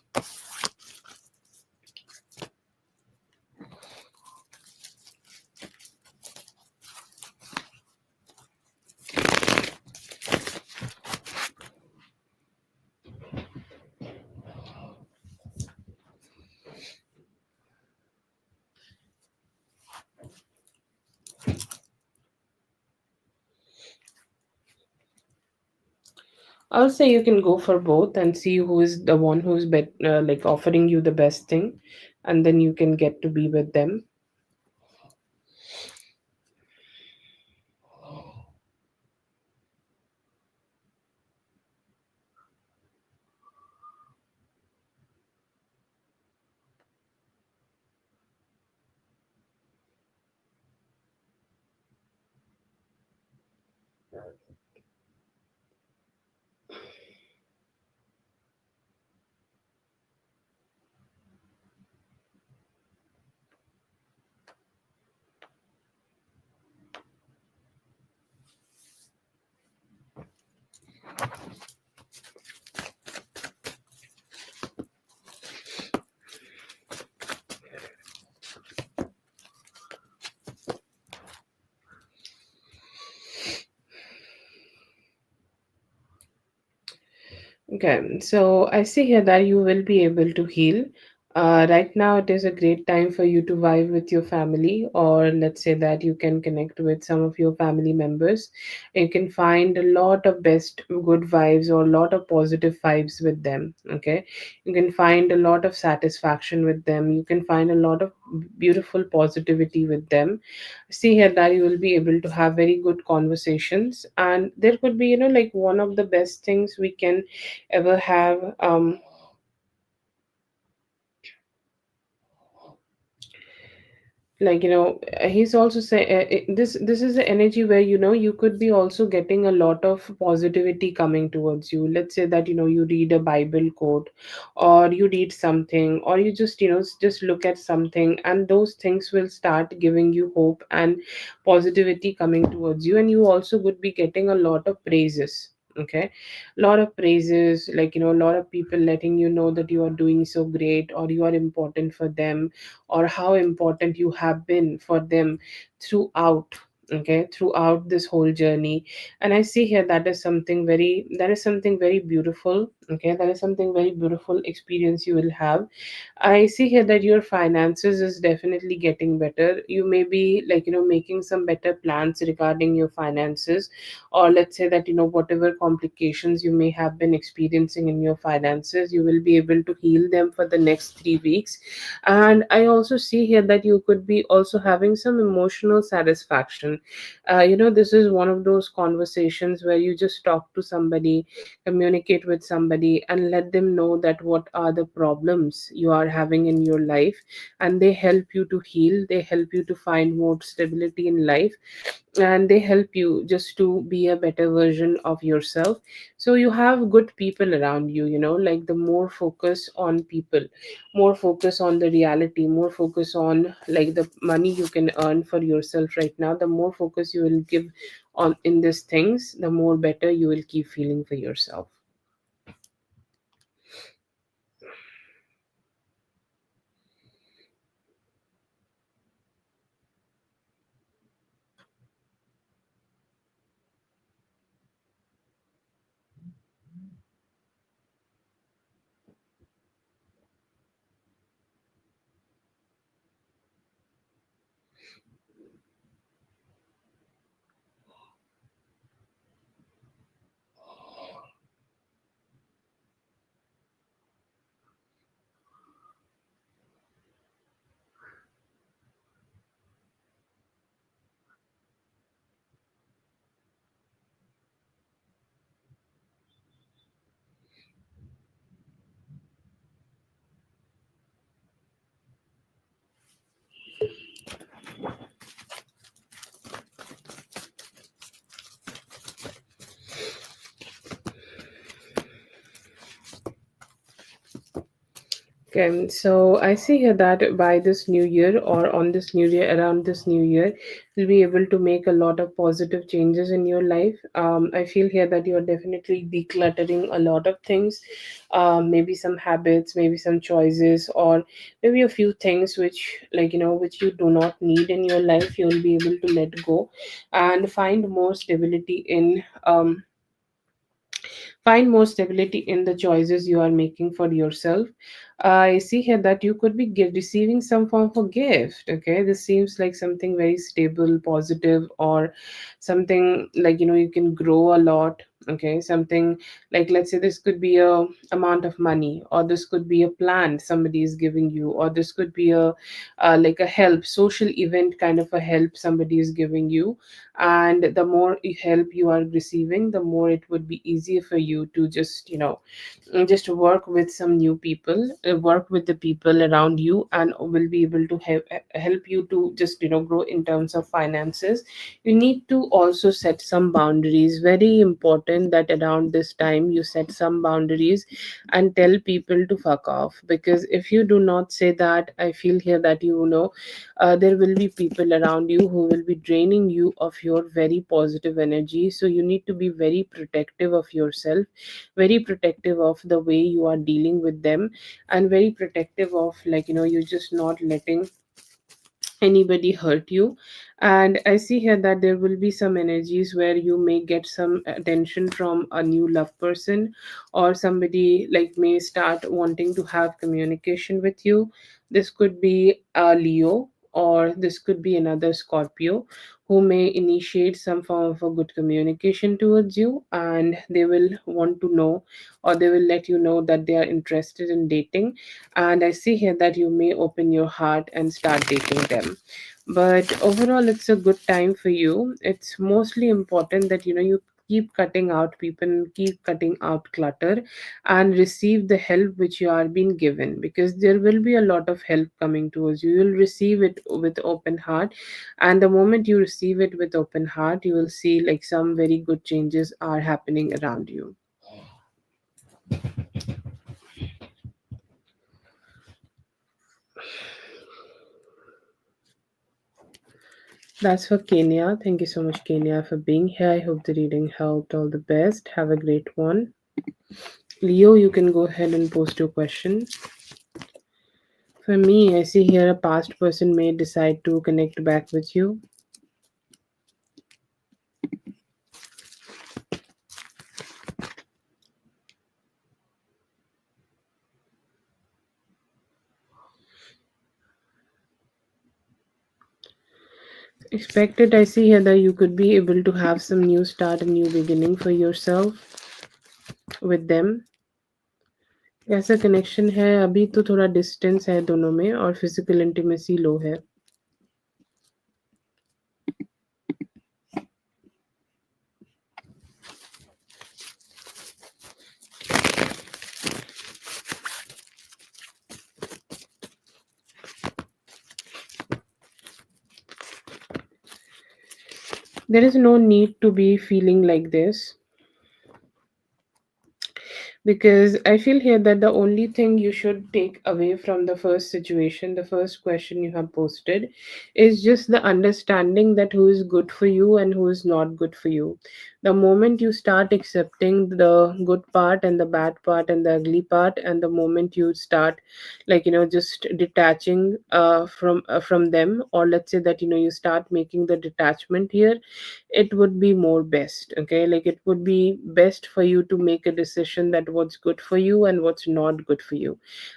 Speaker 1: I'll say you can go for both and see who is the one who's like offering you the best thing, and then you can get to be with them. Okay, so I see here that you will be able to heal. Right now, it is a great time for you to vibe with your family, or let's say that you can connect with some of your family members. You can find a lot of best good vibes or a lot of positive vibes with them. Okay, you can find a lot of satisfaction with them. You can find a lot of beautiful positivity with them. See here that you will be able to have very good conversations, and there could be, like, one of the best things we can ever have. Like, he's also say this is the energy where, you could be also getting a lot of positivity coming towards you. Let's say that, you read a bible quote, or you read something, or you just, just look at something, and those things will start giving you hope and positivity coming towards you, and you also would be getting a lot of praises. Okay, a lot of praises, like, a lot of people letting you know that you are doing so great, or you are important for them, or how important you have been for them throughout. Okay, throughout this whole journey. And I see here that is something very beautiful. Okay, that is something very beautiful experience you will have. I see here that your finances is definitely getting better. You may be, like, making some better plans regarding your finances, or let's say that, whatever complications you may have been experiencing in your finances, you will be able to heal them for the next 3 weeks. And I also see here that you could be also having some emotional satisfaction. This is one of those conversations where you just talk to somebody, communicate with somebody, and let them know that what are the problems you are having in your life, and they help you to heal, they help you to find more stability in life, and they help you just to be a better version of yourself. So you have good people around you, like, the more focus on people, more focus on the reality, more focus on, like, the money you can earn for yourself right now, the more focus you will give on in these things, the more better you will keep feeling for yourself. Okay, so I see here that by this new year or on this new year, around this new year, you'll be able to make a lot of positive changes in your life. I feel here that you're definitely decluttering a lot of things, maybe some habits, maybe some choices, or maybe a few things which, like, which you do not need in your life. You'll be able to let go and find more stability in the choices you are making for yourself. I see here that you could be receiving some form of gift. Okay, this seems like something very stable, positive, or something like, you can grow a lot. Okay, something like, let's say this could be a amount of money, or this could be a plan somebody is giving you, or this could be a like a help social event, kind of a help somebody is giving you. And the more help you are receiving, the more it would be easier for you to just, just work with some new people, work with the people around you, and will be able to help you to just, grow in terms of finances. You need to also set some boundaries. Very important that around this time you set some boundaries and tell people to fuck off, because if you do not say that, I feel here that, there will be people around you who will be draining you of your very positive energy. So you need to be very protective of yourself, very protective of the way you are dealing with them, and very protective of, like, you're just not letting anybody hurt you. And I see here that there will be some energies where you may get some attention from a new love person, or somebody like may start wanting to have communication with you. This could be a Leo, or this could be another Scorpio, who may initiate some form of a good communication towards you, and they will want to know, or they will let you know that they are interested in dating. And I see here that you may open your heart and start dating them. But overall, it's a good time for you. It's mostly important that, you keep cutting out people, keep cutting out clutter, and receive the help which you are being given, because there will be a lot of help coming towards you. You'll receive it with open heart, and the moment you receive it with open heart, you will see like some very good changes are happening around you. That's for Kenya. Thank you so much, Kenya, for being here. I hope the reading helped. All the best. Have a great one. Leo, you can go ahead and post your question. For me, I see here a past person may decide to connect back with you. Expected, I see here that you could be able to have some new start, a new beginning for yourself with them. कैसा connection है अभी तो थोड़ा distance है दोनों में और physical intimacy लो है. There is no need to be feeling like this, because I feel here that the only thing you should take away from the first situation, the first question you have posted, is just the understanding that who is good for you and who is not good for you. The moment you start accepting the good part and the bad part and the ugly part, and the moment you start, like, just detaching from them, or let's say that, you start making the detachment here, it would be more best. Okay, like it would be best for you to make a decision that what's good for you and what's not good for you.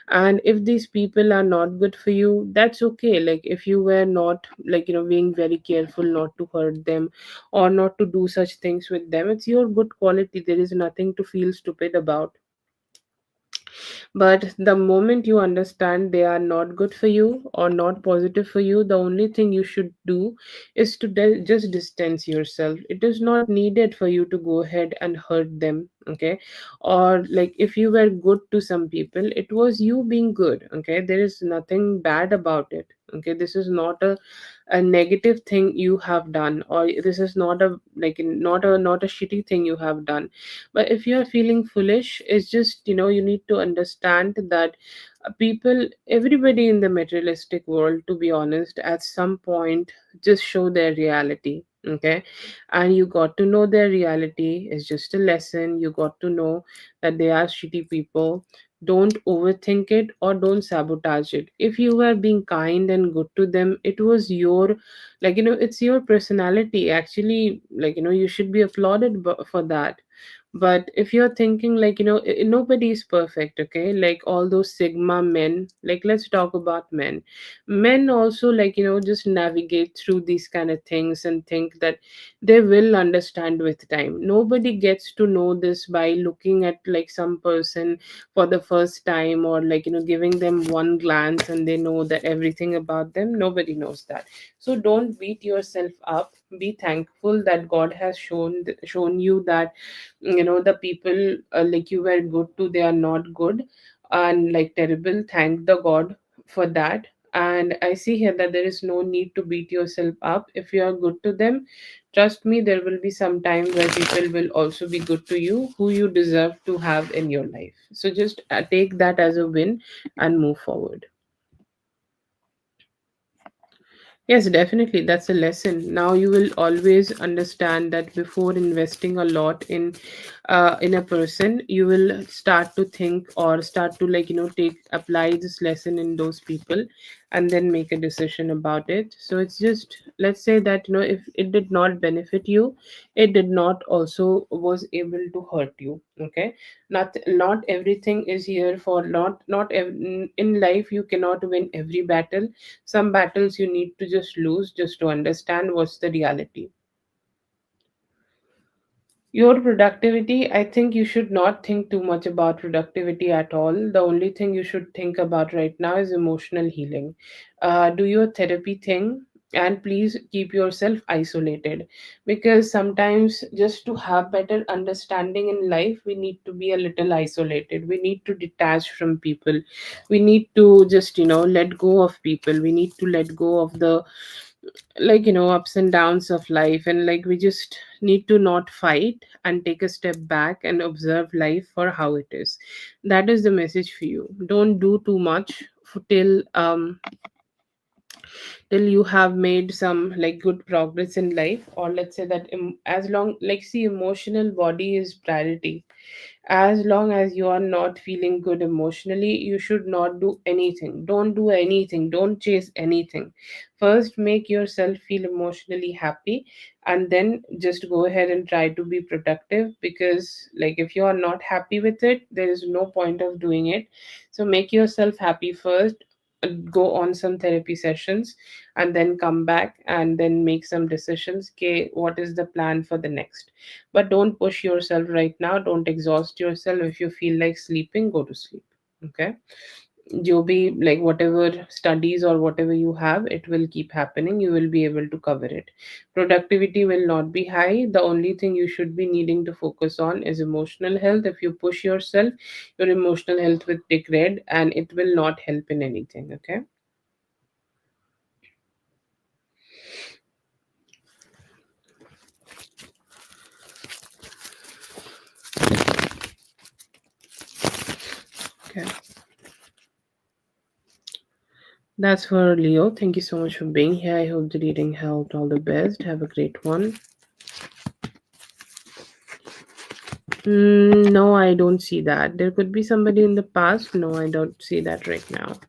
Speaker 1: And if these people are not good for you, that's okay. Like if you were not, like, being very careful not to hurt them or not to do such things with them, it's your good quality. There is nothing to feel stupid about. But the moment you understand they are not good for you or not positive for you, the only thing you should do is to just distance yourself. It is not needed for you to go ahead and hurt them. Okay, or like if you were good to some people, it was you being good. Okay, there is nothing bad about it. Okay, this is not a negative thing you have done, or this is not a not a shitty thing you have done. But if you are feeling foolish, it's just, you need to understand that people, everybody in the materialistic world, to be honest, at some point just show their reality. Okay, and you got to know their reality is just a lesson. You got to know that they are shitty people. Don't overthink it or don't sabotage it. If you were being kind and good to them, it was your, it's your personality. Actually, you should be applauded for that. But if you're thinking, nobody is perfect, okay? Like all those sigma men, like let's talk about men. Men also, just navigate through these kind of things and think that they will understand with time. Nobody gets to know this by looking at like some person for the first time, or giving them one glance and they know that everything about them. Nobody knows that. So don't beat yourself up. Be thankful that God has shown you that, the people, like you were good to, they are not good and like terrible. Thank the God for that. And I see here that there is no need to beat yourself up. If you are good to them, trust me, there will be some time where people will also be good to you, who you deserve to have in your life. So just take that as a win and move forward. Yes, definitely. That's a lesson. Now you will always understand that before investing a lot in a person, you will start to think or start to take apply this lesson in those people, and then make a decision about it. So it's just, let's say that, if it did not benefit you, it did not also was able to hurt you. Okay, not everything is here for in life. You cannot win every battle. Some battles you need to just lose just to understand what's the reality. Your productivity, I think you should not think too much about productivity at all. The only thing you should think about right now is emotional healing. Do your therapy thing, and please keep yourself isolated, because sometimes just to have better understanding in life, we need to be a little isolated. We need to detach from people. We need to just, let go of people. We need to let go of the ups and downs of life, and we just need to not fight and take a step back and observe life for how it is. That is the message for you. Don't do too much till you have made some good progress in life, or let's say that as long, see, emotional body is priority. As long as you are not feeling good emotionally, you should not do anything. Don't do anything. Don't chase anything. First, make yourself feel emotionally happy, and then just go ahead and try to be productive, because if you are not happy with it, there is no point of doing it. So make yourself happy first. Go on some therapy sessions, and then come back and then make some decisions. Okay, what is the plan for the next? But don't push yourself right now. Don't exhaust yourself. If you feel like sleeping, go to sleep. Okay, you'll be whatever studies or whatever you have, it will keep happening. You will be able to cover it. Productivity will not be high. The only thing you should be needing to focus on is emotional health. If you push yourself, your emotional health will degrade, and it will not help in anything. Okay. Okay, that's for Leo. Thank you so much for being here. I hope the reading helped. All the best. Have a great one. No, I don't see that. There could be somebody in the past. No, I don't see that right now.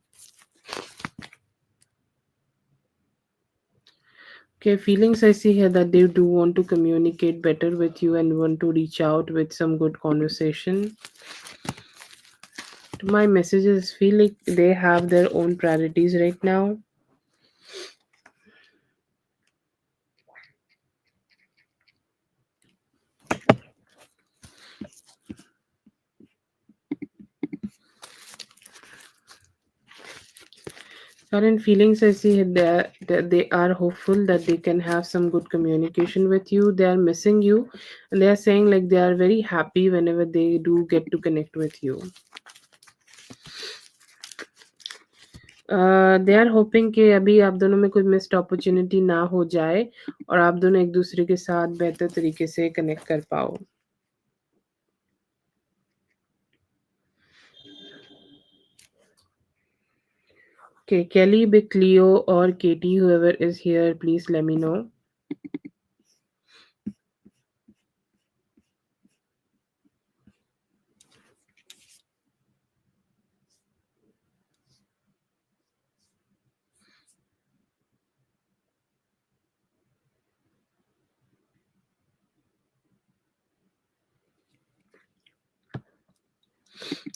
Speaker 1: Okay, feelings, I see here that they do want to communicate better with you and want to reach out with some good conversation. My messages feel like they have their own priorities right now. Current feelings, I see that they are hopeful that they can have some good communication with you. They are missing you, and they are saying they are very happy whenever they do get to connect with you. They are hoping कि अभी आप दोनों में कोई missed opportunity ना हो जाए और आप दोनों एक दूसरे के साथ बेहतर तरीके से कनेक्ट कर पाओ. Okay, Kelly, Big Cleo, or Katie, whoever is here, please let me know.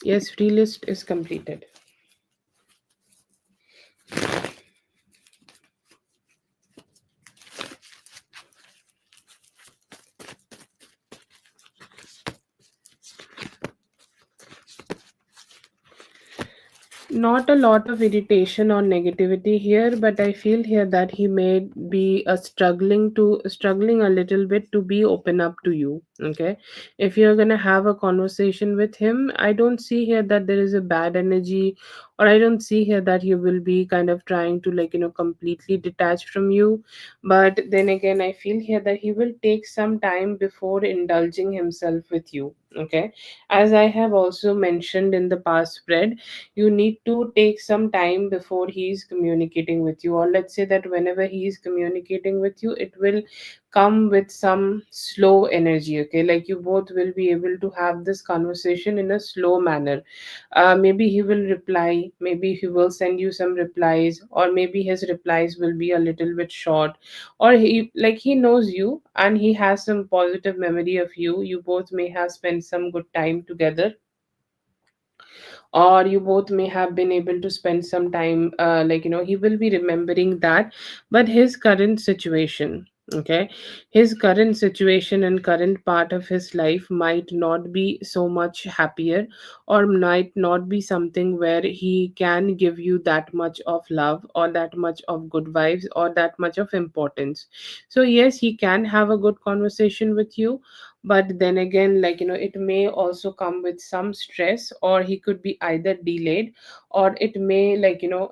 Speaker 1: Yes, free list is completed. Not a lot of irritation or negativity here, but I feel here that he may be struggling a little bit to be open up to you. Okay, if you're gonna have a conversation with him, I don't see here that there is a bad energy, or I don't see here that he will be kind of trying to, like, completely detach from you. But then again, I feel here that he will take some time before indulging himself with you. Okay, as I have also mentioned in the past spread, you need to take some time before he's communicating with you, or let's say that whenever he is communicating with you, it will come with some slow energy. Okay, like you both will be able to have this conversation in a slow manner. Maybe he will reply, maybe he will send you some replies, or maybe his replies will be a little bit short, or he knows you and he has some positive memory of you. You both may have spent some good time together, or you both may have been able to spend some time, he will be remembering that. But his current situation, okay, his current situation and current part of his life might not be so much happier, or might not be something where he can give you that much of love, or that much of good vibes, or that much of importance. So yes, he can have a good conversation with you, but then again, it may also come with some stress, or he could be either delayed, or it may,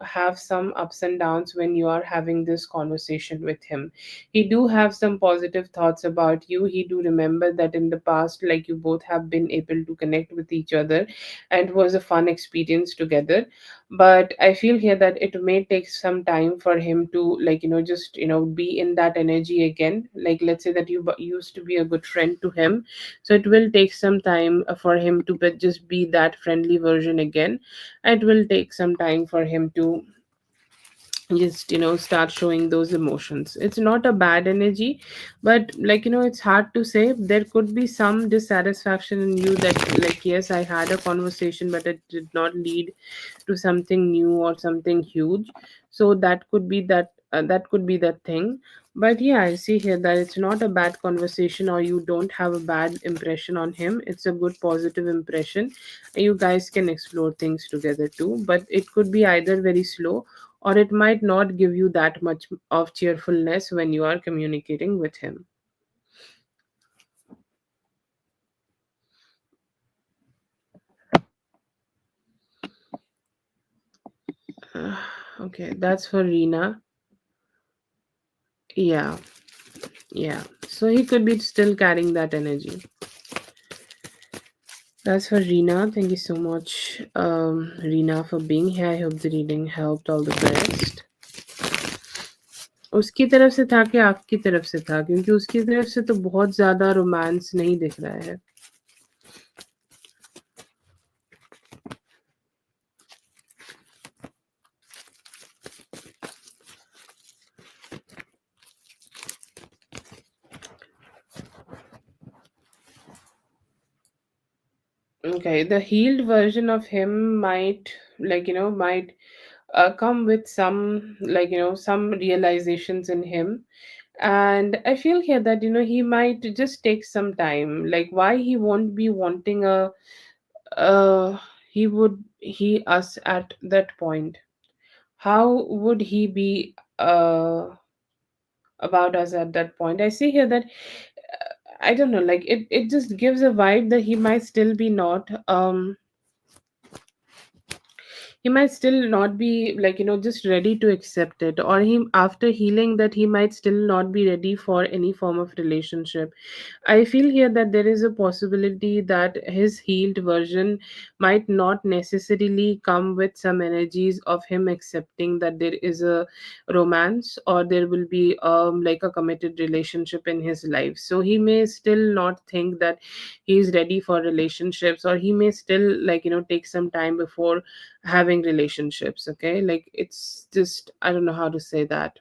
Speaker 1: have some ups and downs when you are having this conversation with him. He do have some positive thoughts about you. He do remember that in the past, like, you both have been able to connect with each other, and it was a fun experience together. But I feel here that it may take some time for him to, just, be in that energy again. Like, let's say that you used to be a good friend to him, so it will take some time for him to just be that friendly version again. It will take some time for him to just, start showing those emotions. It's not a bad energy, but, it's hard to say. There could be some dissatisfaction in you, that, like, yes, I had a conversation, but it did not lead to something new or something huge. So that could be that thing. But yeah, I see here that it's not a bad conversation, or you don't have a bad impression on him. It's a good positive impression. You guys can explore things together too, but it could be either very slow, or it might not give you that much of cheerfulness when you are communicating with him. Okay, that's for Rina. Yeah, yeah. So he could be still carrying that energy. That's for Rina. Thank you so much, Rina, for being here. I hope the reading helped. All the best. उसकी तरफ से था कि आपकी तरफ से था, क्योंकि उसकी तरफ से तो बहुत ज्यादा रोमांस नहीं दिख रहा है. Okay, the healed version of him might, might come with some, some realizations in him. And I feel here that, he might just take some time. Like, why he won't be wanting a, uh he us at that point? How would he be about us at that point? I see here that, I don't know, like, it just gives a vibe that he might still be not, he might still not be like, just ready to accept it, or he, after healing, that he might still not be ready for any form of relationship. I feel here that there is a possibility that his healed version might not necessarily come with some energies of him accepting that there is a romance, or there will be like a committed relationship in his life. So he may still not think that he is ready for relationships, or he may still, like, take some time before having relationships. Okay, like, it's just, I don't know how to say that.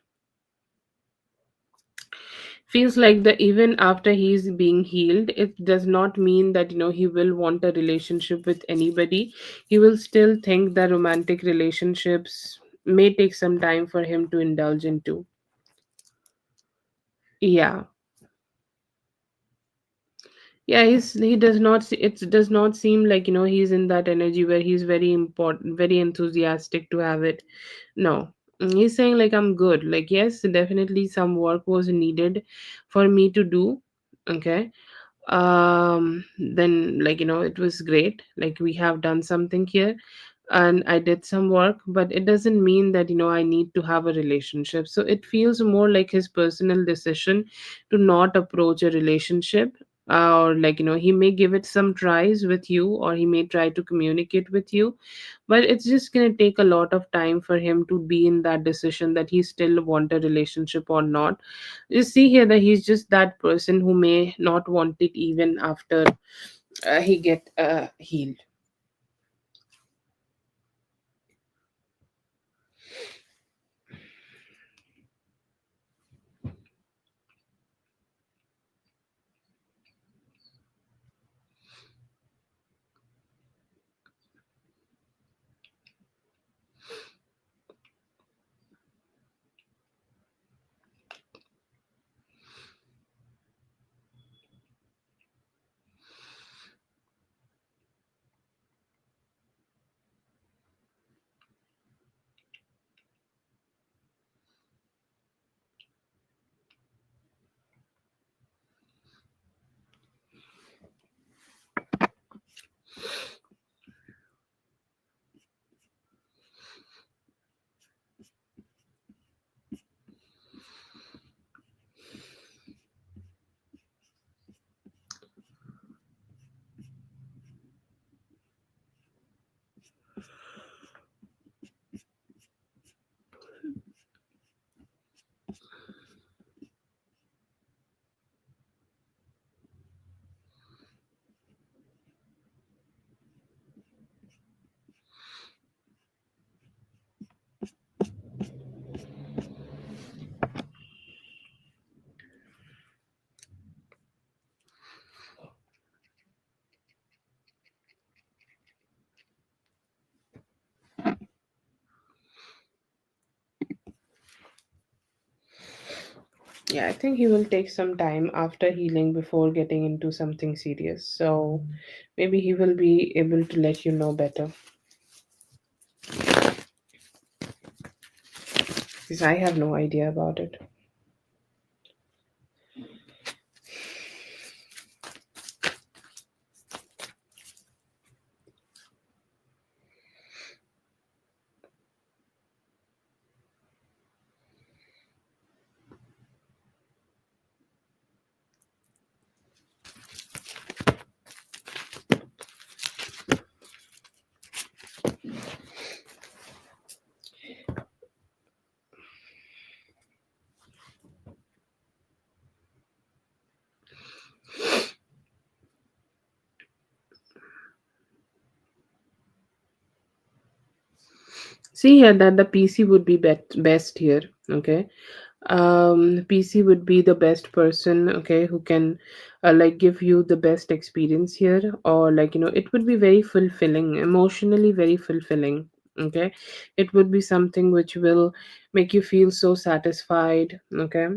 Speaker 1: Feels like that even after he's being healed, it does not mean that, he will want a relationship with anybody. He will still think that romantic relationships may take some time for him to indulge into. Yeah. Yeah, he does not it does not seem like, he's in that energy where he's very important, very enthusiastic to have it. No. He's saying like, I'm good. Like, yes, definitely some work was needed for me to do. Okay. Then, like, it was great, like we have done something here, and I did some work, but it doesn't mean that, I need to have a relationship. So it feels more like his personal decision to not approach a relationship. Or, like, he may give it some tries with you, or he may try to communicate with you, but it's just going to take a lot of time for him to be in that decision that he still want a relationship or not. You see here that he's just that person who may not want it even after he get healed. Yeah, I think he will take some time after healing before getting into something serious. So maybe he will be able to let you know better, because I have no idea about it. See here that the PC would be best here. Okay. PC would be the best person, okay, who can like give you the best experience here, or, like, it would be very fulfilling, emotionally very fulfilling. Okay. It would be something which will make you feel so satisfied. Okay.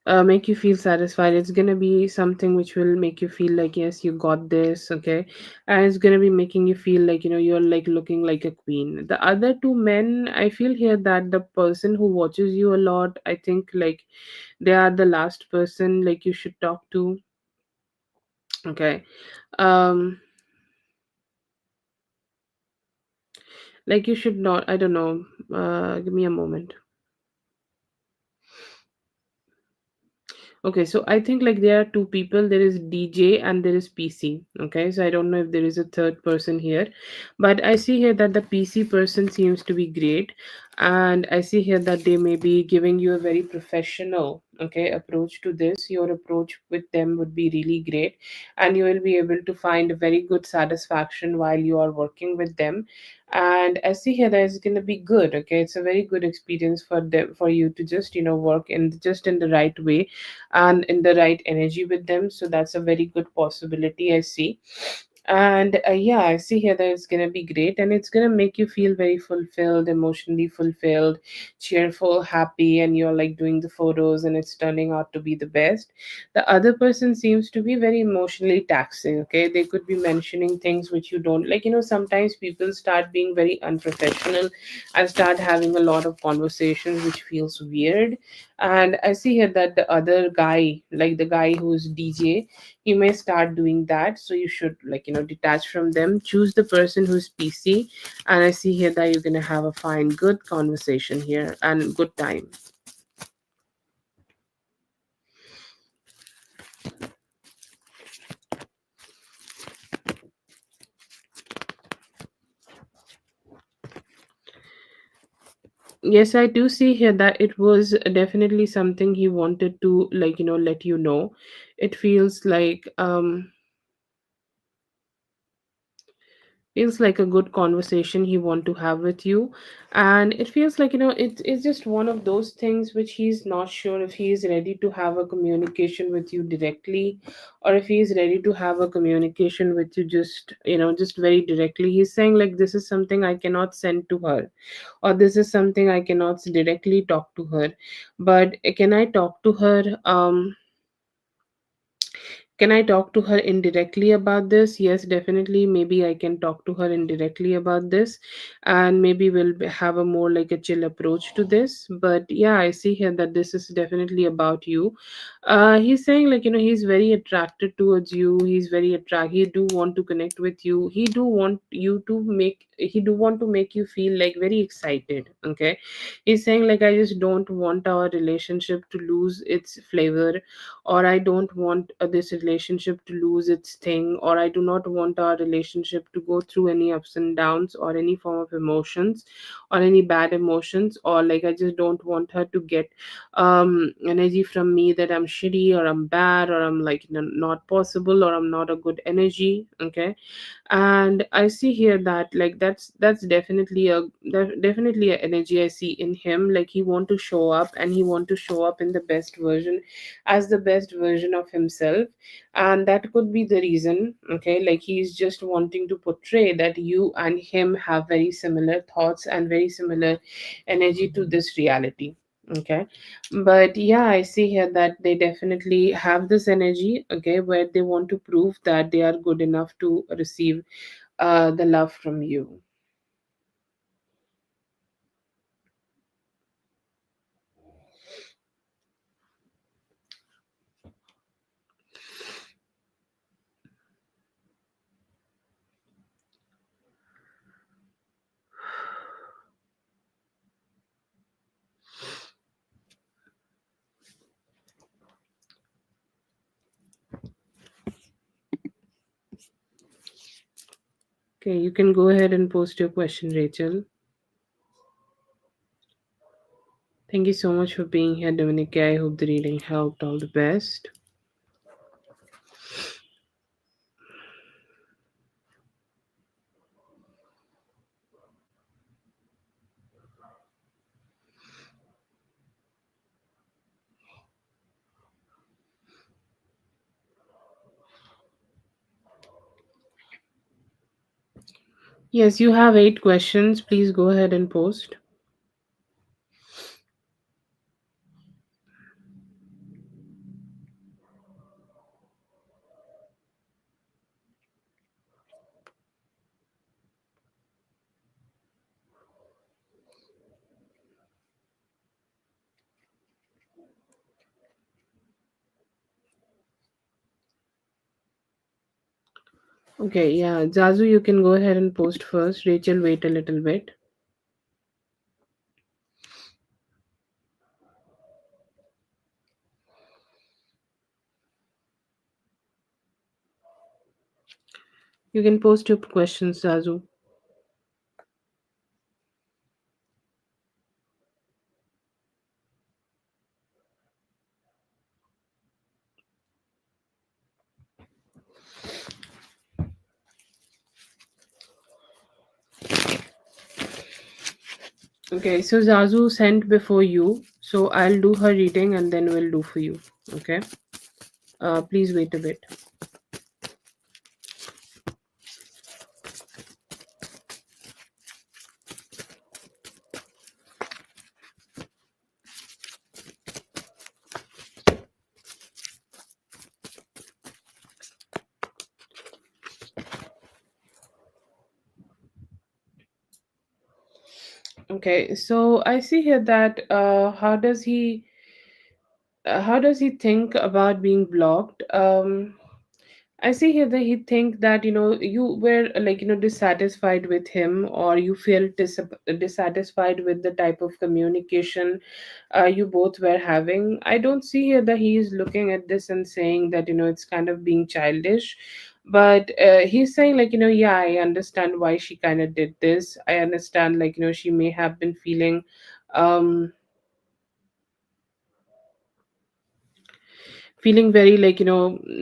Speaker 1: Make you feel satisfied. It's gonna be something which will make you feel like, yes, you got this. Okay. And it's gonna be making you feel like, you're like looking like a queen. The other two men, I feel here that the person who watches you a lot, I think, like, they are the last person like you should talk to. Okay. um Like you should not, I don't know, give me a moment. Okay, so I think like there are two people. There is DJ and there is PC. Okay, so I don't know if there is a third person here, but I see here that the PC person seems to be great, and I see here that they may be giving you a very professional, okay, approach to this. Your approach with them would be really great, and you will be able to find a very good satisfaction while you are working with them. And I see here that it's gonna be good. Okay, it's a very good experience for them, for you to just work in just in the right way and in the right energy with them. So that's a very good possibility I see. And yeah, I see here that it's gonna be great, and it's gonna make you feel very fulfilled, emotionally fulfilled, cheerful, happy, and you're like doing the photos and it's turning out to be the best. The other person seems to be very emotionally taxing. Okay, they could be mentioning things which you don't like. Sometimes people start being very unprofessional and start having a lot of conversations which feels weird. And I see here that the other guy, like the guy who's DJ, you may start doing that. So you should like detach from them, choose the person who's PC. And I see here that you're gonna have a fine good conversation here and good time. Yes, I do see here that it was definitely something he wanted to like let you know. It feels like a good conversation he want to have with you. And it feels like it's just one of those things which he's not sure if he is ready to have a communication with you directly, or if he is ready to have a communication with you just very directly. He's saying like this is something I cannot send to her, or this is something I cannot directly talk to her. But can I talk to her? Can I talk to her indirectly about this? Yes, definitely. Maybe I can talk to her indirectly about this, and maybe we'll have a more like a chill approach to this. But yeah, I see here that this is definitely about you. He's saying like he's very attracted towards you. He's very attract. He do want to connect with you. He do want you to make. He do want to make you feel like very excited. Okay, he's saying like I just don't want our relationship to lose its flavor, or I don't want this relationship to lose its thing, or I do not want our relationship to go through any ups and downs or any form of emotions or any bad emotions, or like I just don't want her to get energy from me that I'm shitty or I'm bad or I'm like not possible or I'm not a good energy. Okay, and I see here that like that's definitely a energy I see in him. Like he want to show up, and he want to show up in the best version, as the best version of himself. And that could be the reason. Okay, like he's just wanting to portray that you and him have very similar thoughts and very similar energy to this reality. Okay, but yeah, I see here that they definitely have this energy, okay, where they want to prove that they are good enough to receive the love from you. Okay, you can go ahead and post your question, Rachel. Thank you so much for being here, Dominic. I hope the reading helped. All the best. Yes, you have 8 questions. Please go ahead and post. Okay, yeah, Zazu, you can go ahead and post first. Rachel, wait a little bit. You can post your questions, Zazu. Okay, so Zazu sent before you, so I'll do her reading and then we'll do for you. Okay, please wait a bit. Okay, so I see here that how does he think about being blocked? I see here that he think that you were like dissatisfied with him, or you felt dissatisfied with the type of communication you both were having. I don't see here that he is looking at this and saying that it's kind of being childish, but he's saying like yeah, I understand why she kind of did this. I understand like she may have been um feeling very like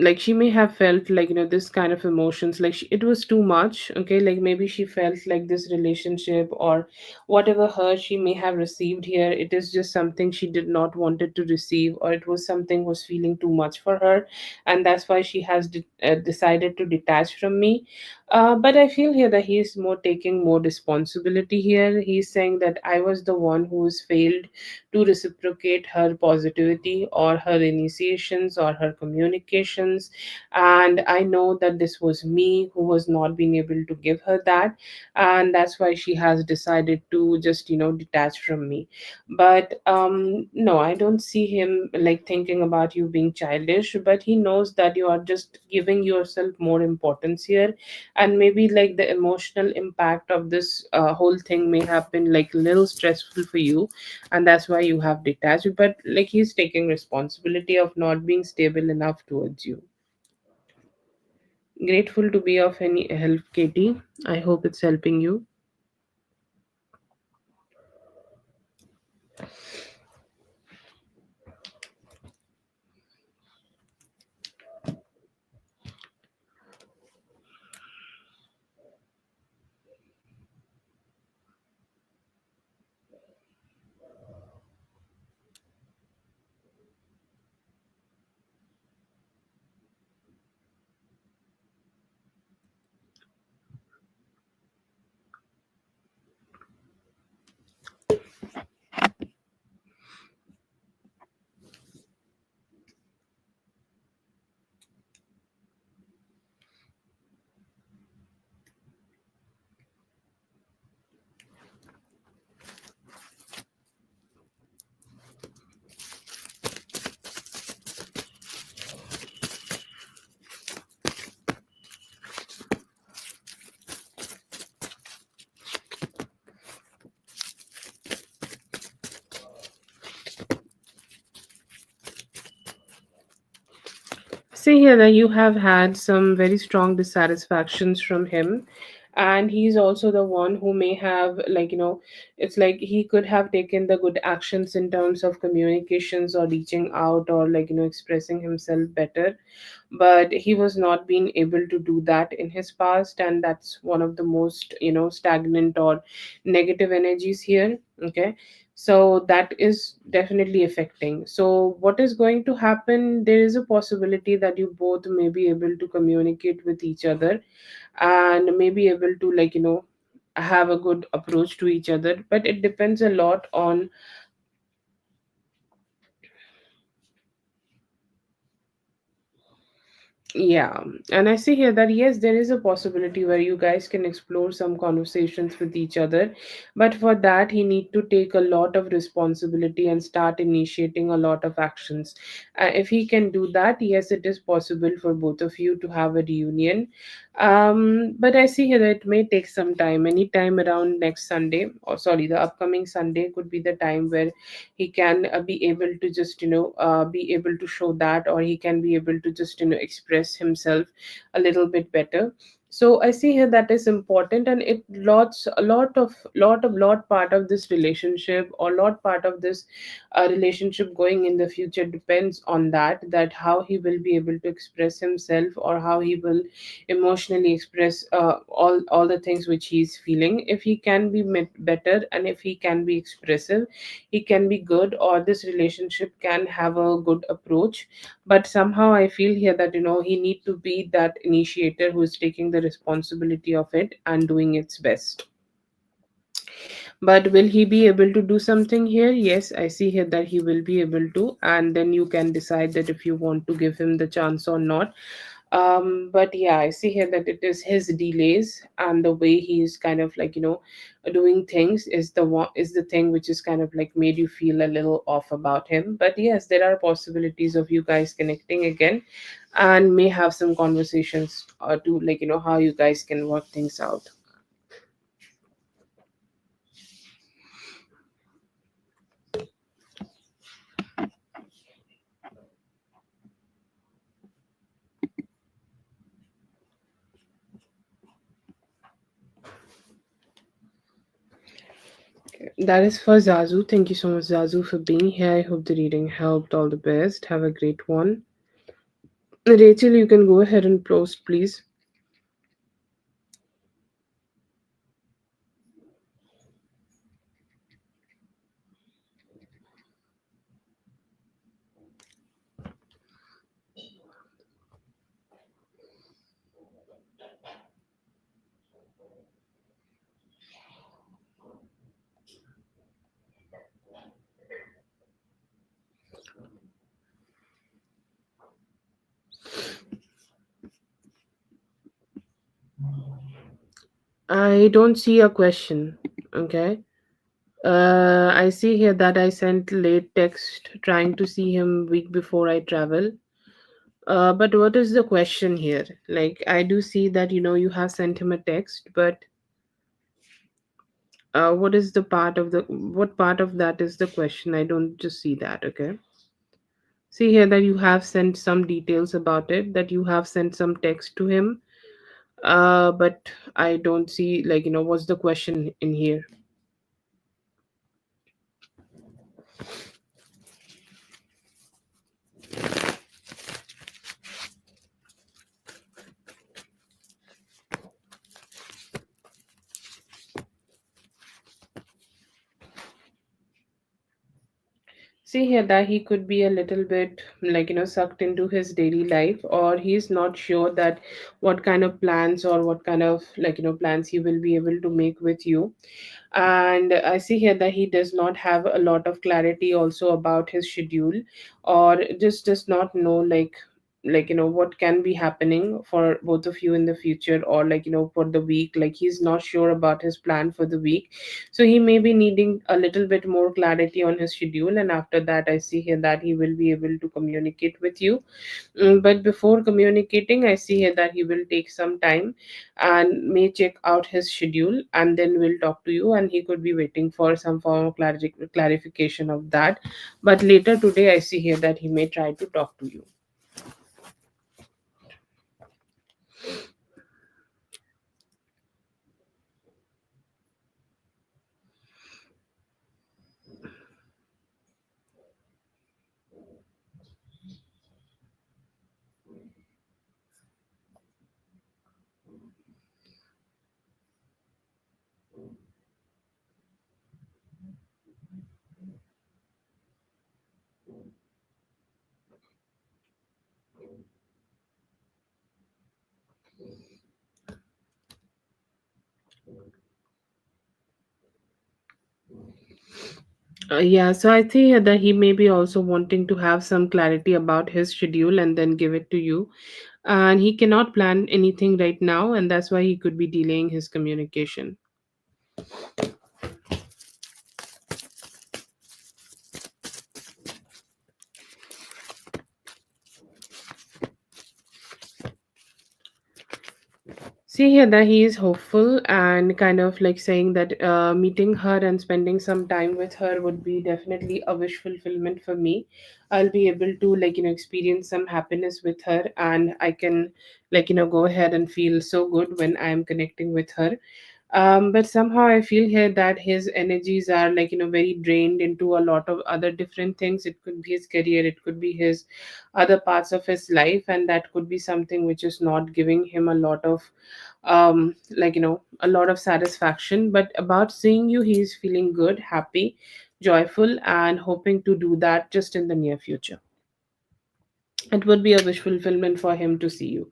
Speaker 1: like she may have felt like this kind of emotions, like it was too much. Okay, like maybe she felt like this relationship or whatever hurt she may have received here, it is just something she did not wanted to receive, or it was something was feeling too much for her, and that's why she has decided to detach from me. But I feel here that he is more taking more responsibility here. He's saying that I was the one who's failed to reciprocate her positivity or her initiations or her communications, and I know that this was me who was not being able to give her that, and that's why she has decided to just detach from me. But no, I don't see him like thinking about you being childish, but he knows that you are just giving yourself more importance here, and maybe like the emotional impact of this whole thing may have been like a little stressful for you, and that's why you have detached. But like he's taking responsibility of not being stable enough towards you. Grateful to be of any help, Katie. I hope it's helping you. See here that you have had some very strong dissatisfactions from him, and he's also the one who may have like it's like he could have taken the good actions in terms of communications or reaching out or like expressing himself better, but he was not being able to do that in his past, and that's one of the most stagnant or negative energies here. Okay, so that is definitely affecting. So what is going to happen, there is a possibility that you both may be able to communicate with each other and may be able to like have a good approach to each other, but it depends a lot on. Yeah, and I see here that yes, there is a possibility where you guys can explore some conversations with each other, but for that, he need to take a lot of responsibility and start initiating a lot of actions. If he can do that, yes, it is possible for both of you to have a reunion. But I see here that it may take some time. Anytime around next Sunday, or sorry, the upcoming Sunday could be the time where he can be able to just be able to show that, or he can be able to just express himself a little bit better. So I see here that is important, and it lots a lot part of this relationship, or lot part of this relationship going in the future depends on that how he will be able to express himself, or how he will emotionally express all the things which he's feeling. If he can be better, and if he can be expressive, he can be good, or this relationship can have a good approach. But somehow I feel here that he need to be that initiator who is taking the responsibility of it and doing its best. But will he be able to do something here? Yes, I see here that he will be able to, and then you can decide that if you want to give him the chance or not. But yeah, I see here that it is his delays and the way he's kind of like doing things is the thing which is kind of like made you feel a little off about him. But yes, there are possibilities of you guys connecting again, and may have some conversations to how you guys can work things out. That is for Zazu. Thank you so much, Zazu, for being here. I hope the reading helped. All the best. Have a great one. Rachel, you can go ahead and post, please. I don't see a question. Okay. I see here that I sent late text trying to see him week before I travel. But what is the question here? Like, I do see that you have sent him a text, but what is the part of the what part of that is the question? I don't just see that. Okay. See here that you have sent some details about it, that you have sent some text to him. But I don't see what's the question in here. See here that he could be a little bit sucked into his daily life, or he's not sure that what kind of plans, or what kind of plans he will be able to make with you. And I see here that he does not have a lot of clarity also about his schedule, or just does not know what can be happening for both of you in the future, or for the week. Like, he's not sure about his plan for the week, so he may be needing a little bit more clarity on his schedule, and after that I see here that he will be able to communicate with you. But before communicating, I see here that he will take some time and may check out his schedule, and then will talk to you, and he could be waiting for some form of clarification of that. But later today, I see here that he may try to talk to you. Yeah, so I think that he may be also wanting to have some clarity about his schedule and then give it to you. And he cannot plan anything right now, and that's why he could be delaying his communication. See here that he is hopeful and kind of like saying that meeting her and spending some time with her would be definitely a wish fulfillment for me. I'll be able to experience some happiness with her, and I can go ahead and feel so good when I'm connecting with her. But somehow I feel here that his energies are very drained into a lot of other different things. It could be his career, it could be his other parts of his life, and that could be something which is not giving him a lot of a lot of satisfaction. But about seeing you, he's feeling good, happy, joyful, and hoping to do that just in the near future. It would be a wish fulfillment for him to see you.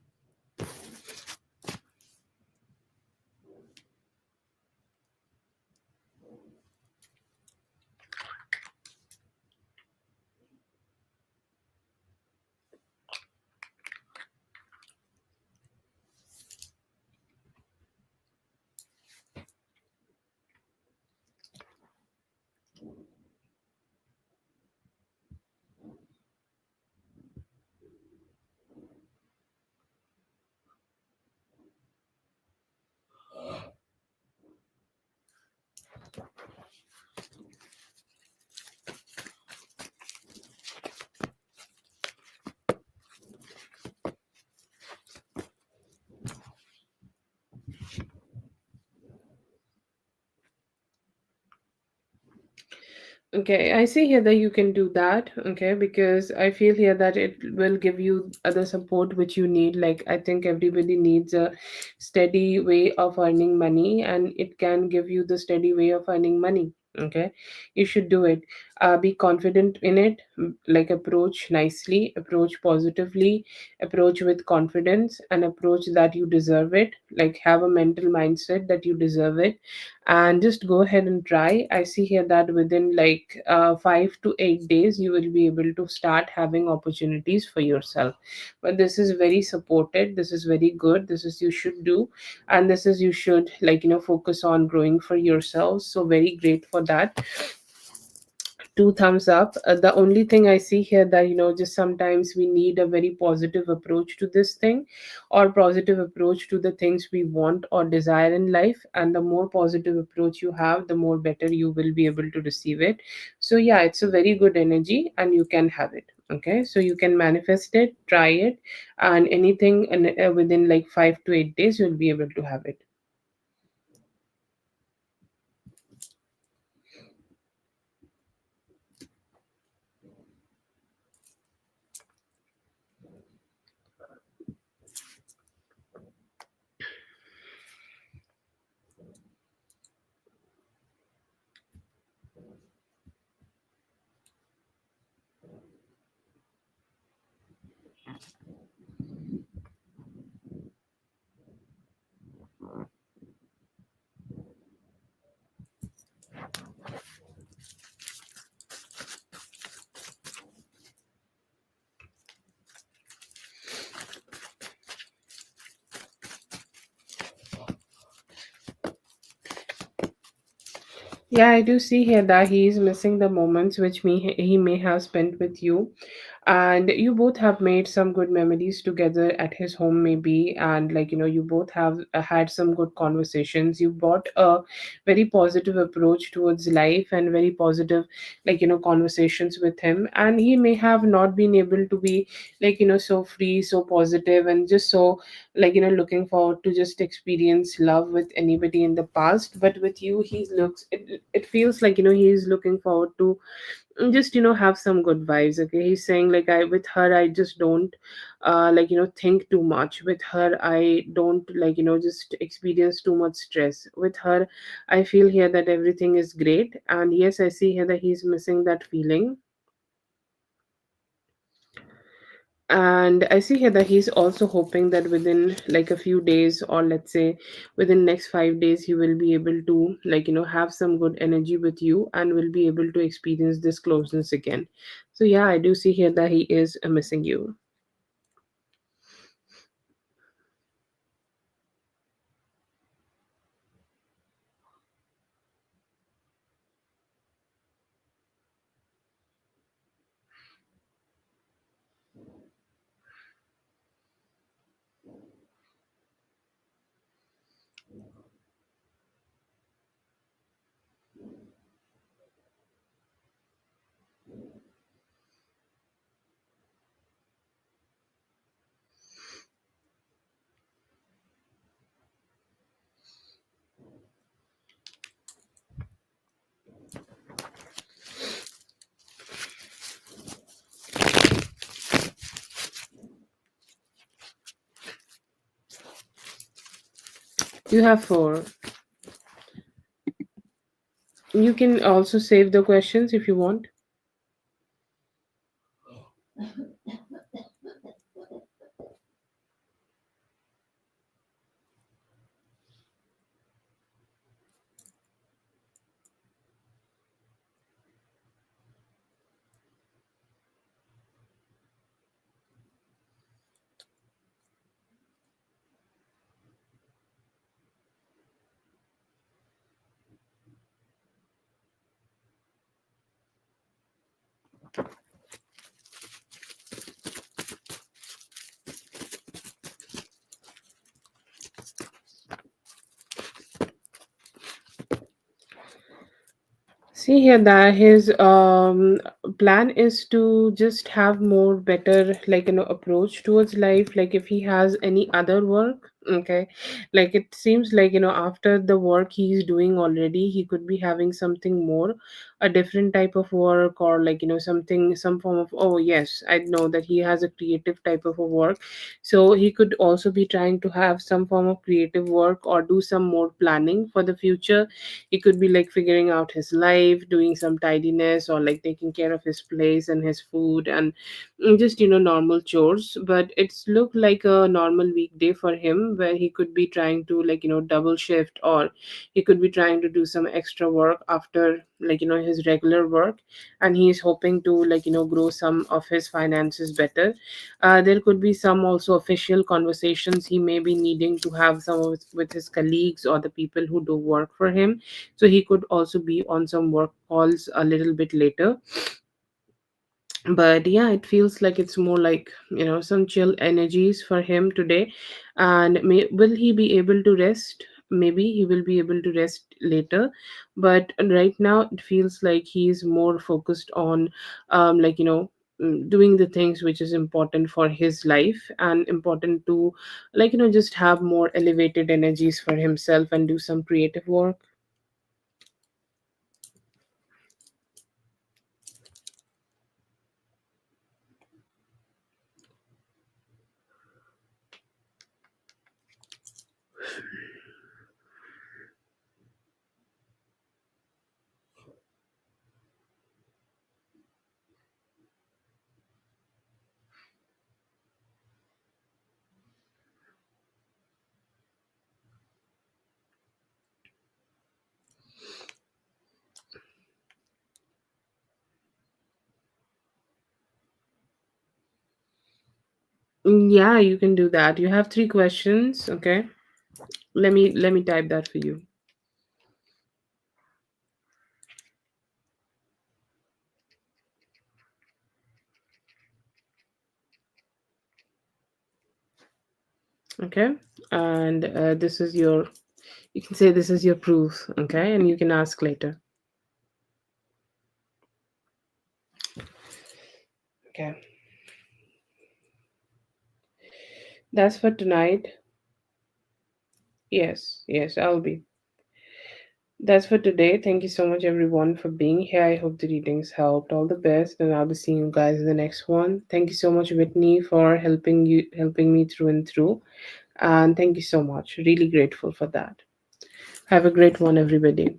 Speaker 1: Okay, I see here that you can do that. Okay, because I feel here that it will give you other support which you need. Like, I think everybody needs a steady way of earning money, and it can give you the steady way of earning money. Okay, you should do it. Be confident in it. Like, approach nicely, approach positively, approach with confidence, and approach that you deserve it. Like, have a mental mindset that you deserve it, and just go ahead and try. I see here that within 5 to 8 days you will be able to start having opportunities for yourself. But this is very supported, this is very good, this is you should do, and this is you should focus on growing for yourselves. So very great for that. Two thumbs up. The only thing I see here that just sometimes we need a very positive approach to this thing, or positive approach to the things we want or desire in life. And the more positive approach you have, the more better you will be able to receive it. So yeah, it's a very good energy, and you can have it. Okay, so you can manifest it, try it, and anything within 5 to 8 days you'll be able to have it. Yeah, I do see here that he is missing the moments which he may have spent with you, and you both have made some good memories together at his home maybe, and you both have had some good conversations. You brought a very positive approach towards life and very positive conversations with him, and he may have not been able to be so free, so positive, and just so looking forward to just experience love with anybody in the past. But with you, it feels like he's looking forward to just have some good vibes. Okay, he's saying like, I with her I just don't think too much. With her I don't just experience too much stress. With her I feel here that everything is great. And yes, I see here that he's missing that feeling. And I see here that he's also hoping that within a few days, or let's say within next 5 days, he will be able to have some good energy with you, and will be able to experience this closeness again. So yeah, I do see here that he is missing you. You have four. You can also save the questions if you want. See here that his plan is to just have more better, like, approach towards life. Like if he has any other work, okay, like it seems like, after the work he's doing already, he could be having something more, a different type of work, or like, something, some form of, oh yes, I know that he has a creative type of a work. So he could also be trying to have some form of creative work or do some more planning for the future. He could be like figuring out his life, doing some tidiness, or like taking care of his place and his food, and just, normal chores. But it's looked like a normal weekday for him, where he could be trying to, like, double shift, or he could be trying to do some extra work after, like, his regular work. And he is hoping to, like, grow some of his finances better. There could be some also official conversations he may be needing to have some with his colleagues or the people who do work for him. So he could also be on some work calls a little bit later. But yeah, it feels like it's more like, some chill energies for him today. And will he be able to rest? Maybe he will be able to rest later. But right now it feels like he's more focused on, like, doing the things which is important for his life, and important to, like, just have more elevated energies for himself and do some creative work. Yeah, you can do that. You have three questions, okay? Let me type that for you. Okay? And this is your, you can say this is your proof, okay? And you can ask later. Okay. That's for tonight. Yes, yes, I'll be. That's for today. Thank you so much, everyone, for being here. I hope the readings helped. All the best, and I'll be seeing you guys in the next one. Thank you so much, Whitney, for helping me through and through. And thank you so much. Really grateful for that. Have a great one, everybody.